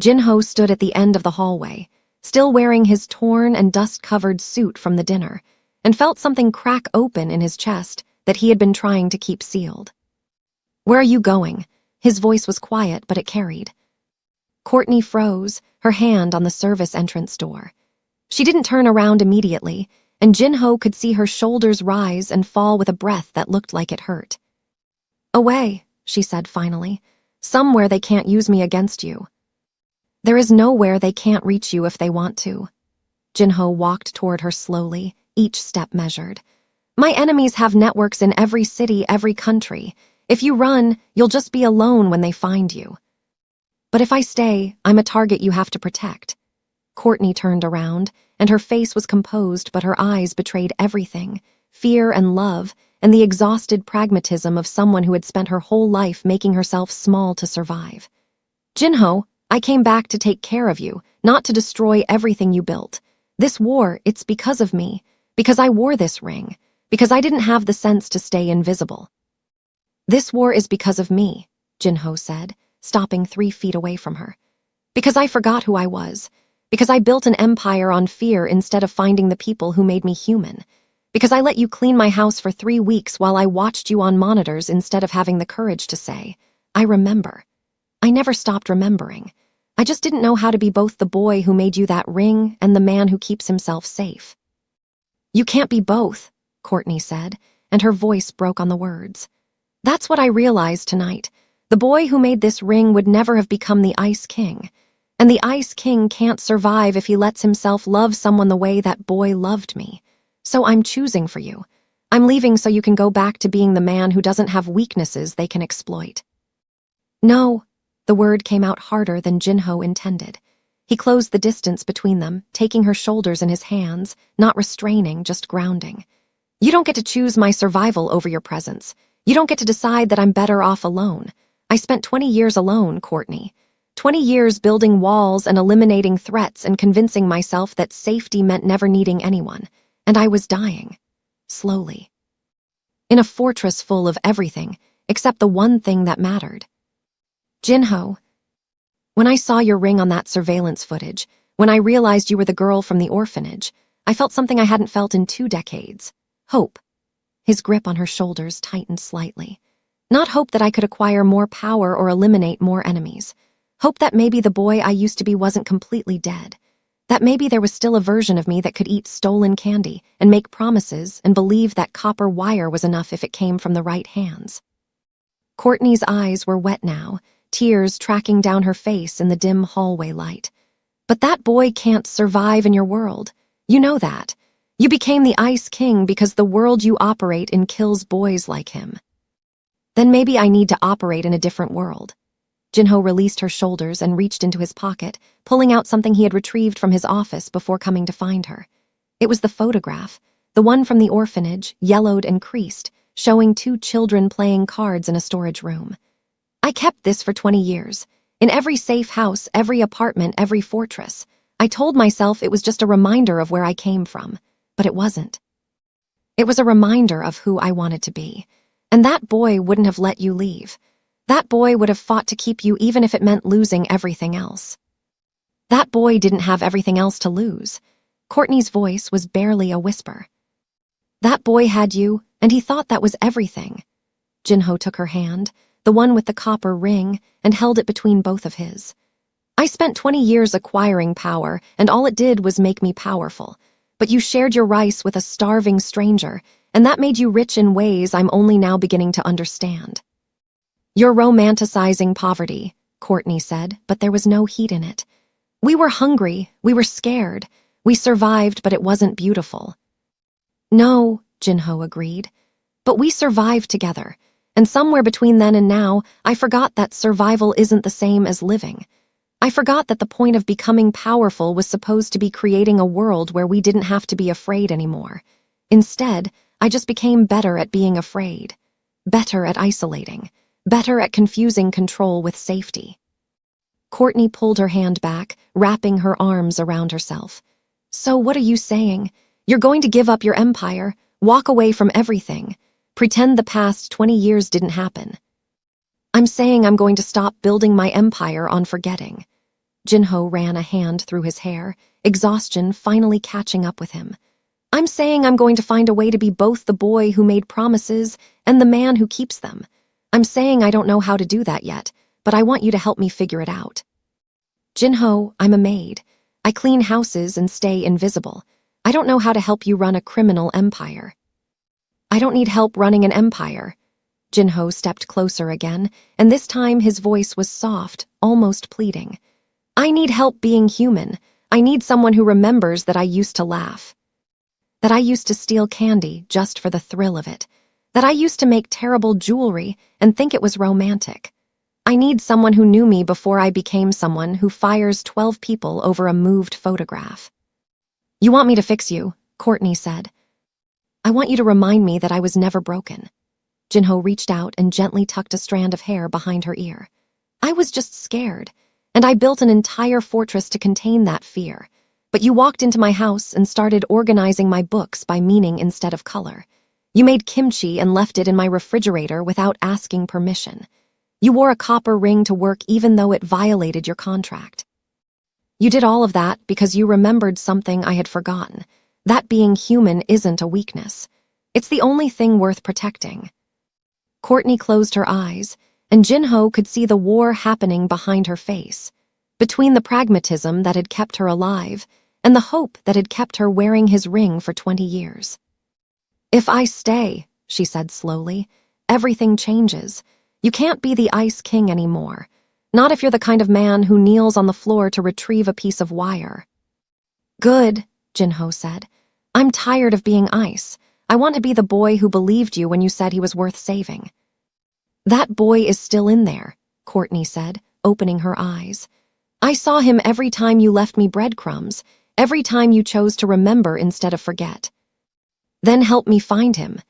Jinho stood at the end of the hallway, still wearing his torn and dust-covered suit from the dinner, and felt something crack open in his chest that he had been trying to keep sealed. Where are you going? His voice was quiet, but it carried. Courtney froze, her hand on the service entrance door. She didn't turn around immediately, and Jinho could see her shoulders rise and fall with a breath that looked like it hurt. Away, she said finally. Somewhere they can't use me against you. There is nowhere they can't reach you if they want to. Jinho walked toward her slowly, each step measured. My enemies have networks in every city, every country. If you run, you'll just be alone when they find you. But if I stay, I'm a target you have to protect. Courtney turned around, and her face was composed, but her eyes betrayed everything: fear and love, and the exhausted pragmatism of someone who had spent her whole life making herself small to survive. Jinho, I came back to take care of you, not to destroy everything you built. This war, it's because of me, because I wore this ring, because I didn't have the sense to stay invisible. This war is because of me, Jinho said, stopping 3 feet away from her. Because I forgot who I was. Because I built an empire on fear instead of finding the people who made me human. Because I let you clean my house for 3 weeks while I watched you on monitors instead of having the courage to say, I remember. I never stopped remembering. I just didn't know how to be both the boy who made you that ring and the man who keeps himself safe. You can't be both, Courtney said, and her voice broke on the words. That's what I realized tonight. The boy who made this ring would never have become the Ice King. And the Ice King can't survive if he lets himself love someone the way that boy loved me. So I'm choosing for you. I'm leaving so you can go back to being the man who doesn't have weaknesses they can exploit. No, the word came out harder than Jinho intended. He closed the distance between them, taking her shoulders in his hands, not restraining, just grounding. You don't get to choose my survival over your presence. You don't get to decide that I'm better off alone. I spent 20 years alone, Courtney. 20 years building walls and eliminating threats and convincing myself that safety meant never needing anyone. And I was dying. Slowly. In a fortress full of everything, except the one thing that mattered. Jinho, when I saw your ring on that surveillance footage, when I realized you were the girl from the orphanage, I felt something I hadn't felt in 2 decades. Hope. His grip on her shoulders tightened slightly. Not hope that I could acquire more power or eliminate more enemies. Hope that maybe the boy I used to be wasn't completely dead. That maybe there was still a version of me that could eat stolen candy and make promises and believe that copper wire was enough if it came from the right hands. Courtney's eyes were wet now, tears tracking down her face in the dim hallway light. But that boy can't survive in your world. You know that. You became the Ice King because the world you operate in kills boys like him. Then maybe I need to operate in a different world. Jinho released her shoulders and reached into his pocket, pulling out something he had retrieved from his office before coming to find her. It was the photograph, the one from the orphanage, yellowed and creased, showing 2 children playing cards in a storage room. I kept this for 20 years. In every safe house, every apartment, every fortress. I told myself it was just a reminder of where I came from, but it wasn't. It was a reminder of who I wanted to be. And that boy wouldn't have let you leave. That boy would have fought to keep you even if it meant losing everything else. That boy didn't have everything else to lose. Courtney's voice was barely a whisper. That boy had you, and he thought that was everything. Jinho took her hand, the one with the copper ring, and held it between both of his. I spent 20 years acquiring power, and all it did was make me powerful. But you shared your rice with a starving stranger, and that made you rich in ways I'm only now beginning to understand. You're romanticizing poverty, Courtney said, but there was no heat in it. We were hungry, we were scared, we survived, but it wasn't beautiful. No, Jinho agreed, but we survived together, and somewhere between then and now, I forgot that survival isn't the same as living. I forgot that the point of becoming powerful was supposed to be creating a world where we didn't have to be afraid anymore. Instead, I just became better at being afraid, better at isolating, better at confusing control with safety. Courtney pulled her hand back, wrapping her arms around herself. So what are you saying? You're going to give up your empire, walk away from everything, pretend the past 20 years didn't happen. I'm saying I'm going to stop building my empire on forgetting. Jinho ran a hand through his hair, exhaustion finally catching up with him. I'm saying I'm going to find a way to be both the boy who made promises and the man who keeps them. I'm saying I don't know how to do that yet, but I want you to help me figure it out. Jinho, I'm a maid. I clean houses and stay invisible. I don't know how to help you run a criminal empire. I don't need help running an empire. Jinho stepped closer again, and this time his voice was soft, almost pleading. I need help being human. I need someone who remembers that I used to laugh. That I used to steal candy just for the thrill of it. That I used to make terrible jewelry and think it was romantic. I need someone who knew me before I became someone who fires 12 people over a moved photograph. You want me to fix you, Courtney said. I want you to remind me that I was never broken. Jinho reached out and gently tucked a strand of hair behind her ear. I was just scared, and I built an entire fortress to contain that fear. But you walked into my house and started organizing my books by meaning instead of color. You made kimchi and left it in my refrigerator without asking permission. You wore a copper ring to work even though it violated your contract. You did all of that because you remembered something I had forgotten. That being human isn't a weakness. It's the only thing worth protecting. Courtney closed her eyes, and Jinho could see the war happening behind her face, between the pragmatism that had kept her alive and the hope that had kept her wearing his ring for 20 years. If I stay, she said slowly, everything changes. You can't be the Ice King anymore. Not if you're the kind of man who kneels on the floor to retrieve a piece of wire. Good, Jinho said. I'm tired of being ice. I want to be the boy who believed you when you said he was worth saving. That boy is still in there, Courtney said, opening her eyes. I saw him every time you left me breadcrumbs, every time you chose to remember instead of forget. Then help me find him.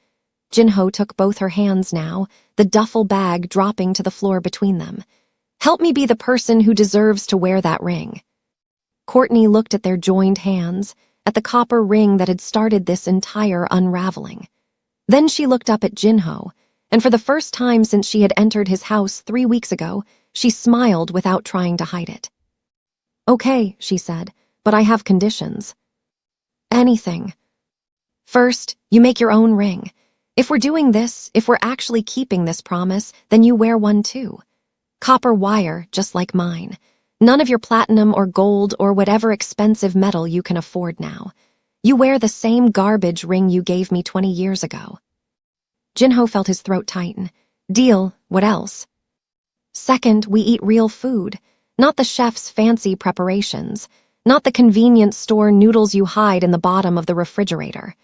Jinho took both her hands now, the duffel bag dropping to the floor between them. Help me be the person who deserves to wear that ring. Courtney looked at their joined hands, at the copper ring that had started this entire unraveling. Then she looked up at Jinho, and for the first time since she had entered his house 3 weeks ago, she smiled without trying to hide it. Okay, she said, but I have conditions. Anything. First, you make your own ring. If we're doing this, if we're actually keeping this promise, then you wear one too. Copper wire, just like mine. None of your platinum or gold or whatever expensive metal you can afford now. You wear the same garbage ring you gave me 20 years ago. Jinho felt his throat tighten. Deal, what else? Second, we eat real food, not the chef's fancy preparations, not the convenience store noodles you hide in the bottom of the refrigerator.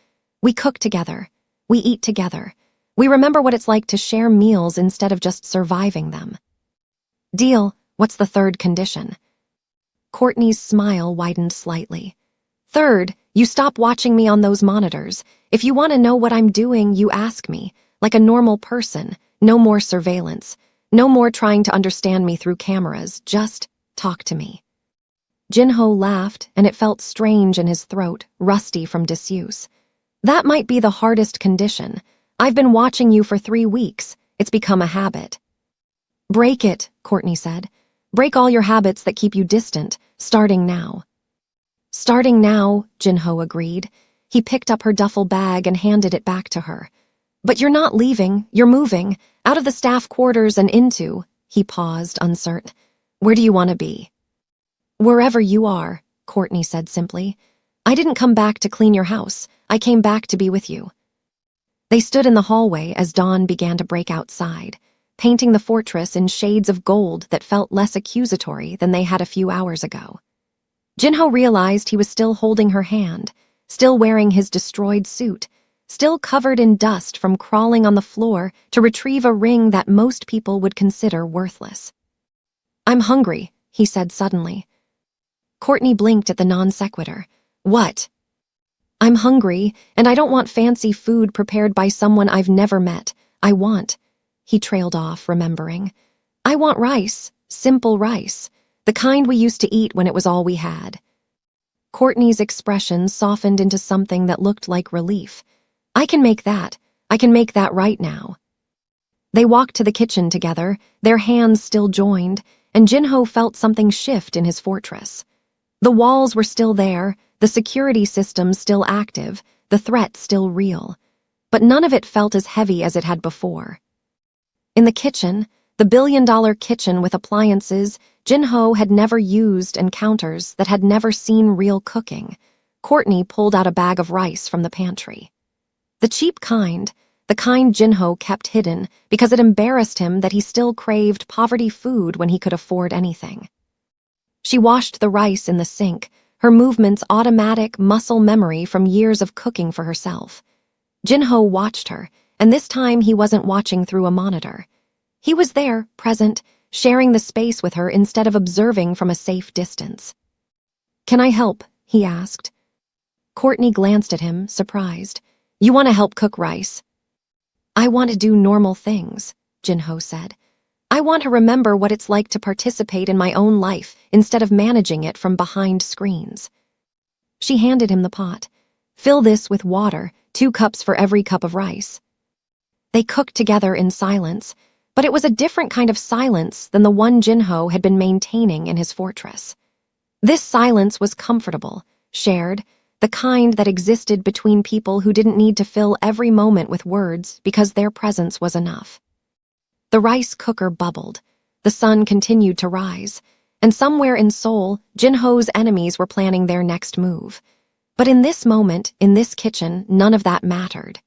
We cook together. We eat together. We remember what it's like to share meals instead of just surviving them. Deal, what's the third condition? Courtney's smile widened slightly. Third, you stop watching me on those monitors. If you want to know what I'm doing, you ask me, like a normal person. No more surveillance. No more trying to understand me through cameras. Just talk to me. Jinho laughed, and it felt strange in his throat, rusty from disuse. That might be the hardest condition. I've been watching you for 3 weeks. It's become a habit. Break it, Courtney said. Break all your habits that keep you distant, starting now. Starting now, Jinho agreed. He picked up her duffel bag and handed it back to her. But you're not leaving, you're moving, out of the staff quarters and into, he paused, uncertain. Where do you want to be? Wherever you are, Courtney said simply. I didn't come back to clean your house. I came back to be with you. They stood in the hallway as dawn began to break outside, painting the fortress in shades of gold that felt less accusatory than they had a few hours ago. Jinho realized he was still holding her hand, still wearing his destroyed suit, still covered in dust from crawling on the floor to retrieve a ring that most people would consider worthless. I'm hungry, he said suddenly. Courtney blinked at the non-sequitur. What? I'm hungry, and I don't want fancy food prepared by someone I've never met. I want, he trailed off, remembering. I want rice, simple rice, the kind we used to eat when it was all we had. Courtney's expression softened into something that looked like relief. I can make that. I can make that right now. They walked to the kitchen together, their hands still joined, and Jinho felt something shift in his fortress. The walls were still there, the security system still active, the threat still real. But none of it felt as heavy as it had before. In the kitchen, the billion-dollar kitchen with appliances Jinho had never used and counters that had never seen real cooking, Courtney pulled out a bag of rice from the pantry. The cheap kind, the kind Jinho kept hidden because it embarrassed him that he still craved poverty food when he could afford anything. She washed the rice in the sink, her movements automatic muscle memory from years of cooking for herself. Jinho watched her, and this time he wasn't watching through a monitor. He was there, present, sharing the space with her instead of observing from a safe distance. "Can I help?" he asked. Courtney glanced at him, surprised. "You want to help cook rice?" "I want to do normal things," Jinho said. "I want to remember what it's like to participate in my own life instead of managing it from behind screens." She handed him the pot. "Fill this with water, 2 cups for every cup of rice." They cooked together in silence, but it was a different kind of silence than the one Jinho had been maintaining in his fortress. This silence was comfortable, shared, the kind that existed between people who didn't need to fill every moment with words because their presence was enough. The rice cooker bubbled. The sun continued to rise, and somewhere in Seoul, Jinho's enemies were planning their next move. But in this moment, in this kitchen, none of that mattered.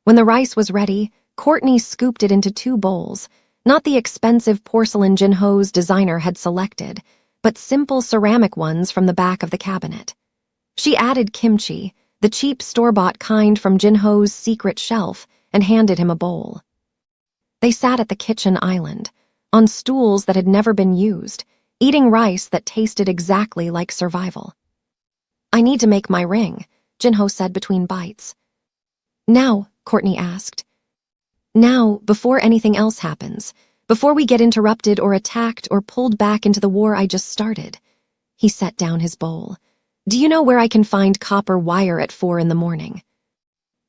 When the rice was ready, Courtney scooped it into 2 bowls, not the expensive porcelain Jinho's designer had selected, but simple ceramic ones from the back of the cabinet. She added kimchi, the cheap store-bought kind from Jinho's secret shelf, and handed him a bowl. They sat at the kitchen island, on stools that had never been used, eating rice that tasted exactly like survival. "I need to make my ring," Jinho said between bites. "Now?" Courtney asked. "Now, before anything else happens, before we get interrupted or attacked or pulled back into the war I just started." He set down his bowl. "Do you know where I can find copper wire at 4 in the morning?"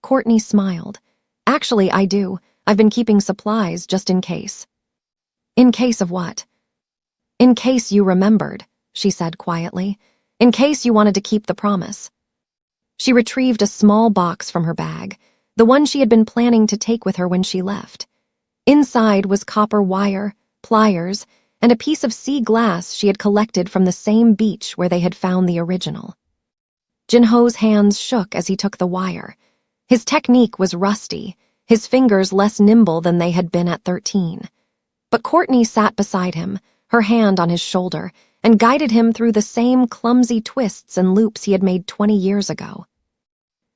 Courtney smiled. "Actually, I do. I've been keeping supplies just in case." "In case of what?" "In case you remembered," she said quietly. "In case you wanted to keep the promise." She retrieved a small box from her bag, the one she had been planning to take with her when she left. Inside was copper wire, pliers, and a piece of sea glass she had collected from the same beach where they had found the original. Jinho's hands shook as he took the wire. His technique was rusty, his fingers less nimble than they had been at 13. But Courtney sat beside him, her hand on his shoulder, and guided him through the same clumsy twists and loops he had made 20 years ago.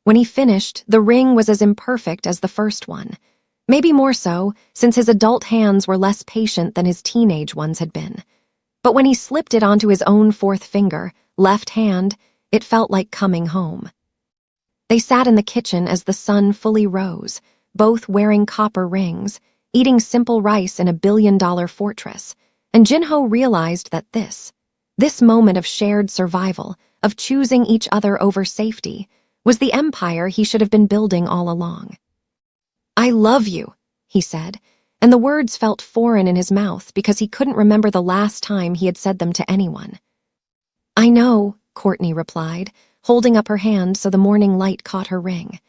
When he finished, the ring was as imperfect as the first one. Maybe more so, since his adult hands were less patient than his teenage ones had been. But when he slipped it onto his own 4th finger, left hand, it felt like coming home. They sat in the kitchen as the sun fully rose, both wearing copper rings, eating simple rice in a billion-dollar fortress, and Jinho realized that this moment of shared survival, of choosing each other over safety, was the empire he should have been building all along. "I love you," he said, and the words felt foreign in his mouth because he couldn't remember the last time he had said them to anyone. "I know," Courtney replied, holding up her hand so the morning light caught her ring.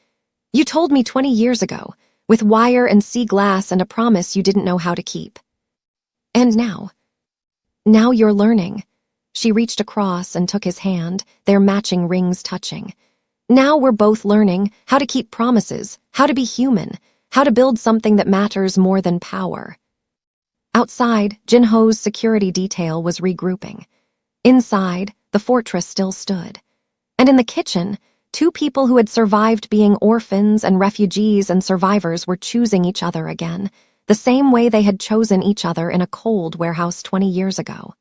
"You told me 20 years ago, with wire and sea glass and a promise you didn't know how to keep. And now you're learning." She reached across and took his hand, their matching rings touching. "Now we're both learning how to keep promises, how to be human, how to build something that matters more than power." Outside, Jinho's security detail was regrouping. Inside, the fortress still stood. And in the kitchen, 2 people who had survived being orphans and refugees and survivors were choosing each other again, the same way they had chosen each other in a cold warehouse 20 years ago.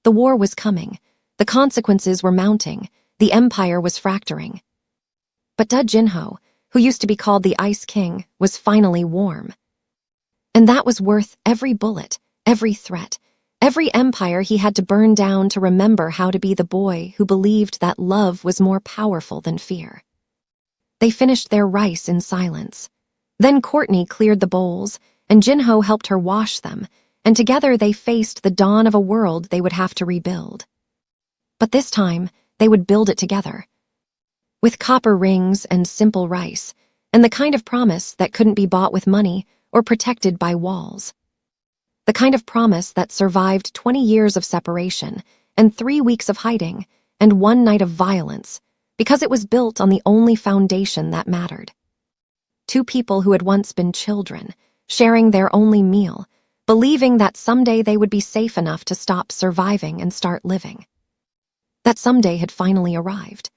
The war was coming. The consequences were mounting. The empire was fracturing. But Jinho, who used to be called the Ice King, was finally warm. And that was worth every bullet, every threat, every empire he had to burn down to remember how to be the boy who believed that love was more powerful than fear. They finished their rice in silence. Then Courtney cleared the bowls, and Jinho helped her wash them, and together they faced the dawn of a world they would have to rebuild. But this time, they would build it together. With copper rings and simple rice, and the kind of promise that couldn't be bought with money or protected by walls. The kind of promise that survived 20 years of separation and 3 weeks of hiding and 1 night of violence, because it was built on the only foundation that mattered. 2 people who had once been children, sharing their only meal, believing that someday they would be safe enough to stop surviving and start living. That someday had finally arrived.